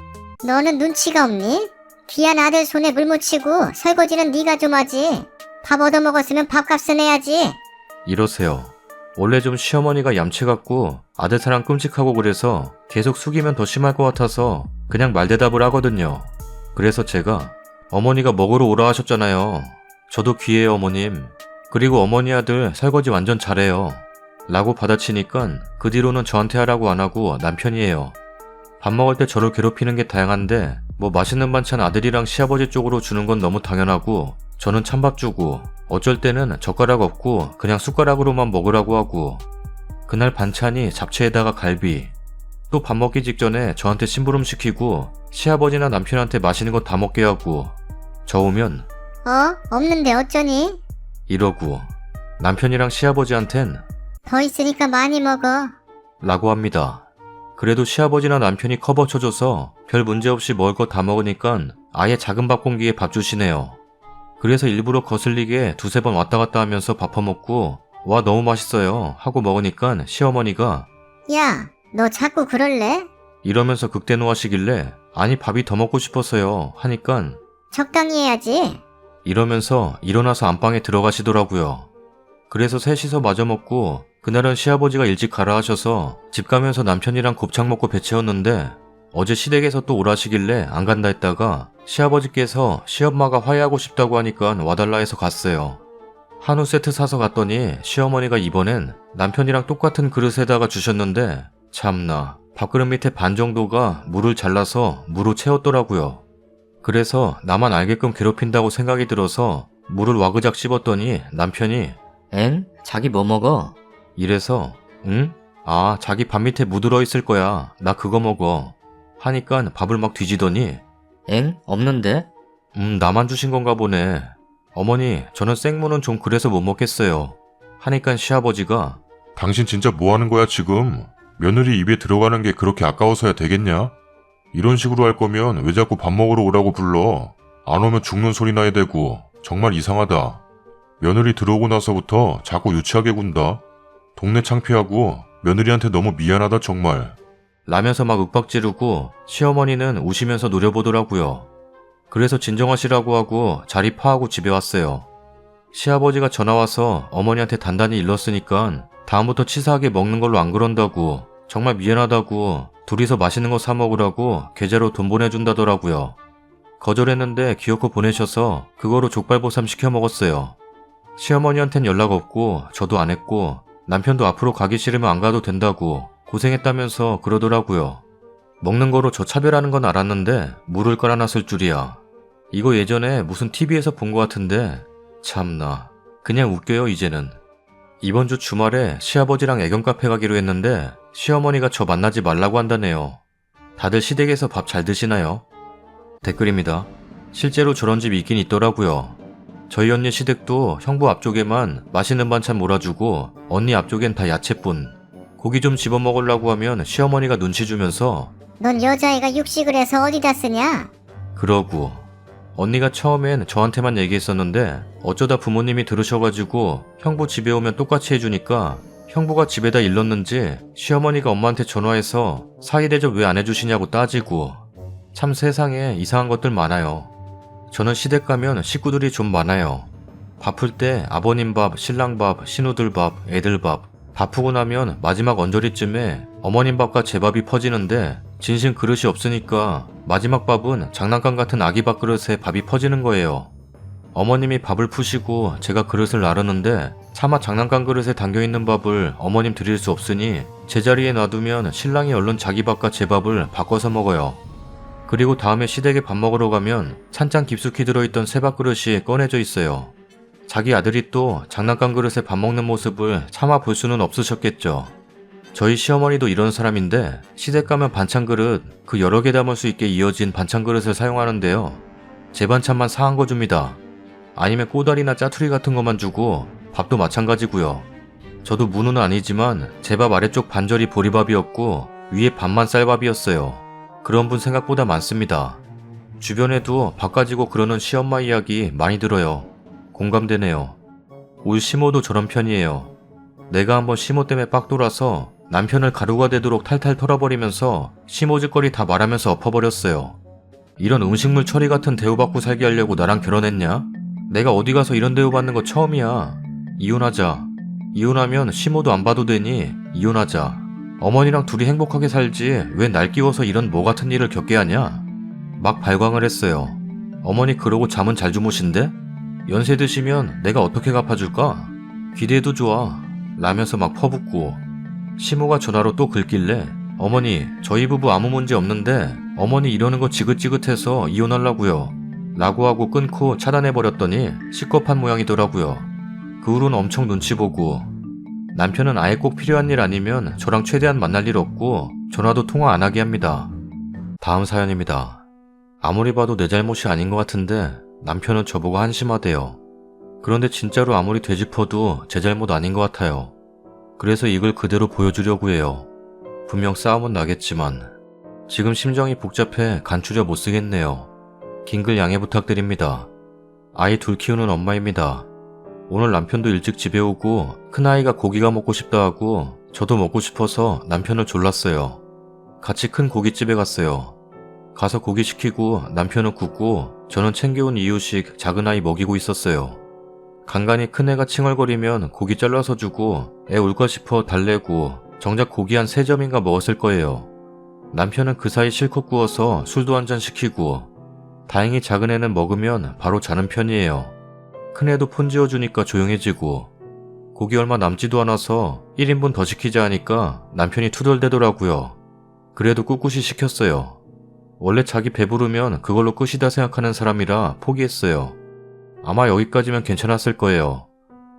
너는 눈치가 없니? 귀한 아들 손에 물 묻히고 설거지는 네가 좀 하지. 밥 얻어먹었으면 밥값은 해야지. 이러세요. 원래 좀 시어머니가 얌체 같고 아들 사랑 끔찍하고 그래서 계속 숙이면 더 심할 것 같아서 그냥 말대답을 하거든요. 그래서 제가 어머니가 먹으러 오라 하셨잖아요. 저도 귀해요 어머님. 그리고 어머니 아들 설거지 완전 잘해요. 라고 받아치니까 그 뒤로는 저한테 하라고 안 하고 남편이 해요. 밥 먹을 때 저를 괴롭히는 게 다양한데 뭐 맛있는 반찬 아들이랑 시아버지 쪽으로 주는 건 너무 당연하고 저는 찬밥 주고 어쩔 때는 젓가락 없고 그냥 숟가락으로만 먹으라고 하고 그날 반찬이 잡채에다가 갈비 또 밥 먹기 직전에 저한테 심부름 시키고 시아버지나 남편한테 맛있는 거 다 먹게 하고 저 오면 없는데 어쩌니? 이러고 남편이랑 시아버지한텐 더 있으니까 많이 먹어. 라고 합니다. 그래도 시아버지나 남편이 커버 쳐줘서 별 문제 없이 먹을 거 다 먹으니까 아예 작은 밥 공기에 밥 주시네요. 그래서 일부러 거슬리게 두세 번 왔다 갔다 하면서 밥 퍼먹고 와 너무 맛있어요 하고 먹으니까 시어머니가 야, 너 자꾸 그럴래? 이러면서 극대노하시길래 아니 밥이 더 먹고 싶어서요 하니까 적당히 해야지. 이러면서 일어나서 안방에 들어가시더라고요. 그래서 셋이서 마저 먹고 그날은 시아버지가 일찍 가라 하셔서 집 가면서 남편이랑 곱창 먹고 배 채웠는데 어제 시댁에서 또 오라시길래 안 간다 했다가 시아버지께서 시엄마가 화해하고 싶다고 하니까 와달라 해서 갔어요. 한우 세트 사서 갔더니 시어머니가 이번엔 남편이랑 똑같은 그릇에다가 주셨는데 참나 밥그릇 밑에 반 정도가 물을 잘라서 무로 채웠더라고요. 그래서 나만 알게끔 괴롭힌다고 생각이 들어서 물을 와그작 씹었더니 남편이 엥? 자기 뭐 먹어? 이래서 응? 아 자기 밥 밑에 무 들어있을 거야 나 그거 먹어 하니까 밥을 막 뒤지더니 엥? 없는데? 나만 주신 건가 보네. 어머니 저는 생무는 좀 그래서 못 먹겠어요 하니까 시아버지가 당신 진짜 뭐 하는 거야 지금? 며느리 입에 들어가는 게 그렇게 아까워서야 되겠냐? 이런 식으로 할 거면 왜 자꾸 밥 먹으러 오라고 불러? 안 오면 죽는 소리 나야 되고 정말 이상하다. 며느리 들어오고 나서부터 자꾸 유치하게 군다. 동네 창피하고 며느리한테 너무 미안하다 정말. 라면서 막 윽박 지르고 시어머니는 우시면서 노려보더라고요. 그래서 진정하시라고 하고 자리 파하고 집에 왔어요. 시아버지가 전화와서 어머니한테 단단히 일렀으니까 다음부터 치사하게 먹는 걸로 안 그런다고 정말 미안하다고 둘이서 맛있는 거 사 먹으라고 계좌로 돈 보내준다더라고요. 거절했는데 귀엽고 보내셔서 그거로 족발보쌈 시켜 먹었어요. 시어머니한텐 연락 없고 저도 안 했고 남편도 앞으로 가기 싫으면 안 가도 된다고 고생했다면서 그러더라고요. 먹는 거로 저 차별하는 건 알았는데 물을 깔아놨을 줄이야. 이거 예전에 무슨 TV에서 본 것 같은데 참나 그냥 웃겨요 이제는. 이번 주 주말에 시아버지랑 애견 카페 가기로 했는데 시어머니가 저 만나지 말라고 한다네요. 다들 시댁에서 밥 잘 드시나요? 댓글입니다. 실제로 저런 집이 있긴 있더라고요. 저희 언니 시댁도 형부 앞쪽에만 맛있는 반찬 몰아주고 언니 앞쪽엔 다 야채뿐. 고기 좀 집어먹으려고 하면 시어머니가 눈치 주면서 넌 여자애가 육식을 해서 어디다 쓰냐? 그러고 언니가 처음엔 저한테만 얘기했었는데 어쩌다 부모님이 들으셔가지고 형부 집에 오면 똑같이 해주니까 형부가 집에다 일렀는지 시어머니가 엄마한테 전화해서 사이 대접 왜 안 해주시냐고 따지고 참 세상에 이상한 것들 많아요. 저는 시댁 가면 식구들이 좀 많아요. 바쁠 때 아버님 밥, 신랑 밥, 신우들 밥, 애들 밥 바쁘고 나면 마지막 언저리쯤에 어머님 밥과 제 밥이 퍼지는데 진심 그릇이 없으니까 마지막 밥은 장난감 같은 아기 밥 그릇에 밥이 퍼지는 거예요. 어머님이 밥을 푸시고 제가 그릇을 나르는데 차마 장난감 그릇에 담겨있는 밥을 어머님 드릴 수 없으니 제자리에 놔두면 신랑이 얼른 자기 밥과 제 밥을 바꿔서 먹어요. 그리고 다음에 시댁에 밥 먹으러 가면 찬장 깊숙이 들어있던 새밥 그릇이 꺼내져 있어요. 자기 아들이 또 장난감 그릇에 밥 먹는 모습을 차마 볼 수는 없으셨겠죠. 저희 시어머니도 이런 사람인데 시댁 가면 반찬 그릇 그 여러 개 담을 수 있게 이어진 반찬 그릇을 사용하는데요. 제 반찬만 상한 거 줍니다. 아니면 꼬다리나 짜투리 같은 것만 주고 밥도 마찬가지고요. 저도 문어는 아니지만 제 밥 아래쪽 반절이 보리밥이었고 위에 반만 쌀밥이었어요. 그런 분 생각보다 많습니다. 주변에도 밥 가지고 그러는 시엄마 이야기 많이 들어요. 공감되네요. 우리 시모도 저런 편이에요. 내가 한번 시모 때문에 빡 돌아서 남편을 가루가 되도록 탈탈 털어버리면서 시모짓거리 다 말하면서 엎어버렸어요. 이런 음식물 처리 같은 대우받고 살게 하려고 나랑 결혼했냐? 내가 어디 가서 이런 대우받는 거 처음이야. 이혼하자. 이혼하면 시모도 안 봐도 되니 이혼하자. 어머니랑 둘이 행복하게 살지 왜 날 끼워서 이런 뭐 같은 일을 겪게 하냐? 막 발광을 했어요. 어머니 그러고 잠은 잘 주무신대? 연세 드시면 내가 어떻게 갚아줄까? 기대해도 좋아. 라면서 막 퍼붓고 시모가 전화로 또 긁길래 어머니 저희 부부 아무 문제 없는데 어머니 이러는 거 지긋지긋해서 이혼하려고요. 라고 하고 끊고 차단해버렸더니 식겁한 모양이더라고요. 그 후로는 엄청 눈치 보고 남편은 아예 꼭 필요한 일 아니면 저랑 최대한 만날 일 없고 전화도 통화 안 하게 합니다. 다음 사연입니다. 아무리 봐도 내 잘못이 아닌 것 같은데 남편은 저보고 한심하대요. 그런데 진짜로 아무리 되짚어도 제 잘못 아닌 것 같아요. 그래서 이걸 그대로 보여주려고 해요. 분명 싸움은 나겠지만 지금 심정이 복잡해 간추려 못 쓰겠네요. 긴 글 양해 부탁드립니다. 아이 둘 키우는 엄마입니다. 오늘 남편도 일찍 집에 오고 큰아이가 고기가 먹고 싶다 하고 저도 먹고 싶어서 남편을 졸랐어요. 같이 큰 고깃집에 갔어요. 가서 고기 시키고 남편은 굽고 저는 챙겨온 이유식 작은아이 먹이고 있었어요. 간간히 큰애가 칭얼거리면 고기 잘라서 주고 애 울까 싶어 달래고 정작 고기 한 3점인가 먹었을 거예요. 남편은 그 사이 실컷 구워서 술도 한잔 시키고 다행히 작은애는 먹으면 바로 자는 편이에요. 큰애도 폰 지어주니까 조용해지고 고기 얼마 남지도 않아서 1인분 더 시키자 하니까 남편이 투덜대더라고요. 그래도 꿋꿋이 시켰어요. 원래 자기 배부르면 그걸로 끝이다 생각하는 사람이라 포기했어요. 아마 여기까지면 괜찮았을 거예요.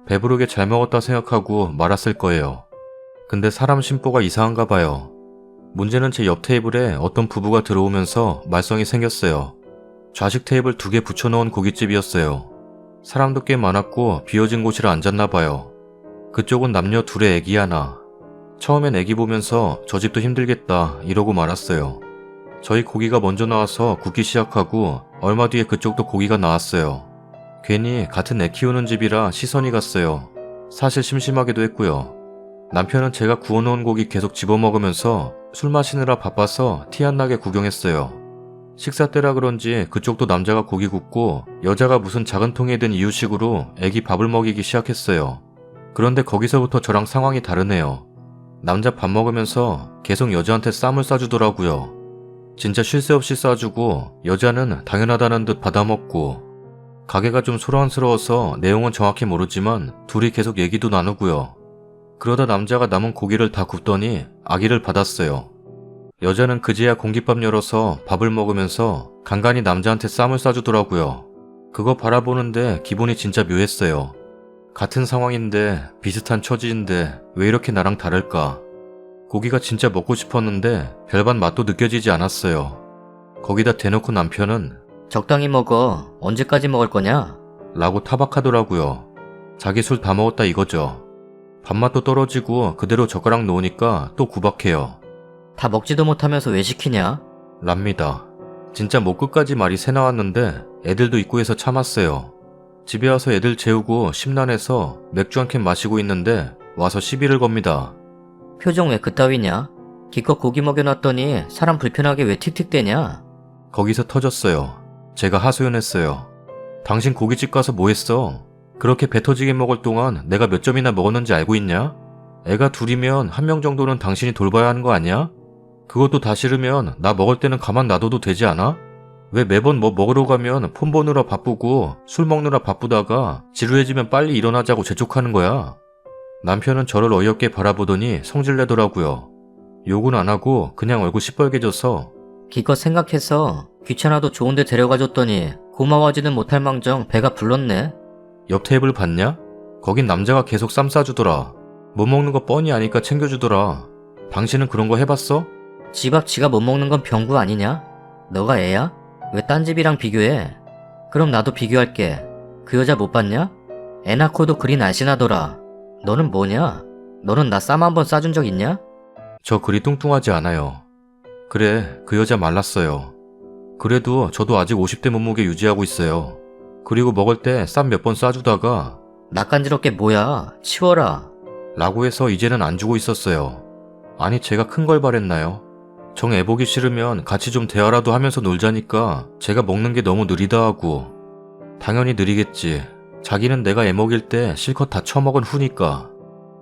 배부르게 잘 먹었다 생각하고 말았을 거예요. 근데 사람 심보가 이상한가 봐요. 문제는 제 옆 테이블에 어떤 부부가 들어오면서 말썽이 생겼어요. 좌식 테이블 2개 붙여놓은 고깃집이었어요. 사람도 꽤 많았고 비어진 곳이라 앉았나 봐요. 그쪽은 남녀 둘의 애기 하나. 처음엔 애기 보면서 저 집도 힘들겠다 이러고 말았어요. 저희 고기가 먼저 나와서 굽기 시작하고 얼마 뒤에 그쪽도 고기가 나왔어요. 괜히 같은 애 키우는 집이라 시선이 갔어요. 사실 심심하기도 했고요. 남편은 제가 구워놓은 고기 계속 집어먹으면서 술 마시느라 바빠서 티 안 나게 구경했어요. 식사 때라 그런지 그쪽도 남자가 고기 굽고 여자가 무슨 작은 통에 든 이유식으로 애기 밥을 먹이기 시작했어요. 그런데 거기서부터 저랑 상황이 다르네요. 남자 밥 먹으면서 계속 여자한테 쌈을 싸주더라고요. 진짜 쉴 새 없이 싸주고 여자는 당연하다는 듯 받아먹고 가게가 좀 소란스러워서 내용은 정확히 모르지만 둘이 계속 얘기도 나누고요. 그러다 남자가 남은 고기를 다 굽더니 아기를 받았어요. 여자는 그제야 공깃밥 열어서 밥을 먹으면서 간간히 남자한테 쌈을 싸주더라고요. 그거 바라보는데 기분이 진짜 묘했어요. 같은 상황인데 비슷한 처지인데 왜 이렇게 나랑 다를까? 고기가 진짜 먹고 싶었는데 별반 맛도 느껴지지 않았어요. 거기다 대놓고 남편은 적당히 먹어. 언제까지 먹을 거냐? 라고 타박하더라고요. 자기 술 다 먹었다 이거죠. 밥맛도 떨어지고 그대로 젓가락 놓으니까 또 구박해요. 다 먹지도 못하면서 왜 시키냐? 랍니다. 진짜 목 끝까지 말이 새 나왔는데 애들도 있고 해서 참았어요. 집에 와서 애들 재우고 심란해서 맥주 한 캔 마시고 있는데 와서 시비를 겁니다. 표정 왜 그따위냐? 기껏 고기 먹여놨더니 사람 불편하게 왜 틱틱대냐? 거기서 터졌어요. 제가 하소연했어요. 당신 고깃집 가서 뭐 했어? 그렇게 배 터지게 먹을 동안 내가 몇 점이나 먹었는지 알고 있냐? 애가 둘이면 1명 정도는 당신이 돌봐야 하는 거 아니야? 그것도 다 싫으면 나 먹을 때는 가만 놔둬도 되지 않아? 왜 매번 뭐 먹으러 가면 폰 보느라 바쁘고 술 먹느라 바쁘다가 지루해지면 빨리 일어나자고 재촉하는 거야? 남편은 저를 어이없게 바라보더니 성질내더라고요. 욕은 안 하고 그냥 얼굴 시뻘개져서 기껏 생각해서 귀찮아도 좋은데 데려가줬더니 고마워하지는 못할 망정 배가 불렀네. 옆 테이블 봤냐? 거긴 남자가 계속 쌈 싸주더라. 못 먹는 거 뻔히 아니까 챙겨주더라. 당신은 그런 거 해봤어? 집 앞 지가 못 먹는 건 병구 아니냐? 너가 애야? 왜 딴 집이랑 비교해? 그럼 나도 비교할게. 그 여자 못 봤냐? 애 낳고도 그리 날씬하더라. 너는 뭐냐? 너는 나 쌈 한번 싸준 적 있냐? 저 그리 뚱뚱하지 않아요. 그래, 그 여자 말랐어요. 그래도 저도 아직 50대 몸무게 유지하고 있어요. 그리고 먹을 때 쌈 몇 번 싸주다가 낯간지럽게 뭐야? 치워라. 라고 해서 이제는 안 주고 있었어요. 아니 제가 큰 걸 바랬나요? 정 애보기 싫으면 같이 좀 대화라도 하면서 놀자니까 제가 먹는 게 너무 느리다 하고. 당연히 느리겠지. 자기는 내가 애 먹일 때 실컷 다 처먹은 후니까.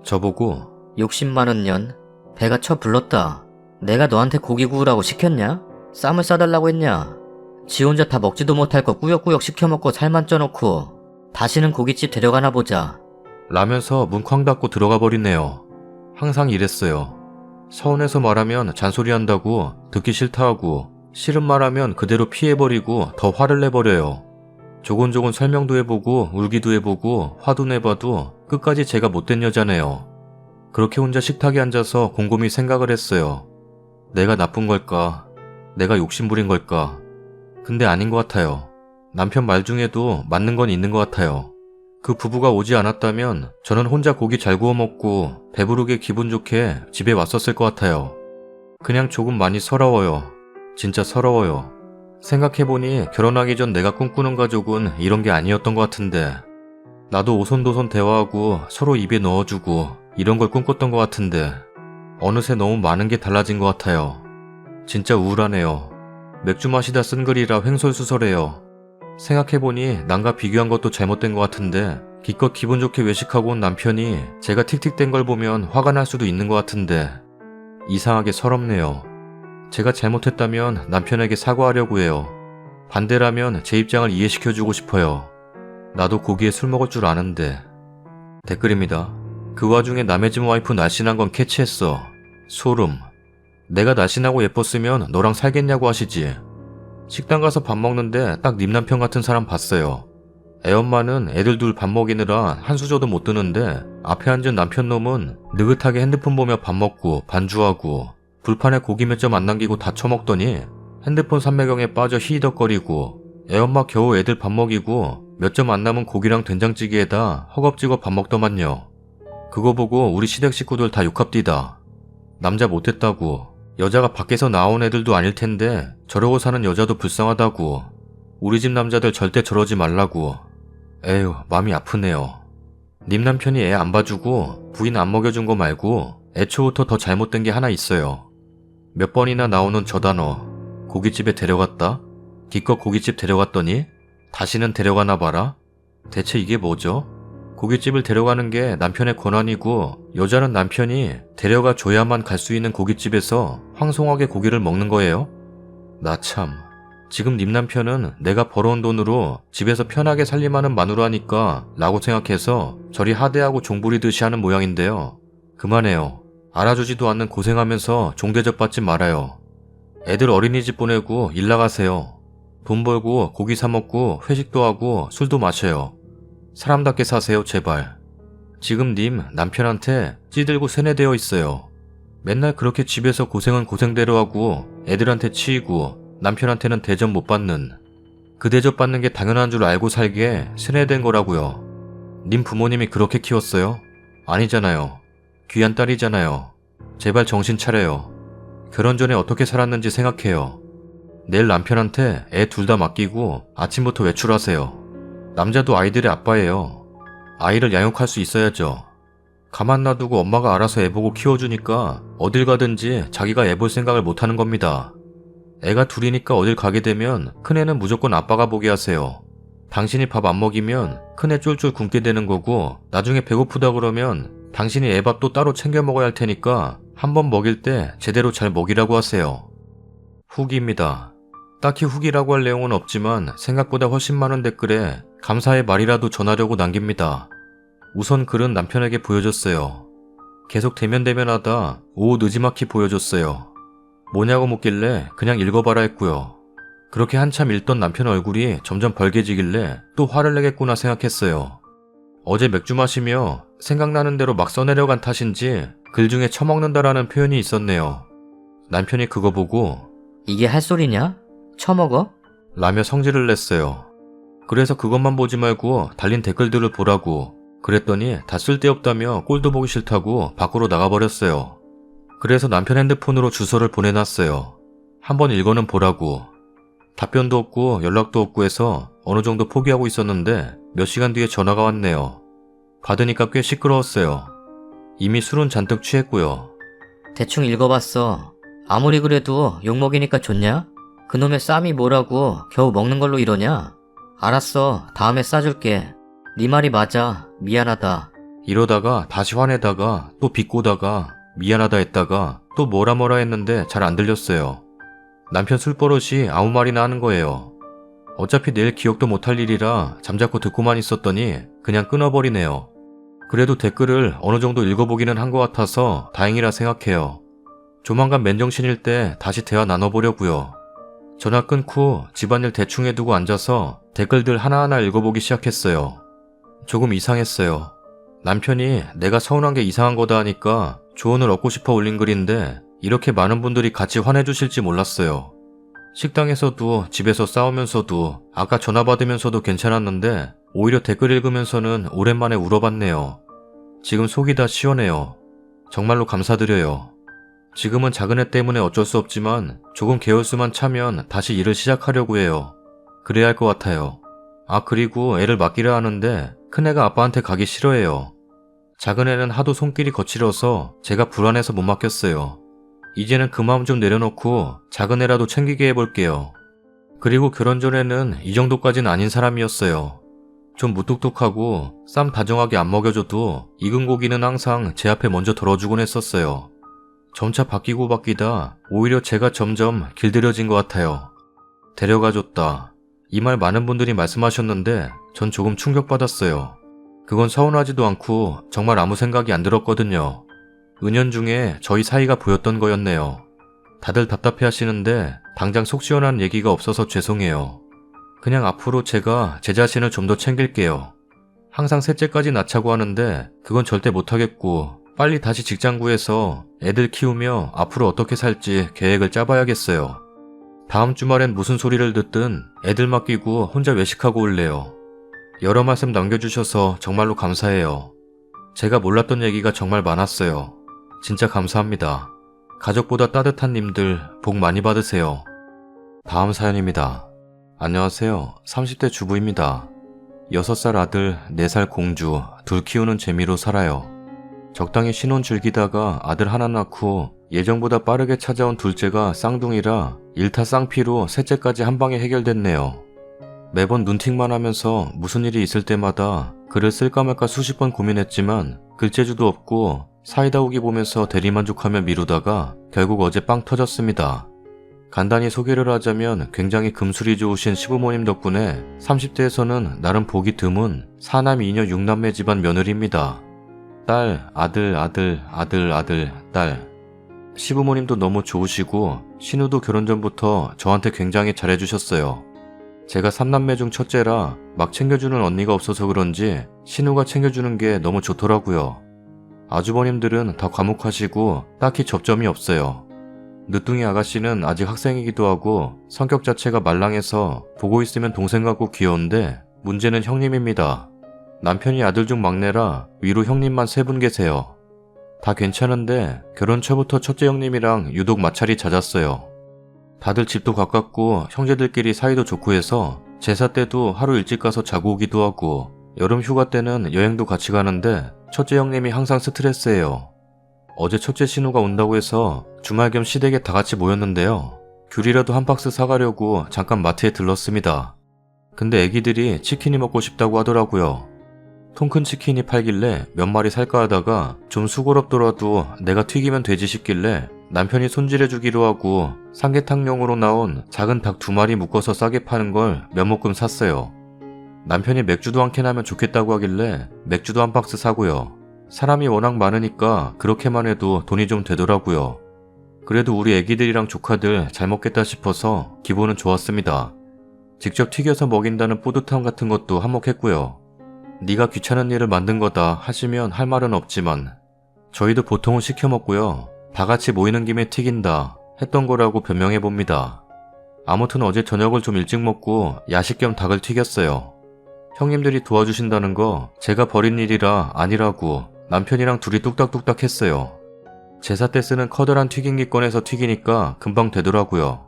저보고 욕심 많은 년. 배가 쳐 불렀다. 내가 너한테 고기 구우라고 시켰냐? 쌈을 싸달라고 했냐? 지 혼자 다 먹지도 못할 거 꾸역꾸역 시켜먹고 살만 쪄놓고 다시는 고깃집 데려가나 보자. 라면서 문 쾅 닫고 들어가 버리네요. 항상 이랬어요. 서운해서 말하면 잔소리한다고 듣기 싫다 하고 싫은 말하면 그대로 피해버리고 더 화를 내버려요. 조곤조곤 설명도 해보고 울기도 해보고 화도 내봐도 끝까지 제가 못된 여자네요. 그렇게 혼자 식탁에 앉아서 곰곰이 생각을 했어요. 내가 나쁜 걸까? 내가 욕심부린 걸까? 근데 아닌 것 같아요. 남편 말 중에도 맞는 건 있는 것 같아요. 그 부부가 오지 않았다면 저는 혼자 고기 잘 구워 먹고 배부르게 기분 좋게 집에 왔었을 것 같아요. 그냥 조금 많이 서러워요. 진짜 서러워요. 생각해보니 결혼하기 전 내가 꿈꾸는 가족은 이런 게 아니었던 것 같은데 나도 오손도손 대화하고 서로 입에 넣어주고 이런 걸 꿈꿨던 것 같은데 어느새 너무 많은 게 달라진 것 같아요. 진짜 우울하네요. 맥주 마시다 쓴 글이라 횡설수설해요. 생각해보니 남과 비교한 것도 잘못된 것 같은데 기껏 기분 좋게 외식하고 온 남편이 제가 틱틱댄 걸 보면 화가 날 수도 있는 것 같은데 이상하게 서럽네요. 제가 잘못했다면 남편에게 사과하려고 해요. 반대라면 제 입장을 이해시켜주고 싶어요. 나도 고기에 술 먹을 줄 아는데. 댓글입니다. 그 와중에 남의 집 와이프 날씬한 건 캐치했어. 소름. 내가 날씬하고 예뻤으면 너랑 살겠냐고 하시지. 식당 가서 밥 먹는데 딱 님 남편 같은 사람 봤어요. 애엄마는 애들 둘 밥 먹이느라 한 수저도 못 드는데 앞에 앉은 남편 놈은 느긋하게 핸드폰 보며 밥 먹고 반주하고 불판에 고기 몇 점 안 남기고 다 처먹더니 핸드폰 삼매경에 빠져 히히덕거리고 애엄마 겨우 애들 밥 먹이고 몇 점 안 남은 고기랑 된장찌개에다 허겁지겁 밥 먹더만요. 그거 보고 우리 시댁 식구들 다 욕합디다. 남자 못됐다고. 여자가 밖에서 나온 애들도 아닐 텐데 저러고 사는 여자도 불쌍하다고. 우리 집 남자들 절대 저러지 말라고. 에휴, 마음이 아프네요. 님 남편이 애 안 봐주고 부인 안 먹여준 거 말고 애초부터 더 잘못된 게 하나 있어요. 몇 번이나 나오는 저 단어. 고깃집에 데려갔다? 기껏 고깃집 데려갔더니 다시는 데려가나 봐라? 대체 이게 뭐죠? 고깃집을 데려가는 게 남편의 권한이고 여자는 남편이 데려가 줘야만 갈 수 있는 고깃집에서 황송하게 고기를 먹는 거예요? 나 참. 지금 님 남편은 내가 벌어온 돈으로 집에서 편하게 살림하는 마누라니까 라고 생각해서 저리 하대하고 종부리듯이 하는 모양인데요. 그만해요. 알아주지도 않는 고생하면서 종대접 받지 말아요. 애들 어린이집 보내고 일 나가세요. 돈 벌고 고기 사 먹고 회식도 하고 술도 마셔요. 사람답게 사세요, 제발. 지금 님 남편한테 찌들고 세뇌되어 있어요. 맨날 그렇게 집에서 고생은 고생대로 하고 애들한테 치이고 남편한테는 대접 못 받는, 그 대접 받는 게 당연한 줄 알고 살게 세뇌된 거라고요. 님 부모님이 그렇게 키웠어요? 아니잖아요. 귀한 딸이잖아요. 제발 정신 차려요. 결혼 전에 어떻게 살았는지 생각해요. 내일 남편한테 애 둘 다 맡기고 아침부터 외출하세요. 남자도 아이들의 아빠예요. 아이를 양육할 수 있어야죠. 가만 놔두고 엄마가 알아서 애 보고 키워주니까 어딜 가든지 자기가 애 볼 생각을 못하는 겁니다. 애가 둘이니까 어딜 가게 되면 큰애는 무조건 아빠가 보게 하세요. 당신이 밥 안 먹이면 큰애 쫄쫄 굶게 되는 거고 나중에 배고프다 그러면 당신이 애 밥도 따로 챙겨 먹어야 할 테니까 한번 먹일 때 제대로 잘 먹이라고 하세요. 후기입니다. 딱히 후기라고 할 내용은 없지만 생각보다 훨씬 많은 댓글에 감사의 말이라도 전하려고 남깁니다. 우선 글은 남편에게 보여줬어요. 계속 대면대면하다 오후 느지막이 보여줬어요. 뭐냐고 묻길래 그냥 읽어봐라 했고요. 그렇게 한참 읽던 남편 얼굴이 점점 벌개지길래 또 화를 내겠구나 생각했어요. 어제 맥주 마시며 생각나는 대로 막 써내려간 탓인지 글 중에 처먹는다라는 표현이 있었네요. 남편이 그거 보고 이게 할 소리냐? 처먹어? 라며 성질을 냈어요. 그래서 그것만 보지 말고 달린 댓글들을 보라고. 그랬더니 다 쓸데없다며 꼴도 보기 싫다고 밖으로 나가버렸어요. 그래서 남편 핸드폰으로 주소를 보내놨어요. 한번 읽어는 보라고. 답변도 없고 연락도 없고 해서 어느 정도 포기하고 있었는데 몇 시간 뒤에 전화가 왔네요. 받으니까 꽤 시끄러웠어요. 이미 술은 잔뜩 취했고요. 대충 읽어봤어. 아무리 그래도 욕먹이니까 좋냐? 그놈의 쌈이 뭐라고 겨우 먹는 걸로 이러냐? 알았어. 다음에 싸줄게. 네 말이 맞아. 미안하다. 이러다가 다시 화내다가 또 비꼬다가 미안하다 했다가 또 뭐라 했는데 잘 안 들렸어요. 남편 술버릇이 아무 말이나 하는 거예요. 어차피 내일 기억도 못할 일이라 잠자코 듣고만 있었더니 그냥 끊어버리네요. 그래도 댓글을 어느 정도 읽어보기는 한 것 같아서 다행이라 생각해요. 조만간 맨정신일 때 다시 대화 나눠보려고요. 전화 끊고 집안일 대충 해두고 앉아서 댓글들 하나하나 읽어보기 시작했어요. 조금 이상했어요. 남편이 내가 서운한 게 이상한 거다 하니까 조언을 얻고 싶어 올린 글인데 이렇게 많은 분들이 같이 화내주실지 몰랐어요. 식당에서도 집에서 싸우면서도 아까 전화 받으면서도 괜찮았는데 오히려 댓글 읽으면서는 오랜만에 울어봤네요. 지금 속이 다 시원해요. 정말로 감사드려요. 지금은 작은 애 때문에 어쩔 수 없지만 조금 개월수만 차면 다시 일을 시작하려고 해요. 그래야 할 것 같아요. 아, 그리고 애를 맡기려 하는데 큰애가 아빠한테 가기 싫어해요. 작은 애는 하도 손길이 거칠어서 제가 불안해서 못 맡겼어요. 이제는 그 마음 좀 내려놓고 작은 애라도 챙기게 해볼게요. 그리고 결혼 전에는 이 정도까지는 아닌 사람이었어요. 좀 무뚝뚝하고 쌈 다정하게 안 먹여줘도 익은 고기는 항상 제 앞에 먼저 덜어주곤 했었어요. 점차 바뀌고 바뀌다 오히려 제가 점점 길들여진 것 같아요. 데려가줬다. 이 말 많은 분들이 말씀하셨는데 전 조금 충격받았어요. 그건 서운하지도 않고 정말 아무 생각이 안 들었거든요. 은연중에 저희 사이가 보였던 거였네요. 다들 답답해 하시는데 당장 속 시원한 얘기가 없어서 죄송해요. 그냥 앞으로 제가 제 자신을 좀 더 챙길게요. 항상 셋째까지 낳자고 하는데 그건 절대 못하겠고 빨리 다시 직장 구해서 애들 키우며 앞으로 어떻게 살지 계획을 짜봐야겠어요. 다음 주말엔 무슨 소리를 듣든 애들 맡기고 혼자 외식하고 올래요. 여러 말씀 남겨주셔서 정말로 감사해요. 제가 몰랐던 얘기가 정말 많았어요. 진짜 감사합니다. 가족보다 따뜻한 님들 복 많이 받으세요. 다음 사연입니다. 안녕하세요. 30대 주부입니다. 6살 아들, 4살 공주, 둘 키우는 재미로 살아요. 적당히 신혼 즐기다가 아들 하나 낳고 예정보다 빠르게 찾아온 둘째가 쌍둥이라 일타 쌍피로 셋째까지 한 방에 해결됐네요. 매번 눈팅만 하면서 무슨 일이 있을 때마다 글을 쓸까 말까 수십 번 고민했지만 글재주도 없고 사이다 우기 보면서 대리만족하며 미루다가 결국 어제 빵 터졌습니다. 간단히 소개를 하자면 굉장히 금술이 좋으신 시부모님 덕분에 30대에서는 나름 보기 드문 4남 2녀 6남매 집안 며느리입니다. 딸, 아들, 딸. 시부모님도 너무 좋으시고 신우도 결혼 전부터 저한테 굉장히 잘해주셨어요. 제가 3남매 중 첫째라 막 챙겨주는 언니가 없어서 그런지 신우가 챙겨주는 게 너무 좋더라고요. 아주버님들은 다 과묵하시고 딱히 접점이 없어요. 늦둥이 아가씨는 아직 학생이기도 하고 성격 자체가 말랑해서 보고 있으면 동생 같고 귀여운데 문제는 형님입니다. 남편이 아들 중 막내라 위로 형님만 3분 계세요. 다 괜찮은데 결혼 초부터 첫째 형님이랑 유독 마찰이 잦았어요. 다들 집도 가깝고 형제들끼리 사이도 좋고 해서 제사 때도 하루 일찍 가서 자고 오기도 하고 여름 휴가 때는 여행도 같이 가는데 첫째 형님이 항상 스트레스예요. 어제 첫째 신우가 온다고 해서 주말 겸 시댁에 다 같이 모였는데요. 귤이라도 한 박스 사가려고 잠깐 마트에 들렀습니다. 근데 애기들이 치킨이 먹고 싶다고 하더라고요. 통큰 치킨이 팔길래 몇 마리 살까 하다가 좀 수고롭더라도 내가 튀기면 되지 싶길래 남편이 손질해주기로 하고 삼계탕용으로 나온 작은 닭 2마리 묶어서 싸게 파는 걸 몇 모금 샀어요. 남편이 맥주도 한 캔 하면 좋겠다고 하길래 맥주도 한 박스 사고요. 사람이 워낙 많으니까 그렇게만 해도 돈이 좀 되더라고요. 그래도 우리 애기들이랑 조카들 잘 먹겠다 싶어서 기분은 좋았습니다. 직접 튀겨서 먹인다는 뿌듯함 같은 것도 한몫했고요. 네가 귀찮은 일을 만든 거다 하시면 할 말은 없지만 저희도 보통은 시켜 먹고요. 다 같이 모이는 김에 튀긴다 했던 거라고 변명해봅니다. 아무튼 어제 저녁을 좀 일찍 먹고 야식 겸 닭을 튀겼어요. 형님들이 도와주신다는 거 제가 벌인 일이라 아니라고 남편이랑 둘이 뚝딱뚝딱 했어요. 제사 때 쓰는 커다란 튀김기 꺼내서 튀기니까 금방 되더라고요.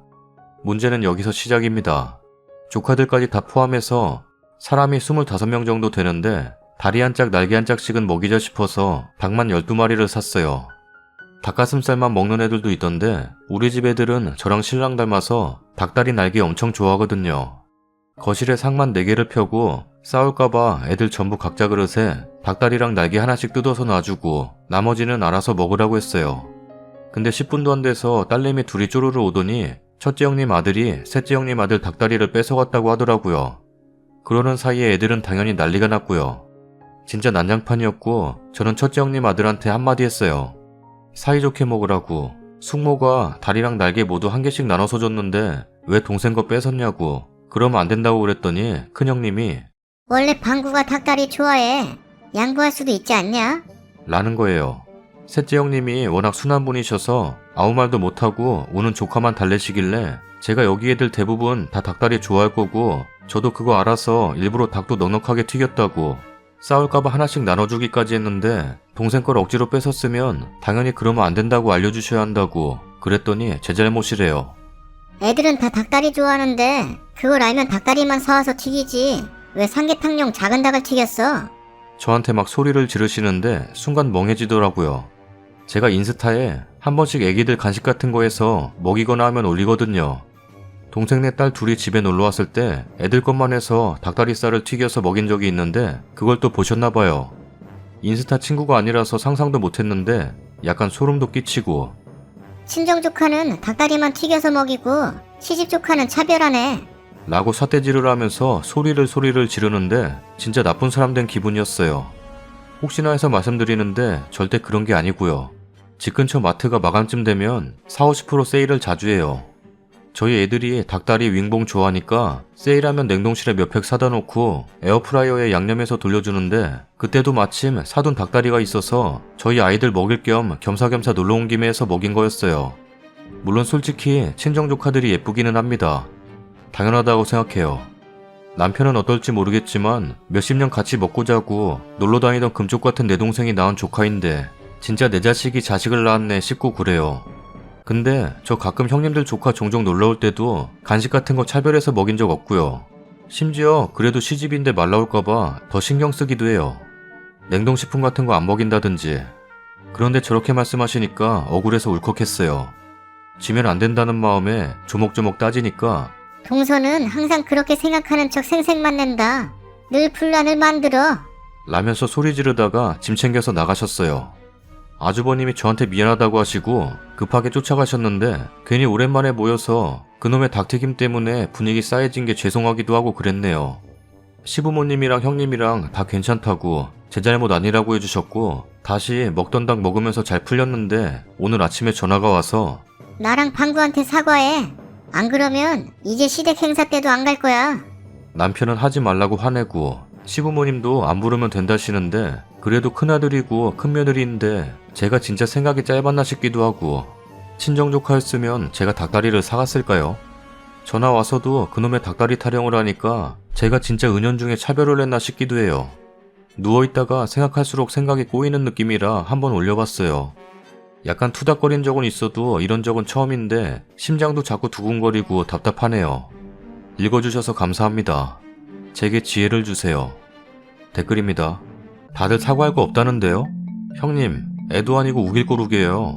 문제는 여기서 시작입니다. 조카들까지 다 포함해서 사람이 25명 정도 되는데 다리 한 짝 날개 한 짝씩은 먹이자 싶어서 닭만 12마리를 샀어요. 닭가슴살만 먹는 애들도 있던데 우리 집 애들은 저랑 신랑 닮아서 닭다리 날개 엄청 좋아하거든요. 거실에 상만 4개를 펴고 싸울까봐 애들 전부 각자 그릇에 닭다리랑 날개 하나씩 뜯어서 놔주고 나머지는 알아서 먹으라고 했어요. 근데 10분도 안 돼서 딸내미 둘이 쪼르르 오더니 첫째 형님 아들이 셋째 형님 아들 닭다리를 뺏어갔다고 하더라고요. 그러는 사이에 애들은 당연히 난리가 났고요. 진짜 난장판이었고 저는 첫째 형님 아들한테 한마디 했어요. 사이좋게 먹으라고. 숙모가 다리랑 날개 모두 한 개씩 나눠서 줬는데 왜 동생 거 뺏었냐고. 그러면 안 된다고 그랬더니 큰형님이 원래 방구가 닭다리 좋아해. 양보할 수도 있지 않냐? 라는 거예요. 셋째 형님이 워낙 순한 분이셔서 아무 말도 못하고 우는 조카만 달래시길래 제가 여기 애들 대부분 다 닭다리 좋아할 거고 저도 그거 알아서 일부러 닭도 넉넉하게 튀겼다고 싸울까봐 하나씩 나눠주기까지 했는데 동생 걸 억지로 뺏었으면 당연히 그러면 안 된다고 알려주셔야 한다고 그랬더니 제 잘못이래요. 애들은 다 닭다리 좋아하는데 그걸 알면 닭다리만 사와서 튀기지. 왜 삼계탕용 작은 닭을 튀겼어? 저한테 막 소리를 지르시는데 순간 멍해지더라고요. 제가 인스타에 한 번씩 애기들 간식 같은 거 해서 먹이거나 하면 올리거든요. 동생네 딸 둘이 집에 놀러왔을 때 애들 것만 해서 닭다리살을 튀겨서 먹인 적이 있는데 그걸 또 보셨나봐요. 인스타 친구가 아니라서 상상도 못했는데 약간 소름도 끼치고 친정 조카는 닭다리만 튀겨서 먹이고 시집 조카는 차별하네. 라고 삿대질을 하면서 소리를 지르는데 진짜 나쁜 사람 된 기분이었어요. 혹시나 해서 말씀드리는데 절대 그런 게 아니고요. 집 근처 마트가 마감쯤 되면 40-50% 세일을 자주 해요. 저희 애들이 닭다리 윙봉 좋아하니까 세일하면 냉동실에 몇 팩 사다 놓고 에어프라이어에 양념해서 돌려주는데 그때도 마침 사둔 닭다리가 있어서 저희 아이들 먹일 겸 겸사겸사 놀러온 김에 해서 먹인 거였어요. 물론 솔직히 친정 조카들이 예쁘기는 합니다. 당연하다고 생각해요. 남편은 어떨지 모르겠지만 몇십 년 같이 먹고 자고 놀러 다니던 금쪽 같은 내 동생이 낳은 조카인데 진짜 내 자식이 자식을 낳았네 싶고 그래요. 근데 저 가끔 형님들 조카 종종 놀러올 때도 간식 같은 거 차별해서 먹인 적 없고요. 심지어 그래도 시집인데 말 나올까봐 더 신경 쓰기도 해요. 냉동식품 같은 거 안 먹인다든지. 그런데 저렇게 말씀하시니까 억울해서 울컥했어요. 지면 안 된다는 마음에 조목조목 따지니까 동서는 항상 그렇게 생각하는 척 생색만 낸다. 늘 분란을 만들어. 라면서 소리 지르다가 짐 챙겨서 나가셨어요. 아주버님이 저한테 미안하다고 하시고 급하게 쫓아가셨는데 괜히 오랜만에 모여서 그놈의 닭튀김 때문에 분위기 싸해진 게 죄송하기도 하고 그랬네요. 시부모님이랑 형님이랑 다 괜찮다고 제 잘못 아니라고 해주셨고 다시 먹던 닭 먹으면서 잘 풀렸는데 오늘 아침에 전화가 와서 나랑 방구한테 사과해. 안 그러면 이제 시댁 행사 때도 안 갈 거야. 남편은 하지 말라고 화내고 시부모님도 안 부르면 된다시는데 그래도 큰아들이고 큰며느리인데 제가 진짜 생각이 짧았나 싶기도 하고 친정 조카였으면 제가 닭다리를 사갔을까요? 전화 와서도 그놈의 닭다리 타령을 하니까 제가 진짜 은연중에 차별을 했나 싶기도 해요. 누워있다가 생각할수록 생각이 꼬이는 느낌이라 한번 올려봤어요. 약간 투닥거린 적은 있어도 이런 적은 처음인데 심장도 자꾸 두근거리고 답답하네요. 읽어주셔서 감사합니다. 제게 지혜를 주세요. 댓글입니다. 다들 사과할 거 없다는데요? 형님, 애도 아니고 우길 거룩이에요.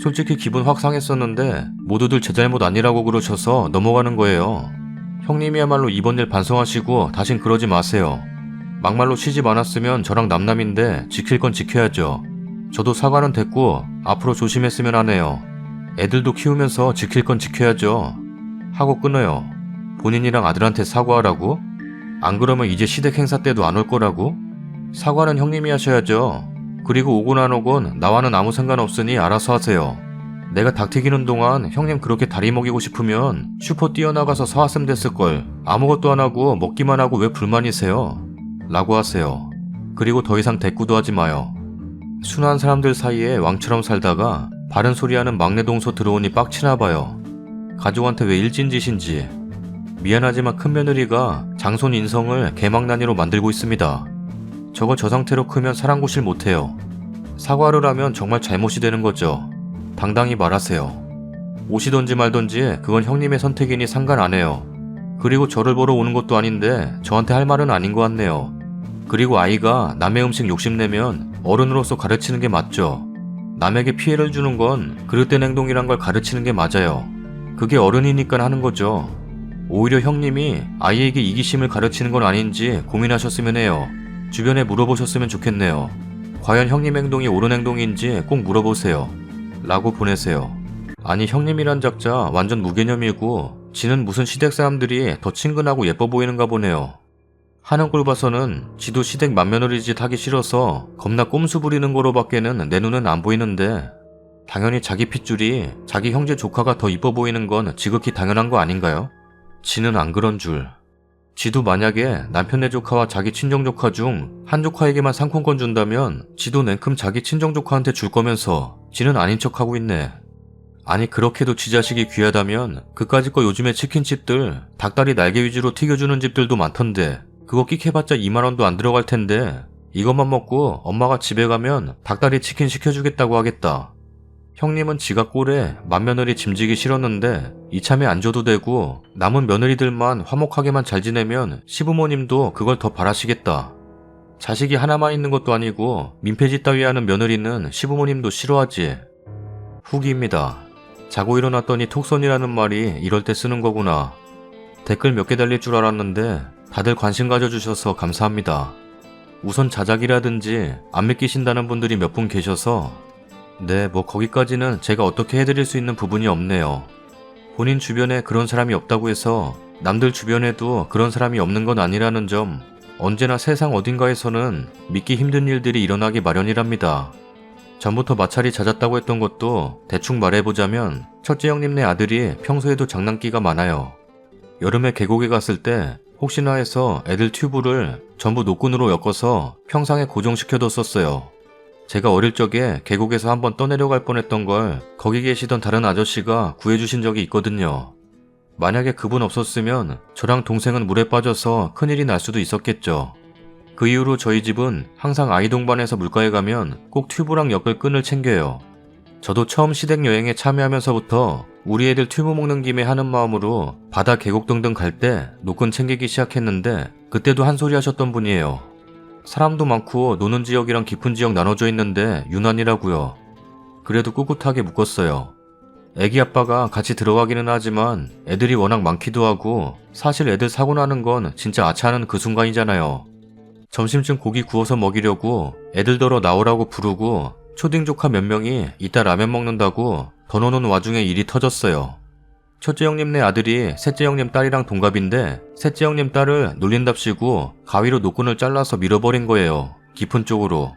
솔직히 기분 확 상했었는데 모두들 제 잘못 아니라고 그러셔서 넘어가는 거예요. 형님이야말로 이번 일 반성하시고 다신 그러지 마세요. 막말로 시집 안 왔으면 저랑 남남인데 지킬 건 지켜야죠. 저도 사과는 됐고 앞으로 조심했으면 하네요. 애들도 키우면서 지킬 건 지켜야죠. 하고 끊어요. 본인이랑 아들한테 사과하라고? 안 그러면 이제 시댁 행사 때도 안 올 거라고? 사과는 형님이 하셔야죠. 그리고 오곤 안 오곤 나와는 아무 상관없으니 알아서 하세요. 내가 닭 튀기는 동안 형님 그렇게 다리 먹이고 싶으면 슈퍼 뛰어나가서 사왔으면 됐을걸. 아무것도 안 하고 먹기만 하고 왜 불만이세요? 라고 하세요. 그리고 더 이상 대꾸도 하지 마요. 순한 사람들 사이에 왕처럼 살다가 바른 소리하는 막내 동서 들어오니 빡치나 봐요. 가족한테 왜 일진짓인지. 미안하지만 큰며느리가 장손 인성을 개망난이로 만들고 있습니다. 저거 저 상태로 크면 사랑구실 못해요. 사과를 하면 정말 잘못이 되는 거죠. 당당히 말하세요. 오시던지 말던지 그건 형님의 선택이니 상관 안 해요. 그리고 저를 보러 오는 것도 아닌데 저한테 할 말은 아닌 것 같네요. 그리고 아이가 남의 음식 욕심내면 어른으로서 가르치는 게 맞죠. 남에게 피해를 주는 건 그릇된 행동이란 걸 가르치는 게 맞아요. 그게 어른이니까 하는 거죠. 오히려 형님이 아이에게 이기심을 가르치는 건 아닌지 고민하셨으면 해요. 주변에 물어보셨으면 좋겠네요. 과연 형님 행동이 옳은 행동인지 꼭 물어보세요. 라고 보내세요. 아니 형님이란 작자 완전 무개념이고 지는 무슨 시댁 사람들이 더 친근하고 예뻐 보이는가 보네요. 하는 꼴 봐서는 지도 시댁 맏며느리 짓 하기 싫어서 겁나 꼼수 부리는 거로밖에는 내 눈은 안 보이는데 당연히 자기 핏줄이 자기 형제 조카가 더 이뻐 보이는 건 지극히 당연한 거 아닌가요? 지는 안 그런 줄. 지도 만약에 남편네 조카와 자기 친정조카 중 한 조카에게만 상품권 준다면 지도 냉큼 자기 친정조카한테 줄 거면서 지는 아닌 척하고 있네. 아니 그렇게도 지 자식이 귀하다면 그까짓 거 요즘에 치킨집들 닭다리 날개 위주로 튀겨주는 집들도 많던데 그거 끽해봤자 2만원도 안 들어갈 텐데 이것만 먹고 엄마가 집에 가면 닭다리 치킨 시켜주겠다고 하겠다. 형님은 지가 꼴에 맏며느리 짐지기 싫었는데 이참에 안 줘도 되고 남은 며느리들만 화목하게만 잘 지내면 시부모님도 그걸 더 바라시겠다. 자식이 하나만 있는 것도 아니고 민폐짓 따위 하는 며느리는 시부모님도 싫어하지. 후기입니다. 자고 일어났더니 톡선이라는 말이 이럴 때 쓰는 거구나. 댓글 몇 개 달릴 줄 알았는데 다들 관심 가져주셔서 감사합니다. 우선 자작이라든지 안 믿기신다는 분들이 몇 분 계셔서 네, 뭐 거기까지는 제가 어떻게 해드릴 수 있는 부분이 없네요. 본인 주변에 그런 사람이 없다고 해서 남들 주변에도 그런 사람이 없는 건 아니라는 점, 언제나 세상 어딘가에서는 믿기 힘든 일들이 일어나기 마련이랍니다. 전부터 마찰이 잦았다고 했던 것도 대충 말해보자면 첫째 형님네 아들이 평소에도 장난기가 많아요. 여름에 계곡에 갔을 때 혹시나 해서 애들 튜브를 전부 노끈으로 엮어서 평상에 고정시켜뒀었어요. 제가 어릴 적에 계곡에서 한번 떠내려갈 뻔했던 걸 거기 계시던 다른 아저씨가 구해주신 적이 있거든요. 만약에 그분 없었으면 저랑 동생은 물에 빠져서 큰일이 날 수도 있었겠죠. 그 이후로 저희 집은 항상 아이 동반해서 물가에 가면 꼭 튜브랑 엮을 끈을 챙겨요. 저도 처음 시댁 여행에 참여하면서부터 우리 애들 튜브 먹는 김에 하는 마음으로 바다 계곡 등등 갈 때 노끈 챙기기 시작했는데 그때도 한 소리 하셨던 분이에요. 사람도 많고 노는 지역이랑 깊은 지역 나눠져 있는데 유난이라고요. 그래도 꿋꿋하게 묶었어요. 애기 아빠가 같이 들어가기는 하지만 애들이 워낙 많기도 하고 사실 애들 사고 나는 건 진짜 아차하는 그 순간이잖아요. 점심쯤 고기 구워서 먹이려고 애들더러 나오라고 부르고 초딩 조카 몇 명이 이따 라면 먹는다고 더 노는 와중에 일이 터졌어요. 첫째 형님네 아들이 셋째 형님 딸이랑 동갑인데 셋째 형님 딸을 놀린답시고 가위로 노끈을 잘라서 밀어버린 거예요. 깊은 쪽으로.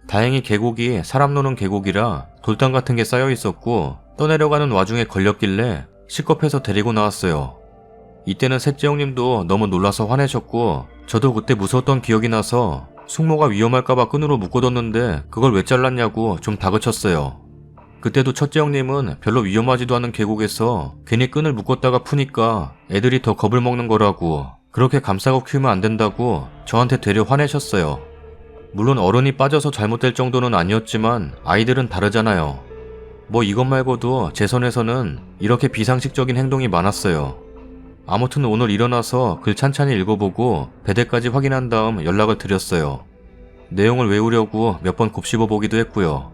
다행히 계곡이 사람 노는 계곡이라 돌담 같은 게 쌓여 있었고 떠내려가는 와중에 걸렸길래 식겁해서 데리고 나왔어요. 이때는 셋째 형님도 너무 놀라서 화내셨고 저도 그때 무서웠던 기억이 나서 숙모가 위험할까봐 끈으로 묶어뒀는데 그걸 왜 잘랐냐고 좀 다그쳤어요. 그때도 첫째 형님은 별로 위험하지도 않은 계곡에서 괜히 끈을 묶었다가 푸니까 애들이 더 겁을 먹는 거라고 그렇게 감싸고 키우면 안 된다고 저한테 되려 화내셨어요. 물론 어른이 빠져서 잘못될 정도는 아니었지만 아이들은 다르잖아요. 뭐 이것 말고도 제 선에서는 이렇게 비상식적인 행동이 많았어요. 아무튼 오늘 일어나서 글 찬찬히 읽어보고 배대까지 확인한 다음 연락을 드렸어요. 내용을 외우려고 몇 번 곱씹어 보기도 했고요.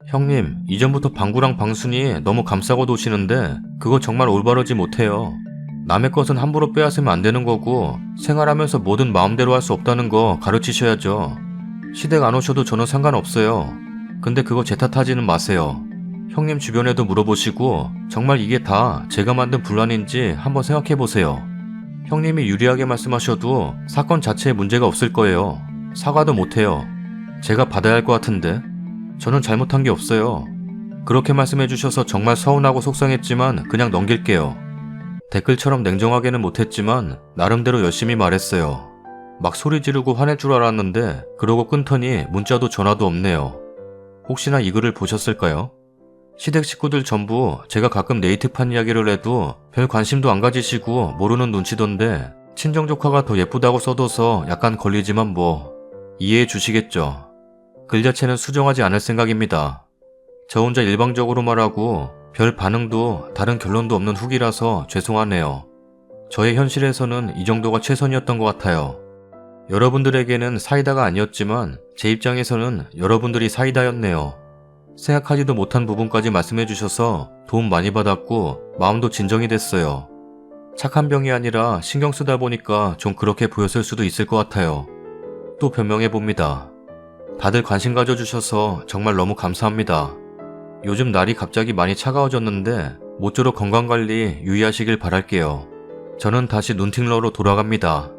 형님, 이전부터 방구랑 방순이 너무 감싸고 도시는데 그거 정말 올바르지 못해요. 남의 것은 함부로 빼앗으면 안 되는 거고 생활하면서 뭐든 마음대로 할 수 없다는 거 가르치셔야죠. 시댁 안 오셔도 저는 상관없어요. 근데 그거 제 탓하지는 마세요. 형님 주변에도 물어보시고 정말 이게 다 제가 만든 분란인지 한번 생각해보세요. 형님이 유리하게 말씀하셔도 사건 자체에 문제가 없을 거예요. 사과도 못해요. 제가 받아야 할 것 같은데. 저는 잘못한 게 없어요. 그렇게 말씀해주셔서 정말 서운하고 속상했지만 그냥 넘길게요. 댓글처럼 냉정하게는 못했지만 나름대로 열심히 말했어요. 막 소리 지르고 화낼 줄 알았는데 그러고 끊더니 문자도 전화도 없네요. 혹시나 이 글을 보셨을까요? 시댁 식구들 전부 제가 가끔 네이트판 이야기를 해도 별 관심도 안 가지시고 모르는 눈치던데 친정 조카가 더 예쁘다고 써둬서 약간 걸리지만 뭐 이해해 주시겠죠. 글 자체는 수정하지 않을 생각입니다. 저 혼자 일방적으로 말하고 별 반응도 다른 결론도 없는 후기라서 죄송하네요. 저의 현실에서는 이 정도가 최선이었던 것 같아요. 여러분들에게는 사이다가 아니었지만 제 입장에서는 여러분들이 사이다였네요. 생각하지도 못한 부분까지 말씀해 주셔서 도움 많이 받았고 마음도 진정이 됐어요. 착한 병이 아니라 신경 쓰다 보니까 좀 그렇게 보였을 수도 있을 것 같아요. 또 변명해 봅니다. 다들 관심 가져주셔서 정말 너무 감사합니다. 요즘 날이 갑자기 많이 차가워졌는데 모쪼록 건강관리 유의하시길 바랄게요. 저는 다시 눈팅러로 돌아갑니다.